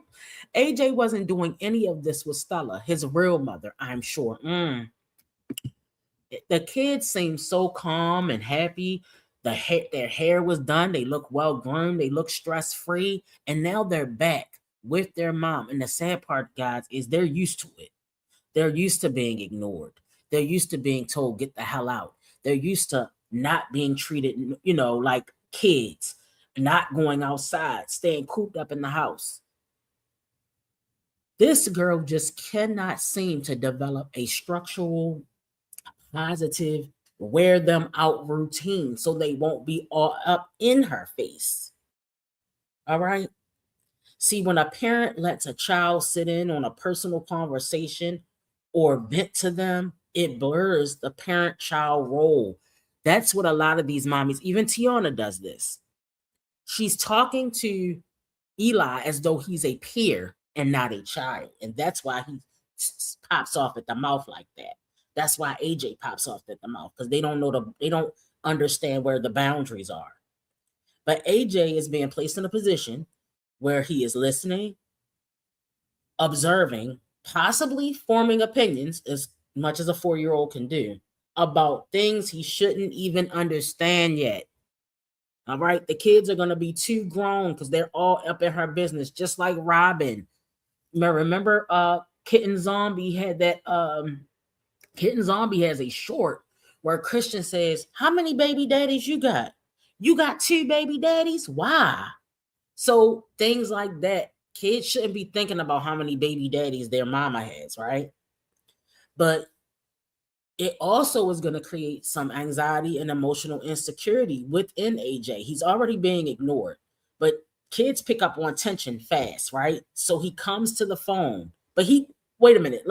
AJ wasn't doing any of this with Stella, his real mother, I'm sure. The kids seem so calm and happy. Their hair was done. They look well groomed. They look stress-free. And now they're back with their mom. And the sad part, guys, is they're used to it. They're used to being ignored. They're used to being told, "Get the hell out." They're used to not being treated, like kids, not going outside, staying cooped up in the house. This girl just cannot seem to develop a structural, positive, wear them out routine so they won't be all up in her face. All right. See, when a parent lets a child sit in on a personal conversation or vent to them, it blurs the parent-child role. That's what a lot of these mommies, even Tiana does this. She's talking to Eli as though he's a peer and not a child. And that's why he pops off at the mouth like that. That's why AJ pops off at the mouth, because they don't understand where the boundaries are. But AJ is being placed in a position where he is listening, observing, possibly forming opinions, as much as a 4-year-old can do, about things he shouldn't even understand yet. All right. The kids are going to be too grown because they're all up in her business, just like Robin. Remember Kitten Zombie had that Kitten Zombie has a short where Christian says, "How many baby daddies you got? You got 2 baby daddies? Why?" So things like that. Kids shouldn't be thinking about how many baby daddies their mama has, right? But it also is going to create some anxiety and emotional insecurity within AJ. He's already being ignored, but kids pick up on tension fast, right? So he comes to the phone, but wait a minute.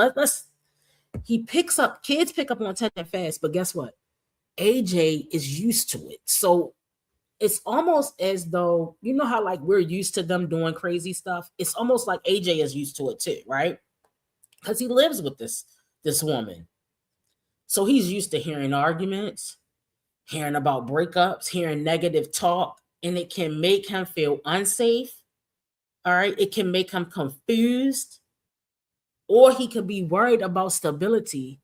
Kids pick up on tension fast, but guess what? AJ is used to it. So it's almost as though, you know how like we're used to them doing crazy stuff? It's almost like AJ is used to it too, right? Because he lives with this woman. So he's used to hearing arguments, hearing about breakups, hearing negative talk, and it can make him feel unsafe. All right. It can make him confused, or he could be worried about stability,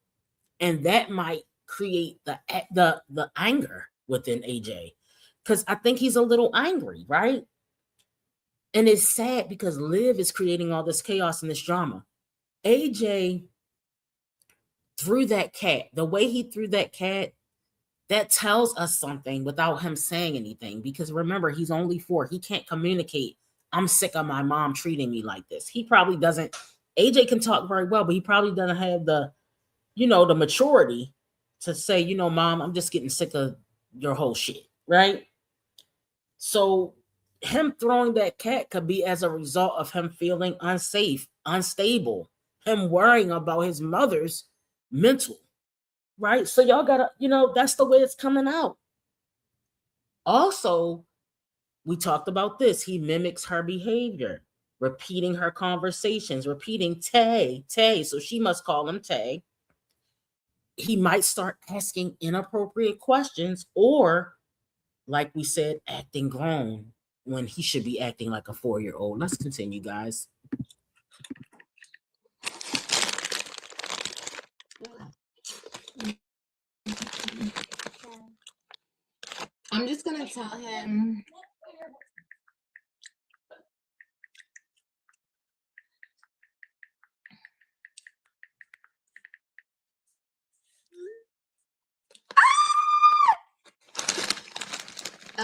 and that might create the anger within AJ, because I think he's a little angry, right? And it's sad because Liv is creating all this chaos and this drama. AJ threw that cat. The way he threw that cat, that tells us something without him saying anything. Because remember, he's only 4. He can't communicate, "I'm sick of my mom treating me like this." He probably doesn't AJ can talk very well, but he probably doesn't have the, the maturity to say, Mom, I'm just getting sick of your whole shit, right? So him throwing that cat could be as a result of him feeling unsafe, unstable, him worrying about his mother's mental, right? So y'all gotta, that's the way it's coming out. Also, we talked about this. He mimics her behavior, repeating her conversations, repeating Tay, Tay. So she must call him Tay. He might start asking inappropriate questions or, like we said, acting grown when he should be acting like a 4-year-old. Let's continue, guys. I'm just gonna tell him.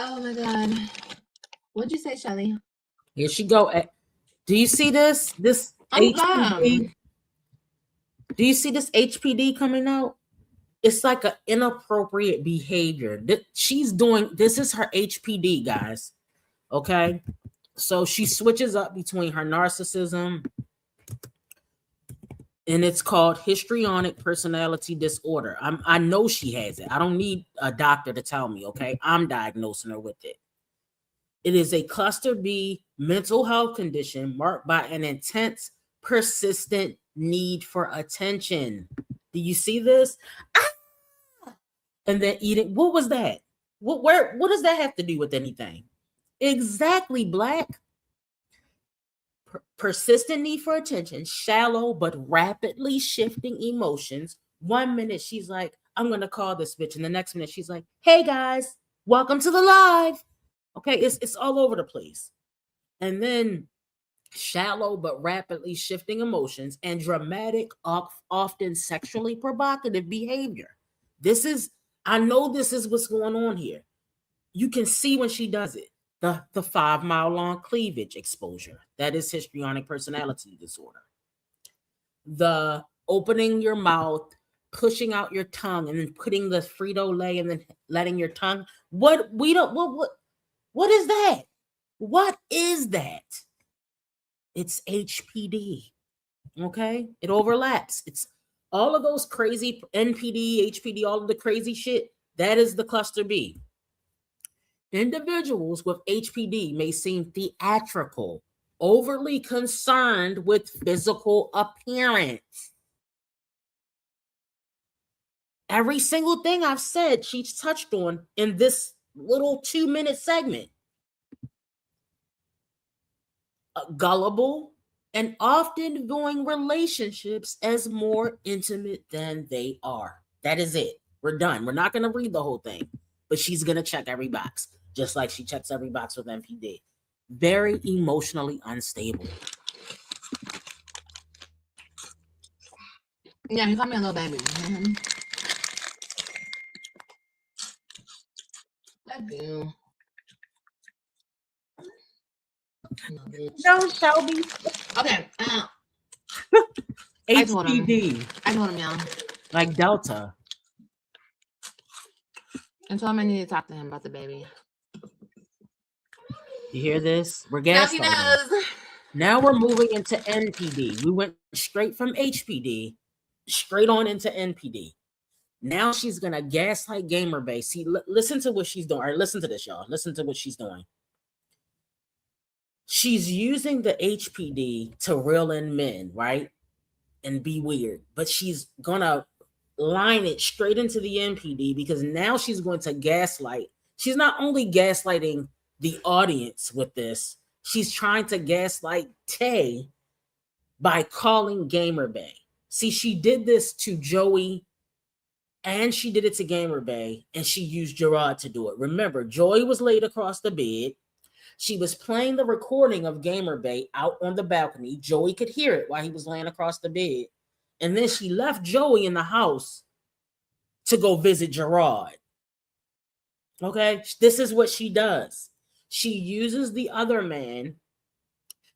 Oh my God. What'd you say, Shelly? Here she go. Do you see this? This HPD? Do you see this HPD coming out? It's like an inappropriate behavior. She's doing, this is her HPD, guys. Okay. So she switches up between her narcissism, and it's called histrionic personality disorder. I know she has it. I don't need a doctor to tell me, okay? I'm diagnosing her with it. It is a cluster B mental health condition marked by an intense, persistent need for attention. Do you see this? And then eating. What was that? What does that have to do with anything? Exactly, Black. Persistent need for attention, shallow but rapidly shifting emotions. 1 minute she's like, I'm gonna call this bitch, and the next minute she's like, hey guys, welcome to the live. Okay, it's all over the place. And then shallow but rapidly shifting emotions and dramatic, often sexually provocative behavior. I know this is what's going on here. You can see when she does it. The 5-mile long cleavage exposure. That is histrionic personality disorder. The opening your mouth, pushing out your tongue, and then putting the Frito-Lay and then letting your tongue. What is that? What is that? It's HPD. Okay? It overlaps. It's all of those crazy NPD, HPD, all of the crazy shit. That is the cluster B. Individuals with HPD may seem theatrical, overly concerned with physical appearance. Every single thing I've said, she's touched on in this little 2-minute segment. Gullible and often viewing relationships as more intimate than they are. That is it. We're done. We're not going to read the whole thing, but she's going to check every box, just like she checks every box with NPD. Very emotionally unstable. Yeah, he called me a little baby. Love you. No, Shelby. Okay. HPD. I told him, y'all. Like Delta. I told him I need to talk to him about the baby. You hear this? We're Now he gaslighting. knows. Now we're moving into NPD. We went straight from HPD, straight on into NPD. Now she's going to gaslight Gamer Bay. See, listen to what she's doing. All right, listen to this, y'all. Listen to what she's doing. She's using the HPD to reel in men, right? And be weird. But she's going to line it straight into the NPD because now she's going to gaslight. She's not only gaslighting the audience with this, she's trying to gaslight Tay by calling Gamer Bay. See, she did this to Joey and she did it to Gamer Bay, and she used Gerard to do it. Remember, Joey was laid across the bed. She was playing the recording of Gamer Bay out on the balcony. Joey could hear it while he was laying across the bed. And then she left Joey in the house to go visit Gerard. Okay, this is what she does. She uses the other man.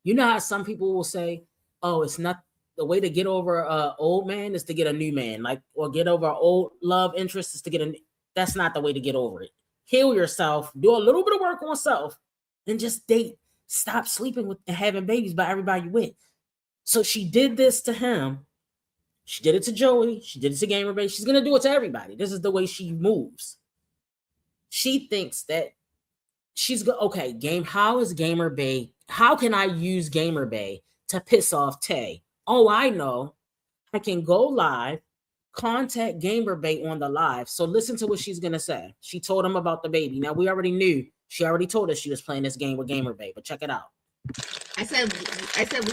You know how some people will say, oh, it's not the way to get over a old man is to get a new man, like, or get over an old love interest is to get a. That's not the way to get over it. Heal yourself, do a little bit of work on self, and just date. Stop sleeping with and having babies by everybody you with. So she did this to him. She did it to Joey. She did it to Gamer Bay. She's gonna do it to everybody. This is the way she moves. She thinks that she's okay. How is Gamer Bay? How can I use Gamer Bay to piss off Tay? Oh, I know. I can go live, contact Gamer Bay on the live. So listen to what she's gonna say. She told him about the baby. Now we already knew. She already told us she was playing this game with Gamer Bay, but check it out. I said we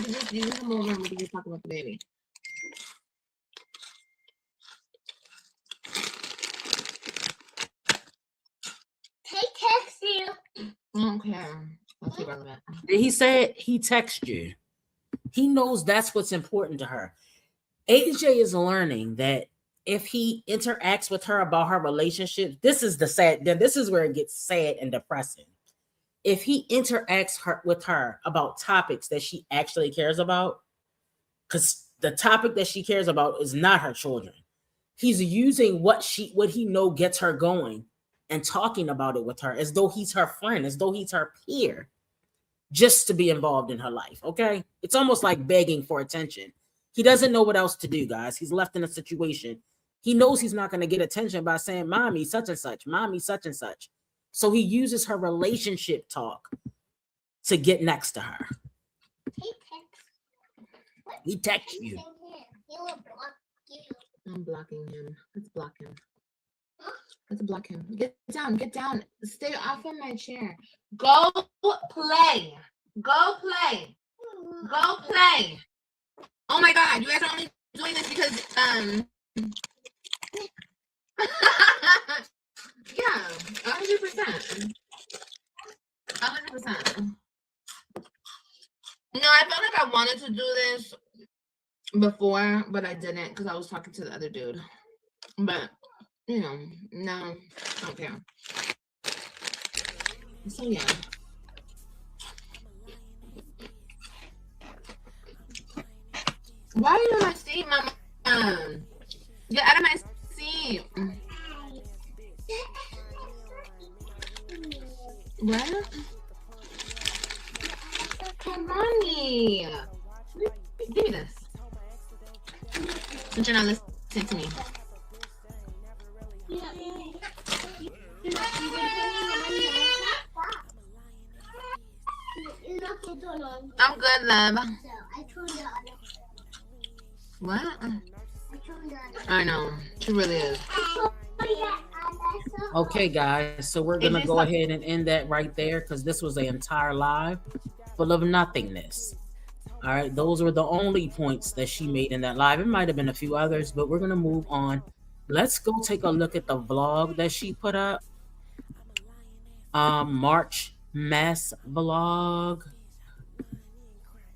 could just use him over and we could just talk about the baby. Take text you. Okay. Let's see about that. He said he texted you. He knows that's what's important to her. AJ is learning that if he interacts with her about her relationship, this is where it gets sad and depressing. If he interacts with her about topics that she actually cares about, because the topic that she cares about is not her children. He's using what he know gets her going and talking about it with her as though he's her friend, as though he's her peer, just to be involved in her life. Okay. It's almost like begging for attention. He doesn't know what else to do, guys. He's left in a situation. He knows he's not going to get attention by saying, mommy, such and such, mommy, such and such. So he uses her relationship talk to get next to her. He texts you. He will block you. I'm blocking him. Let's block him. Let's block him. Get down. Get down. Stay off of my chair. Go play. Go play. Go play. Oh my God. You guys are only doing this because, yeah, 100%. 100%. No, I felt like I wanted to do this before, but I didn't because I was talking to the other dude. But, you know, no, I don't care. So, yeah. Why are you in my seat, Mama? Get out of my seat. What? Come on, give me this. But you're not listening to me. I'm good, love. What? I know. She really is. Okay, guys. So we're going to go ahead and end that right there because this was an entire live full of nothingness. All right. Those were the only points that she made in that live. It might have been a few others, but we're going to move on. Let's go take a look at the vlog that she put up. March Mass vlog.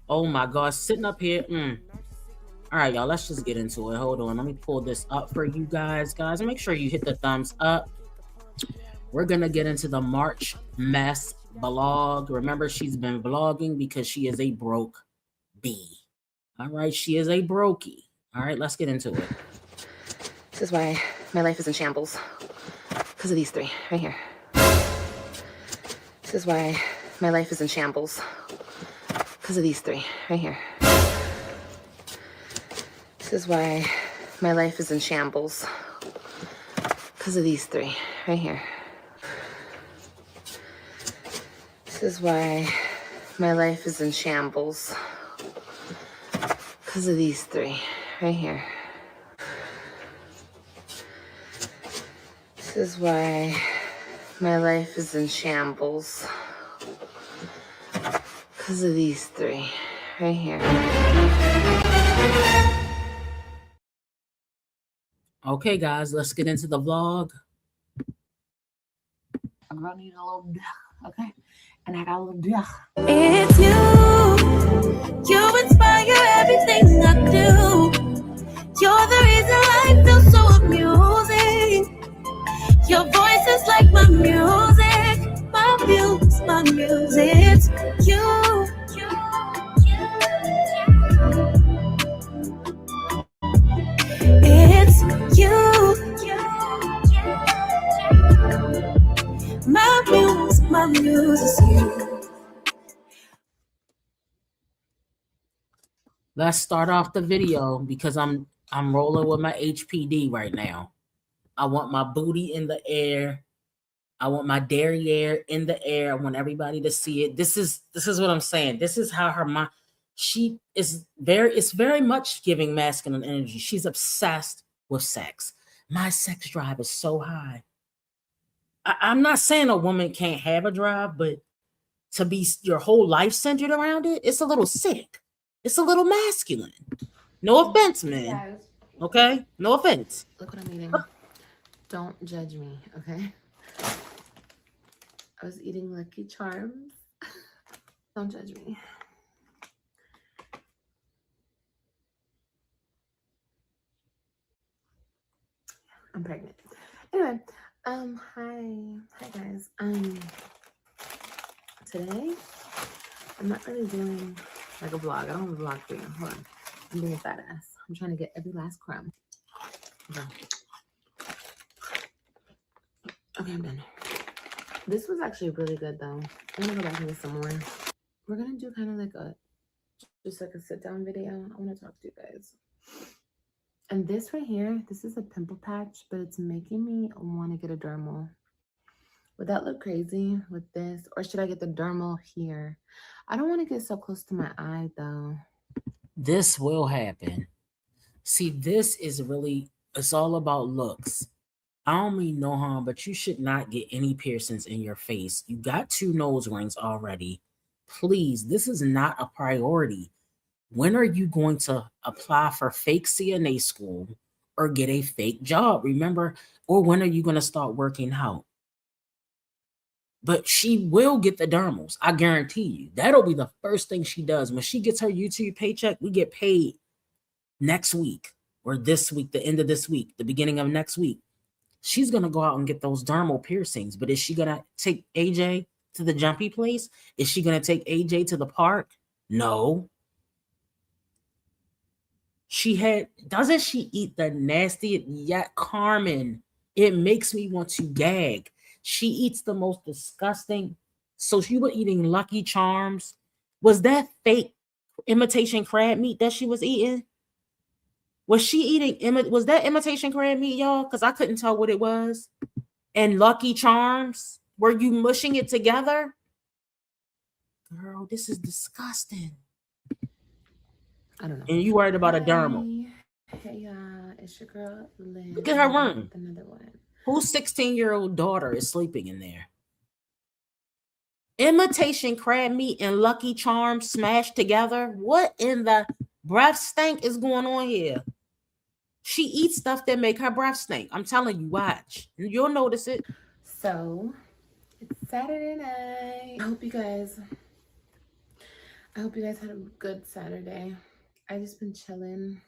Oh my gosh. Sitting up here. All right, y'all, let's just get into it. Hold on. Let me pull this up for you guys. Guys, make sure you hit the thumbs up. We're going to get into the March Mess vlog. Remember, she's been vlogging because she is a broke bee. All right, she is a brokey. All right, let's get into it. This is why my life is in shambles. Because of these three right here. This is why my life is in shambles. Because of these three right here. This is why my life is in shambles. Because of these three right here. This is why my life is in shambles. Because of these three right here. This is why my life is in shambles. Because of these three right here. Okay, guys, let's get into the vlog. I'm gonna need a little, okay? And I got a little duh. It's you. You inspire everything I do. You're the reason life feels so amusing. Your voice is like my music. My muse, my music. It's you. amuses you. Let's start off the video because I'm rolling with my HPD right now. I want my booty in the air. I want my derriere in the air. I want everybody to see it. This is what I'm saying. This is how her mind. It's very much giving masculine energy. She's obsessed with sex. My sex drive is so high. I'm not saying a woman can't have a drive, but to be your whole life centered around it, it's a little sick. It's a little masculine. No offense, man. Okay? No offense. Look what I'm eating. Don't judge me, okay? I was eating Lucky Charms. Don't judge me. I'm pregnant. Anyway, hi guys. Today I'm not really doing like a vlog. I don't have a vlog for you. Hold on. I'm being a fat ass. I'm trying to get every last crumb. Okay, I'm done. This was actually really good though. I'm gonna go back and get some more. We're gonna do kind of like just like a sit down video. I want to talk to you guys. And this right here, this is a pimple patch, but it's making me want to get a dermal. Would that look crazy with this? Or should I get the dermal here? I don't want to get so close to my eye though. This will happen. See, this is really, it's all about looks. I don't mean no harm, but you should not get any piercings in your face. You got 2 nose rings already. Please, this is not a priority. When are you going to apply for fake CNA school or get a fake job? Remember, or when are you going to start working out? But she will get the dermals. I guarantee you. That'll be the first thing she does. When she gets her YouTube paycheck, we get paid next week or this week, the end of this week, the beginning of next week. She's going to go out and get those dermal piercings. But is she going to take AJ to the jumpy place? Is she going to take AJ to the park? No. Doesn't she eat the nasty? Yeah, Carmen, it makes me want to gag. She eats the most disgusting. So she was eating Lucky Charms. Was that fake imitation crab meat that she was eating? Was she eating, was that imitation crab meat, y'all? Because I couldn't tell what it was. And Lucky Charms, were you mushing it together? Girl, this is disgusting. I don't know. And you worried about a dermal. Hey, it's your girl, Lynn. Look at her room. Another one. Whose 16-year-old daughter is sleeping in there? Imitation crab meat and Lucky Charms smashed together? What in the breath stink is going on here? She eats stuff that make her breath stink. I'm telling you, watch. You'll notice it. So, it's Saturday night. I hope you guys had a good Saturday. I just been chilling.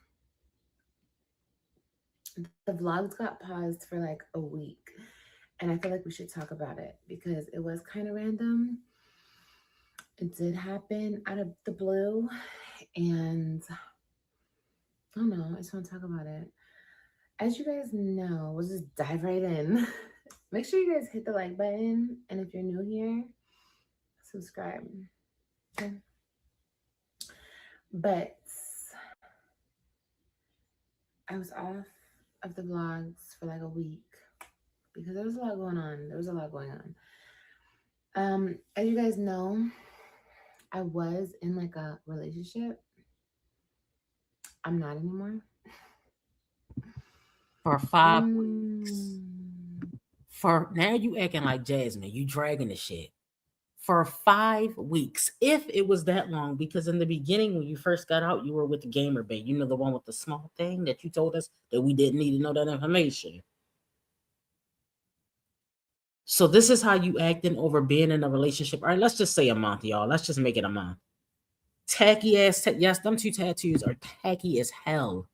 The vlogs got paused for like a week, and I feel like we should talk about it because it was kind of random. It did happen out of the blue, and I don't know, I just want to talk about it. As you guys know, we'll just dive right in. Make sure you guys hit the like button, and if you're new here, subscribe. Okay. But I was off of the vlogs for like a week because there was a lot going on. As you guys know, I was in like a relationship. I'm not anymore. For 5 weeks. For now you acting like Jasmine. You dragging the shit. For 5 weeks. If it was that long, because in the beginning when you first got out, you were with the Gamer Bay. You know, the one with the small thing that you told us that we didn't need to know that information. So this is how you acting over being in a relationship. All right, let's just say a month, y'all. Let's just make it a month. Tacky ass. Yes, them 2 tattoos are tacky as hell.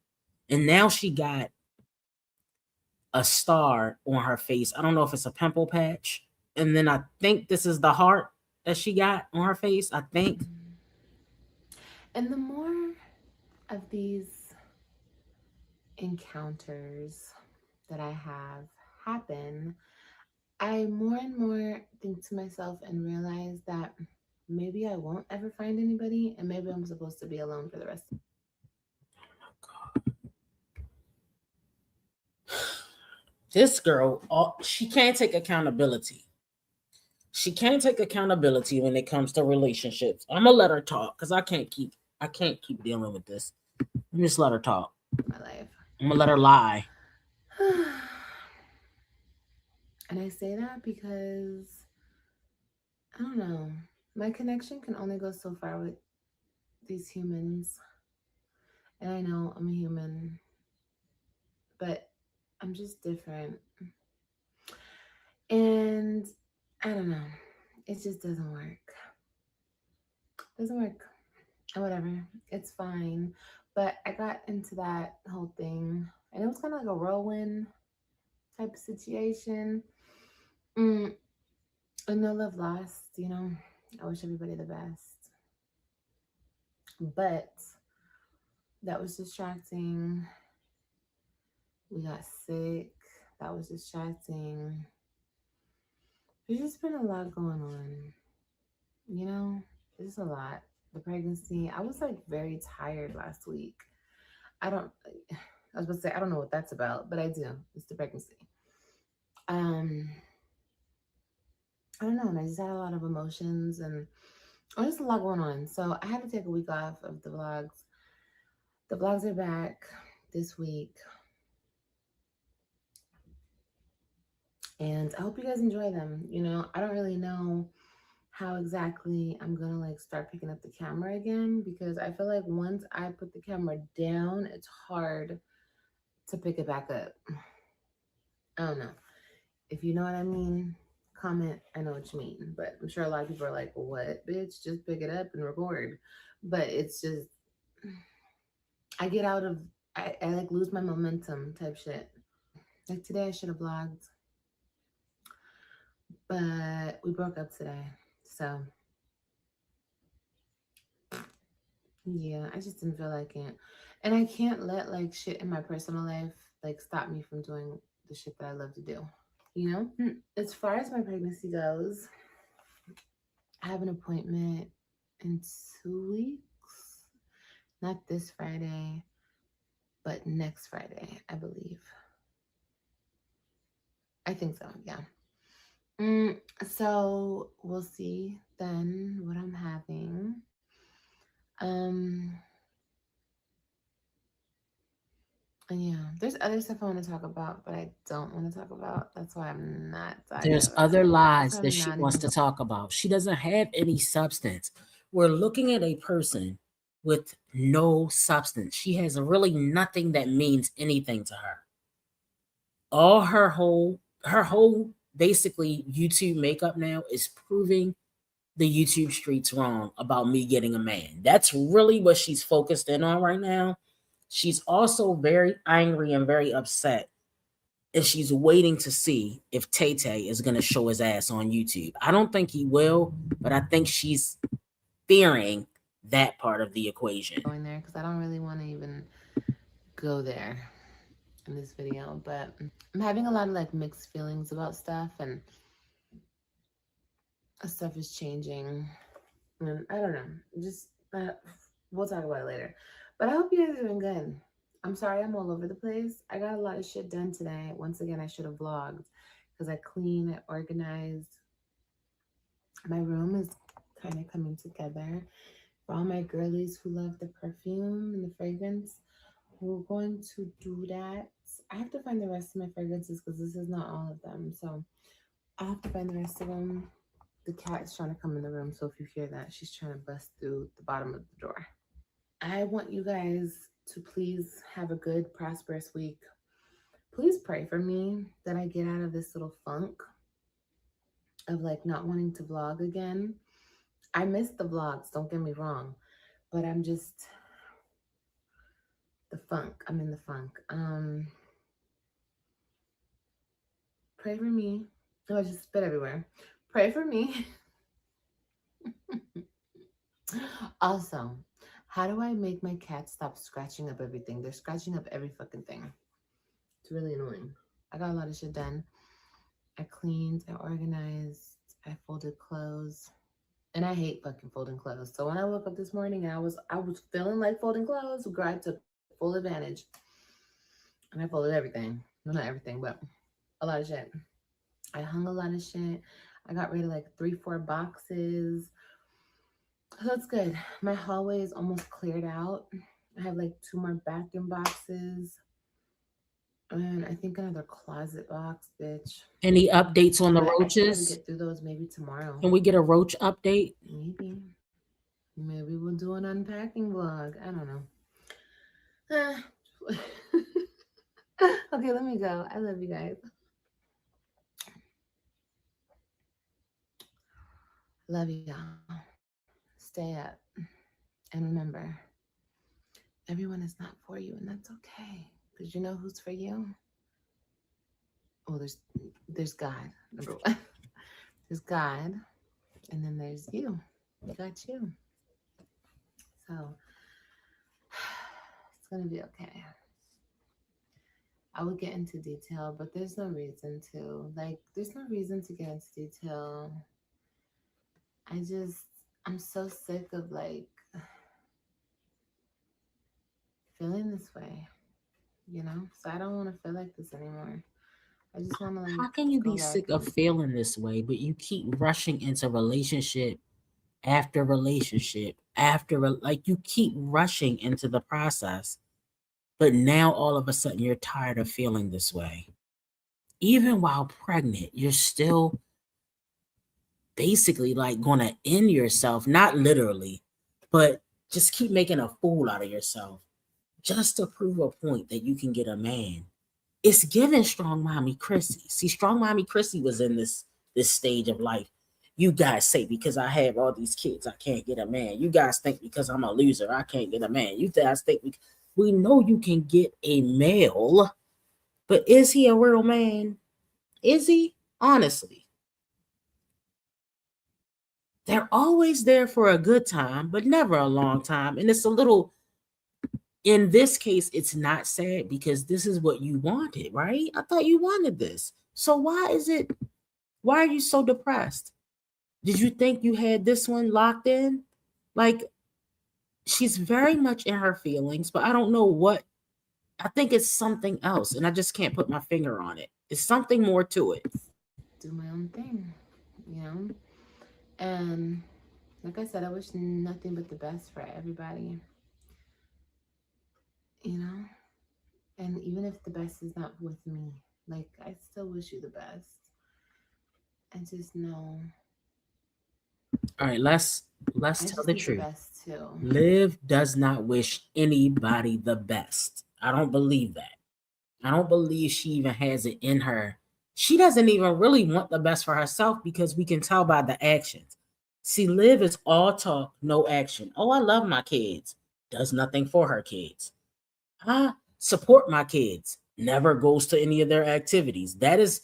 And now she got a star on her face. I don't know if it's a pimple patch. And then I think this is the heart that she got on her face, I think. And the more of these encounters that I have happen, I more and more think to myself and realize that maybe I won't ever find anybody, and maybe I'm supposed to be alone for the rest. This girl, she can't take accountability. She can't take accountability when it comes to relationships. I'm gonna let her talk because I can't keep dealing with this. Just let her talk. My life. I'm gonna let her lie. And I say that because I don't know. My connection can only go so far with these humans. And I know I'm a human, but I'm just different. And I don't know. It just doesn't work. Doesn't work. Whatever. It's fine. But I got into that whole thing, and it was kind of like a whirlwind type of situation. And no love lost, you know. I wish everybody the best. But that was distracting. We got sick. That was distracting. There's just been a lot going on. You know, it's a lot. The pregnancy. I was like very tired last week. I was about to say I don't know what that's about, but I do. It's the pregnancy. I don't know, and I just had a lot of emotions and just a lot going on. So I had to take a week off of the vlogs. The vlogs are back this week. And I hope you guys enjoy them. You know, I don't really know how exactly I'm gonna like start picking up the camera again, because I feel like once I put the camera down, it's hard to pick it back up. I don't know. If you know what I mean, comment. I know what you mean, but I'm sure a lot of people are like, what, bitch? Just pick it up and record. But it's just, I get out of, I like lose my momentum type shit. Like today I should have vlogged, but we broke up today. So yeah, I just didn't feel like it. And I can't let like shit in my personal life like stop me from doing the shit that I love to do. You know? As far as my pregnancy goes, I have an appointment in 2 weeks. Not this Friday, but next Friday, I believe. I think so, yeah. So we'll see then what I'm having. And yeah, there's other stuff I want to talk about, but I don't want to talk about. That's why I'm not talking There's about other it. lies That's why that I'm she not wants even to talk about. She doesn't have any substance. We're looking at a person with no substance. She has really nothing that means anything to her. All her whole basically YouTube makeup now is proving the YouTube streets wrong about me getting a man. That's really what she's focused in on right now. She's also very angry and very upset, and she's waiting to see if Tay Tay is going to show his ass on YouTube. I don't think he will, but I think she's fearing that part of the equation. going there because I don't really want to even go there in this video, but I'm having a lot of like mixed feelings about stuff, and stuff is changing, and I don't know, just we'll talk about it later. But I hope you guys are doing good. I'm sorry I'm all over the place. I got a lot of shit done today. Once again, I should have vlogged because I cleaned, I organized. My room is kind of coming together. For all my girlies who love the perfume and the fragrance, we're going to do that. I have to find the rest of my fragrances because this is not all of them. So I have to find the rest of them. The cat is trying to come in the room. So if you hear that, she's trying to bust through the bottom of the door. I want you guys to please have a good, prosperous week. Please pray for me that I get out of this little funk of like not wanting to vlog again. I miss the vlogs, don't get me wrong, but I'm just the funk. I'm in the funk. Pray for me. Oh, I just spit everywhere. Pray for me. Also, how do I make my cat stop scratching up everything? They're scratching up every fucking thing. It's really annoying. I got a lot of shit done. I cleaned, I organized, I folded clothes. And I hate fucking folding clothes. So when I woke up this morning and I was feeling like folding clothes, girl, I took full advantage. And I folded everything. Well, not everything, but a lot of shit. I hung a lot of shit. I got rid of like 3-4 boxes. So it's good. My hallway is almost cleared out. I have like 2 more bathroom boxes. And I think another closet box, bitch. Any updates on the But I should probably roaches? get through those maybe tomorrow. Can we get a roach update? Maybe. Maybe we'll do an unpacking vlog. I don't know. Okay, let me go. I love you guys. Love y'all. Stay up. And remember, everyone is not for you, and that's okay. Because you know who's for you? Oh, there's God, number one. There's God, and then there's you. We got you. So it's gonna be okay. I would get into detail, but there's no reason to. There's no reason to get into detail. I'm so sick of feeling this way, So I don't want to feel like this anymore. I just want to How can you be sick of feeling this way, but you keep rushing into relationship after relationship you keep rushing into the process, but now all of a sudden you're tired of feeling this way. Even while pregnant, you're still basically going to end yourself, not literally, but just keep making a fool out of yourself just to prove a point that you can get a man. It's giving Strong Mommy Chrissy. See, Strong Mommy Chrissy was in this stage of life. You guys say because I have all these kids, I can't get a man. You guys think because I'm a loser, I can't get a man. You guys think we know you can get a male, but is he a real man? Is he? Honestly. They're always there for a good time, but never a long time. And it's a little, in this case, it's not sad because this is what you wanted, right? I thought you wanted this. So why are you so depressed? Did you think you had this one locked in? She's very much in her feelings, but I don't know what. I think it's something else, and I just can't put my finger on it. It's something more to it. Do my own thing, And like I said, I wish nothing but the best for everybody, And even if the best is not with me, I still wish you the best. And just know. All right, let's tell the truth. Liv does not wish anybody the best. I don't believe that. I don't believe she even has it in her. She doesn't even really want the best for herself because we can tell by the actions. See, Liv is all talk, no action. Oh, I love my kids. Does nothing for her kids. I support my kids. Never goes to any of their activities. That is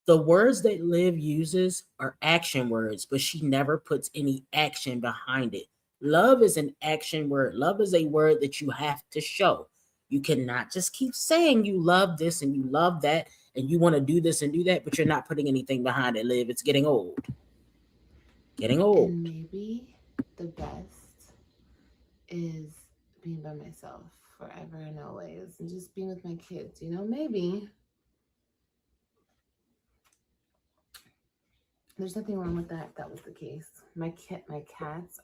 the words that Liv uses are action words, but she never puts any action behind it. Love is an action word. Love is a word that you have to show. You cannot just keep saying you love this and you love that and you want to do this and do that, but you're not putting anything behind it, Liv. It's getting old. Getting old. And maybe the best is being by myself forever and always and just being with my kids, maybe. There's nothing wrong with that if that was the case. My cats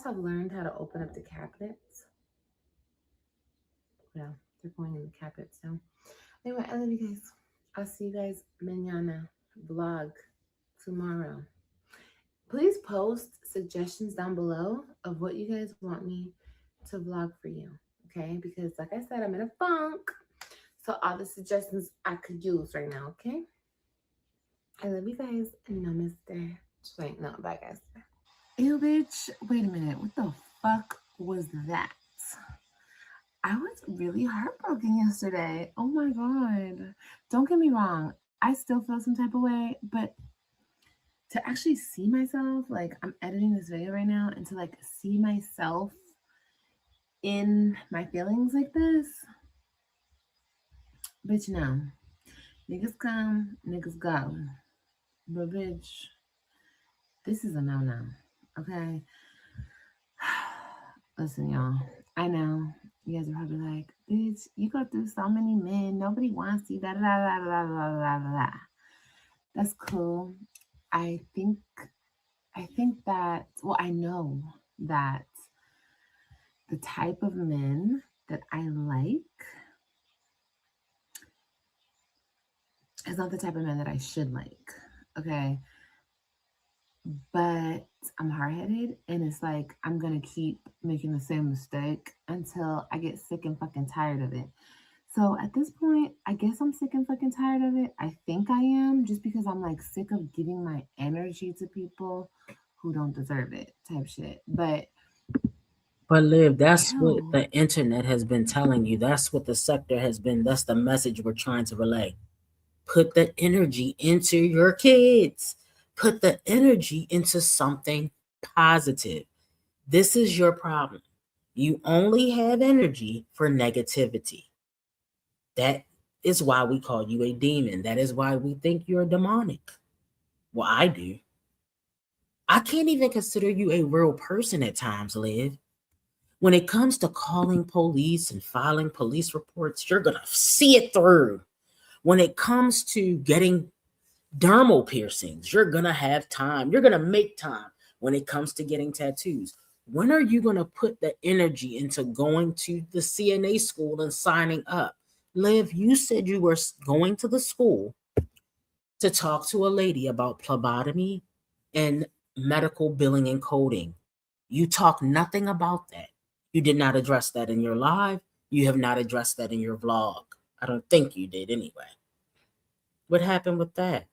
have learned how to open up the cabinets. Yeah, they're going in the cabinets now. Anyway, I love you guys. I'll see you guys mañana vlog tomorrow. Please post suggestions down below of what you guys want me to vlog for you, okay? Because like I said, I'm in a funk. So all the suggestions I could use right now, okay? I love you guys. Namaste. Wait, no, bye guys. Ew, bitch. Wait a minute. What the fuck was that? I was really heartbroken yesterday. Oh my God. Don't get me wrong. I still feel some type of way, but to actually see myself, I'm editing this video right now, and to see myself in my feelings like this, bitch, no. Niggas come, niggas go. But bitch, this is a no-no, okay? Listen, y'all, I know you guys are probably like, bitch, you go through so many men, nobody wants you, da da da da da da da da. That's cool. I think that, well, I know that the type of men that I like is not the type of men that I should like, okay? But I'm hard-headed, and it's like I'm gonna keep making the same mistake until I get sick and fucking tired of it. So at this point, I guess I'm sick and fucking tired of it. I think I am, just because I'm like sick of giving my energy to people who don't deserve it, type shit. But Liv, that's what ew. the internet has been telling you. That's what the sector has been. That's the message we're trying to relay. Put the energy into your kids. Put the energy into something positive. This is your problem. You only have energy for negativity. That is why we call you a demon. That is why we think you're demonic. Well, I do. I can't even consider you a real person at times, Liv. When it comes to calling police and filing police reports, you're going to see it through. When it comes to getting dermal piercings, you're going to have time. You're going to make time. When it comes to getting tattoos, when are you going to put the energy into going to the CNA school and signing up? Liv, you said you were going to the school to talk to a lady about phlebotomy and medical billing and coding. You talk nothing about that. You did not address that in your live. You have not addressed that in your vlog. I don't think you did anyway. What happened with that?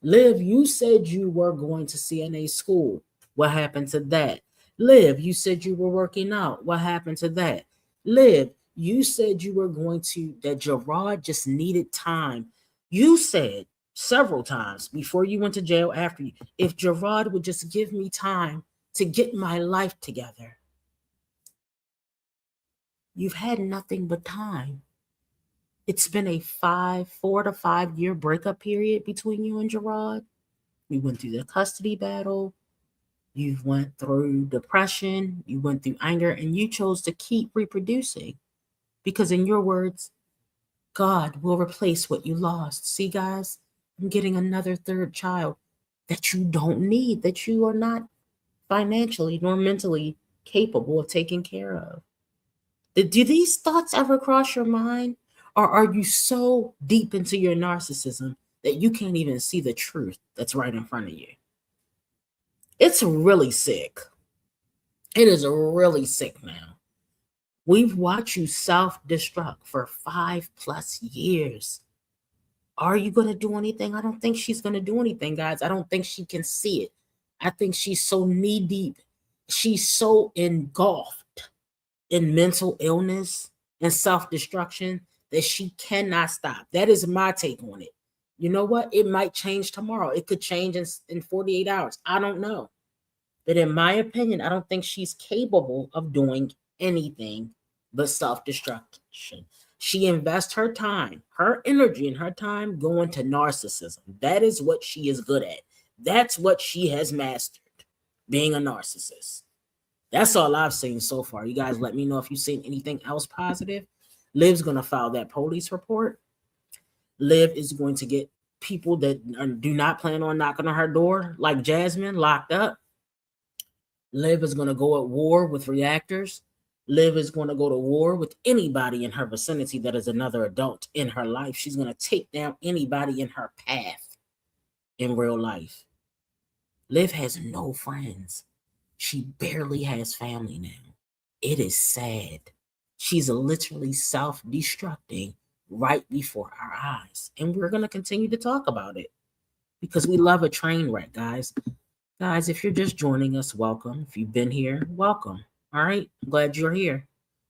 Liv, you said you were going to CNA school. What happened to that? Liv, you said you were working out. What happened to that? Liv, you said you were going to, that Gerard just needed time. You said several times before you went to jail, after you, if Gerard would just give me time to get my life together. You've had nothing but time. It's been a 4 to 5 year breakup period between you and Gerard. We went through the custody battle. You went through depression. You went through anger, and you chose to keep reproducing because, in your words, God will replace what you lost. See, guys, I'm getting another third child that you don't need, that you are not financially nor mentally capable of taking care of. Do these thoughts ever cross your mind? Or are you so deep into your narcissism that you can't even see the truth that's right in front of you? It's really sick. It is really sick now. We've watched you self-destruct for 5+ years. Are you going to do anything? I don't think she's going to do anything, guys. I don't think she can see it. I think she's so knee-deep. She's so engulfed in mental illness and self-destruction that she cannot stop. That is my take on it. You know what? It might change tomorrow. It could change in 48 hours. I don't know. But in my opinion, I don't think she's capable of doing anything but self-destruction. She invests her time, her energy and her time going to narcissism. That is what she is good at. That's what she has mastered, being a narcissist. That's all I've seen so far. You guys let me know if you've seen anything else positive. Liv's going to file that police report. Liv is going to get people that do not plan on knocking on her door, like Jasmine, locked up. Liv is going to go at war with reactors. Liv is going to go to war with anybody in her vicinity that is another adult in her life. She's going to take down anybody in her path in real life. Liv has no friends. She barely has family now. It is sad. She's literally self-destructing right before our eyes. And we're going to continue to talk about it because we love a train wreck, guys. Guys, if you're just joining us, welcome. If you've been here, welcome. All right? I'm glad you're here.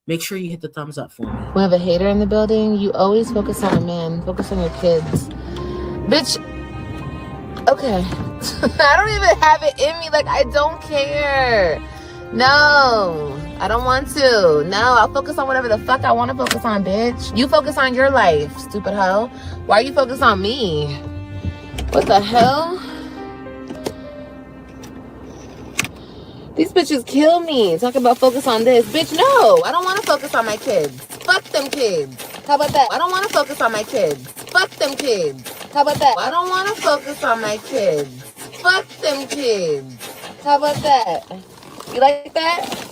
Make sure you hit the thumbs up for me. We have a hater in the building. You always focus on a man. Focus on your kids. Bitch. Okay. I don't even have it in me. Like, I don't care. No. I don't want to. No, I'll focus on whatever the fuck I want to focus on, bitch. You focus on your life, stupid hoe. Why are you focused on me? What the hell? These bitches kill me. Talk about focus on this. Bitch, no. I don't want to focus on my kids. Fuck them kids. How about that? I don't want to focus on my kids. Fuck them kids. How about that? I don't want to focus on my kids. Fuck them kids. How about that? You like that?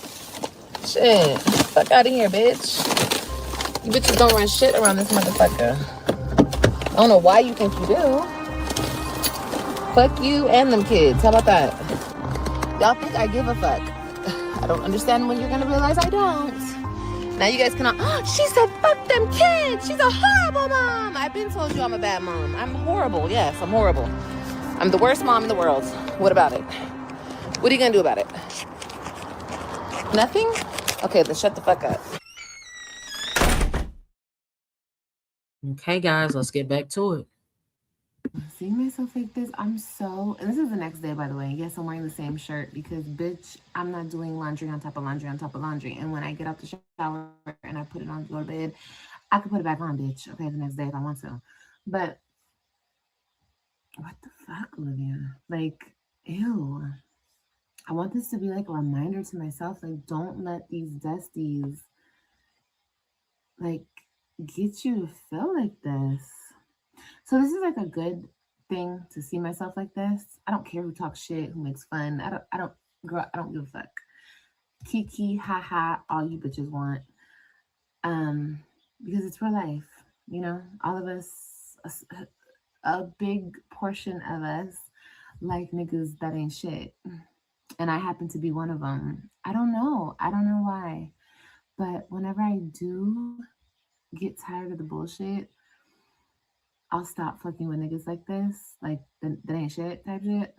Shit. Fuck out of here, bitch. You bitches don't run shit around this motherfucker. I don't know why you think you do. Fuck you and them kids. How about that? Y'all think I give a fuck. I don't understand when you're gonna realize I don't. Now you guys cannot, she said fuck them kids. She's a horrible mom. I've been told you I'm a bad mom. I'm horrible. Yes, I'm horrible. I'm the worst mom in the world. What about it? What are you gonna do about it? Nothing? Okay, then shut the fuck up. Okay, guys, let's get back to it. Seeing myself like this, and this is the next day, by the way. Yes, I'm wearing the same shirt because, bitch, I'm not doing laundry on top of laundry on top of laundry. And when I get out the shower and I put it on to go to bed, I can put it back on, bitch. Okay, the next day if I want to. But what the fuck, Olivia? Like, ew. I want this to be like a reminder to myself, like, don't let these dusties, like, get you to feel like this. So this is like a good thing to see myself like this. I don't care who talks shit, who makes fun. I don't give a fuck. Kiki, haha, all you bitches want. Because it's real life, you know. All of us, a big portion of us, like niggas that ain't shit, and I happen to be one of them. I don't know why, but whenever I do get tired of the bullshit, I'll stop fucking with niggas like this, like that ain't shit type shit.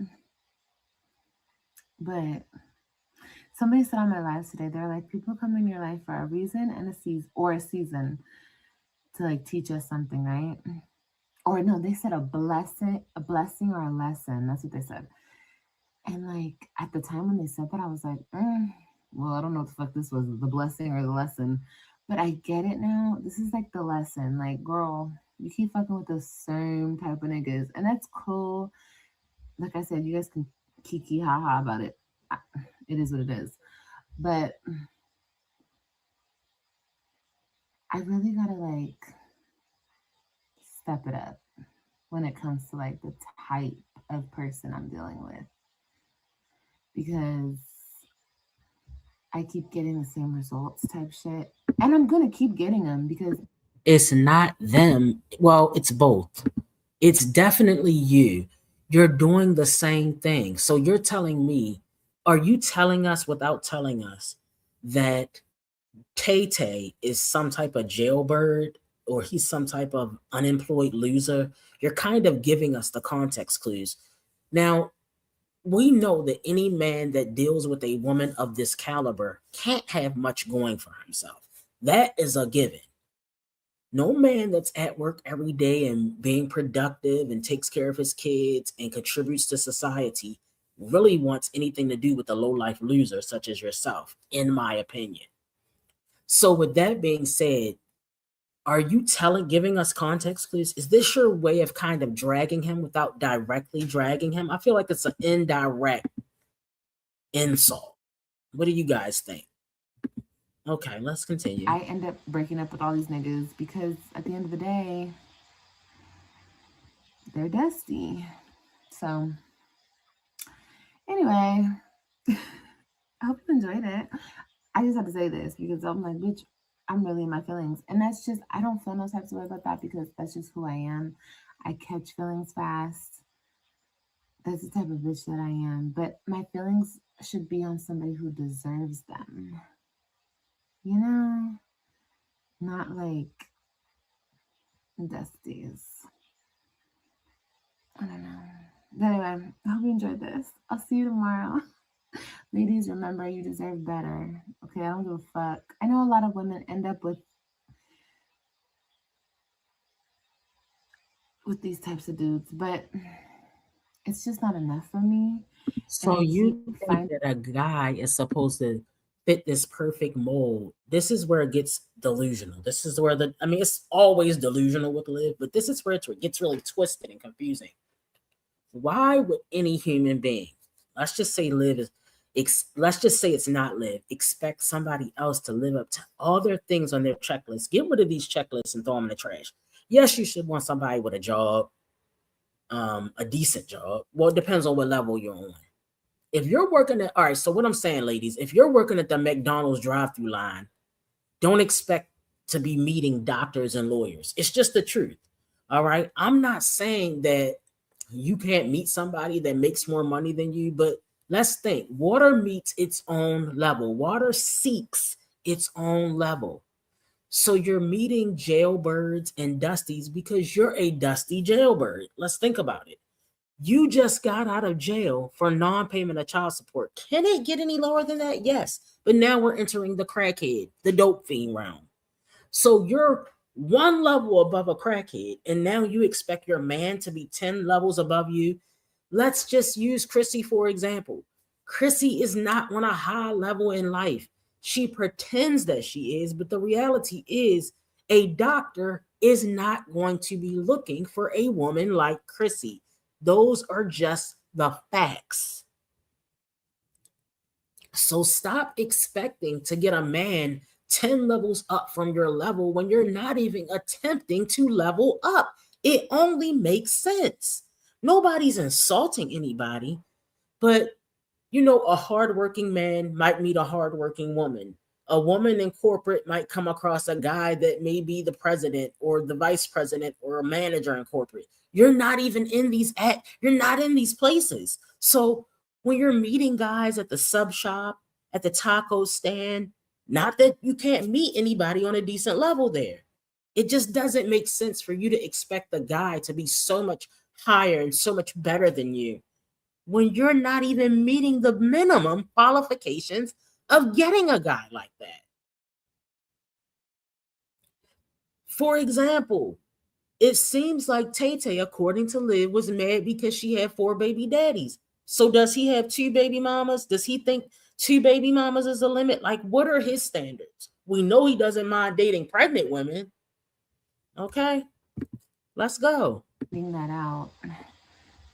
But somebody said on my live today, they're like, people come in your life for a reason and a season to like teach us something, right? Or no, they said a blessing or a lesson. That's what they said. And like at the time when they said that, I was like, well, I don't know what the fuck this was, the blessing or the lesson. But I get it now. This is like the lesson. Like, girl, you keep fucking with the same type of niggas, and that's cool. Like I said, you guys can kiki haha about it. It is what it is. But I really gotta like step it up when it comes to like the type of person I'm dealing with, because I keep getting the same results type shit, and I'm gonna keep getting them because It's not them. Well, it's both. It's definitely you. You're doing the same thing. So you're telling me, are you telling us without telling us that Tay-Tay is some type of jailbird or he's some type of unemployed loser? You're kind of giving us the context clues. Now, we know that any man that deals with a woman of this caliber can't have much going for himself. That is a given. No man that's at work every day and being productive and takes care of his kids and contributes to society really wants anything to do with a low-life loser such as yourself, in my opinion. So with that being said, are you giving us context clues? Is this your way of kind of dragging him without directly dragging him? I feel like it's an indirect insult. What do you guys think? Okay, let's continue. I end up breaking up with all these niggas because at the end of the day, they're dusty. So anyway, I hope you enjoyed it. I just have to say this because I'm like, bitch, I'm really in my feelings. And that's just, I don't feel no types of way about that because that's just who I am. I catch feelings fast. That's the type of bitch that I am. But my feelings should be on somebody who deserves them. You know? Not like dusties. I don't know. But anyway, I hope you enjoyed this. I'll see you tomorrow. Ladies, remember, you deserve better. Okay, I don't give a fuck. I know a lot of women end up with these types of dudes, but it's just not enough for me. So you think that a guy is supposed to fit this perfect mold. This is where it gets delusional. This is where it's always delusional with Liv, but this is where it gets really twisted and confusing. Why would any human being, let's just say let's just say it's not Liv, expect somebody else to live up to all their things on their checklist? Get rid of these checklists and throw them in the trash. Yes, you should want somebody with a job, a decent job. Well, it depends on what level you're on. If you're working all right, so what I'm saying, ladies, if you're working at the McDonald's drive-through line, don't expect to be meeting doctors and lawyers. It's just the truth. All right. I'm not saying that you can't meet somebody that makes more money than you, but let's think. Water meets its own level. Water seeks its own level. So you're meeting jailbirds and dusties because you're a dusty jailbird. Let's think about it. You just got out of jail for non-payment of child support. Can it get any lower than that? Yes. But now we're entering the crackhead, the dope fiend realm. So you're one level above a crackhead, and now you expect your man to be 10 levels above you. Let's just use Chrissy for example. Chrissy is not on a high level in life. She pretends that she is, but the reality is a doctor is not going to be looking for a woman like Chrissy. Those are just the facts. So stop expecting to get a man 10 levels up from your level when you're not even attempting to level up. It only makes sense. Nobody's insulting anybody, but a hardworking man might meet a hardworking woman. A woman in corporate might come across a guy that may be the president or the vice president or a manager in corporate. You're not even in you're not in these places. So when you're meeting guys at the sub shop, at the taco stand, not that you can't meet anybody on a decent level there. It just doesn't make sense for you to expect the guy to be so much higher and so much better than you when you're not even meeting the minimum qualifications of getting a guy like that. For example, it seems like Tay-Tay, according to Liv, was mad because she had 4 baby daddies. So does he have 2 baby mamas? Does he think 2 baby mamas is the limit? Like, what are his standards? We know he doesn't mind dating pregnant women. Okay, let's go. Figuring that out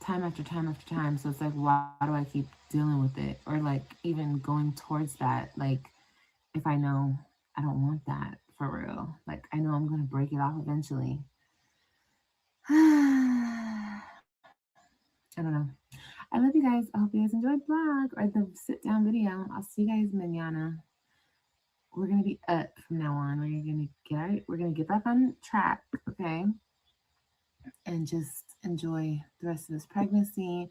time after time after time. So it's like, why do I keep dealing with it? Or like even going towards that, like if I know I don't want that for real, like I know I'm gonna break it off eventually. I don't know. I love you guys. I hope you guys enjoyed the vlog or the sit down video. I'll see you guys manana. We're gonna be up from now on. We're gonna get back on track, okay? And just enjoy the rest of this pregnancy,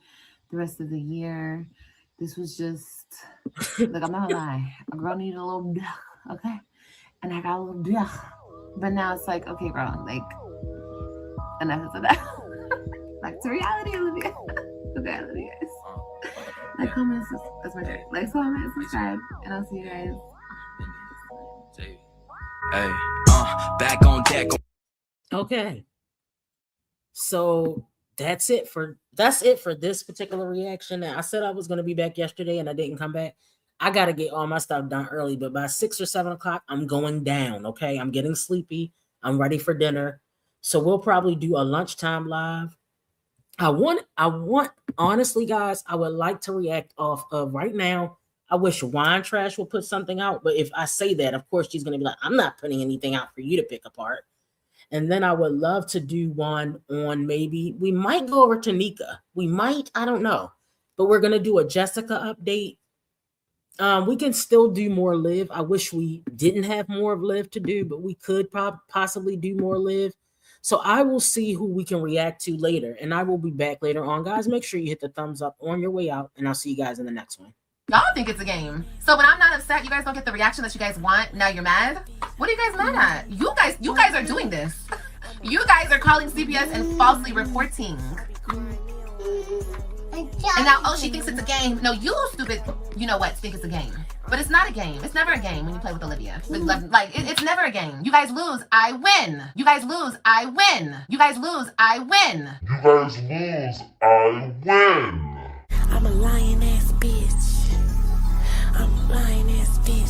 the rest of the year. This was just like, I'm not gonna lie, a girl needed a little okay? And I got a little but now it's like, okay, girl, like enough of that. Back to reality, Olivia. Okay, I love you guys. Like, comment, that's my favorite. Like, comment, subscribe, and I'll see you guys. Hey, back on deck. Okay. So that's it for this particular reaction. I said I was going to be back yesterday and I didn't come back. I got to get all my stuff done early, but by 6 or 7 o'clock, I'm going down. Okay. I'm getting sleepy. I'm ready for dinner. So we'll probably do a lunchtime live. I want, honestly, guys, I would like to react off of right now. I wish Wine Trash will put something out, but if I say that, of course, she's going to be like, I'm not putting anything out for you to pick apart. And then I would love to do one on we might go over to Nika. We might, I don't know, but we're going to do a Jessica update. We can still do more Liv. I wish we didn't have more of Liv to do, but we could possibly do more Liv. So I will see who we can react to later, and I will be back later on. Guys, make sure you hit the thumbs up on your way out, and I'll see you guys in the next one. Y'all think it's a game. So when I'm not upset, you guys don't get the reaction that you guys want. Now you're mad? What are you guys mad at? You guys are doing this. You guys are calling CPS and falsely reporting. And now, oh, she thinks it's a game. No, you stupid, you know what, think it's a game. But it's not a game. It's never a game when you play with Olivia. Like, it's never a game. You guys lose, I win. You guys lose, I win. You guys lose, I win. You guys lose, I win. I'm a lying ass bitch. I'm a lying ass bitch.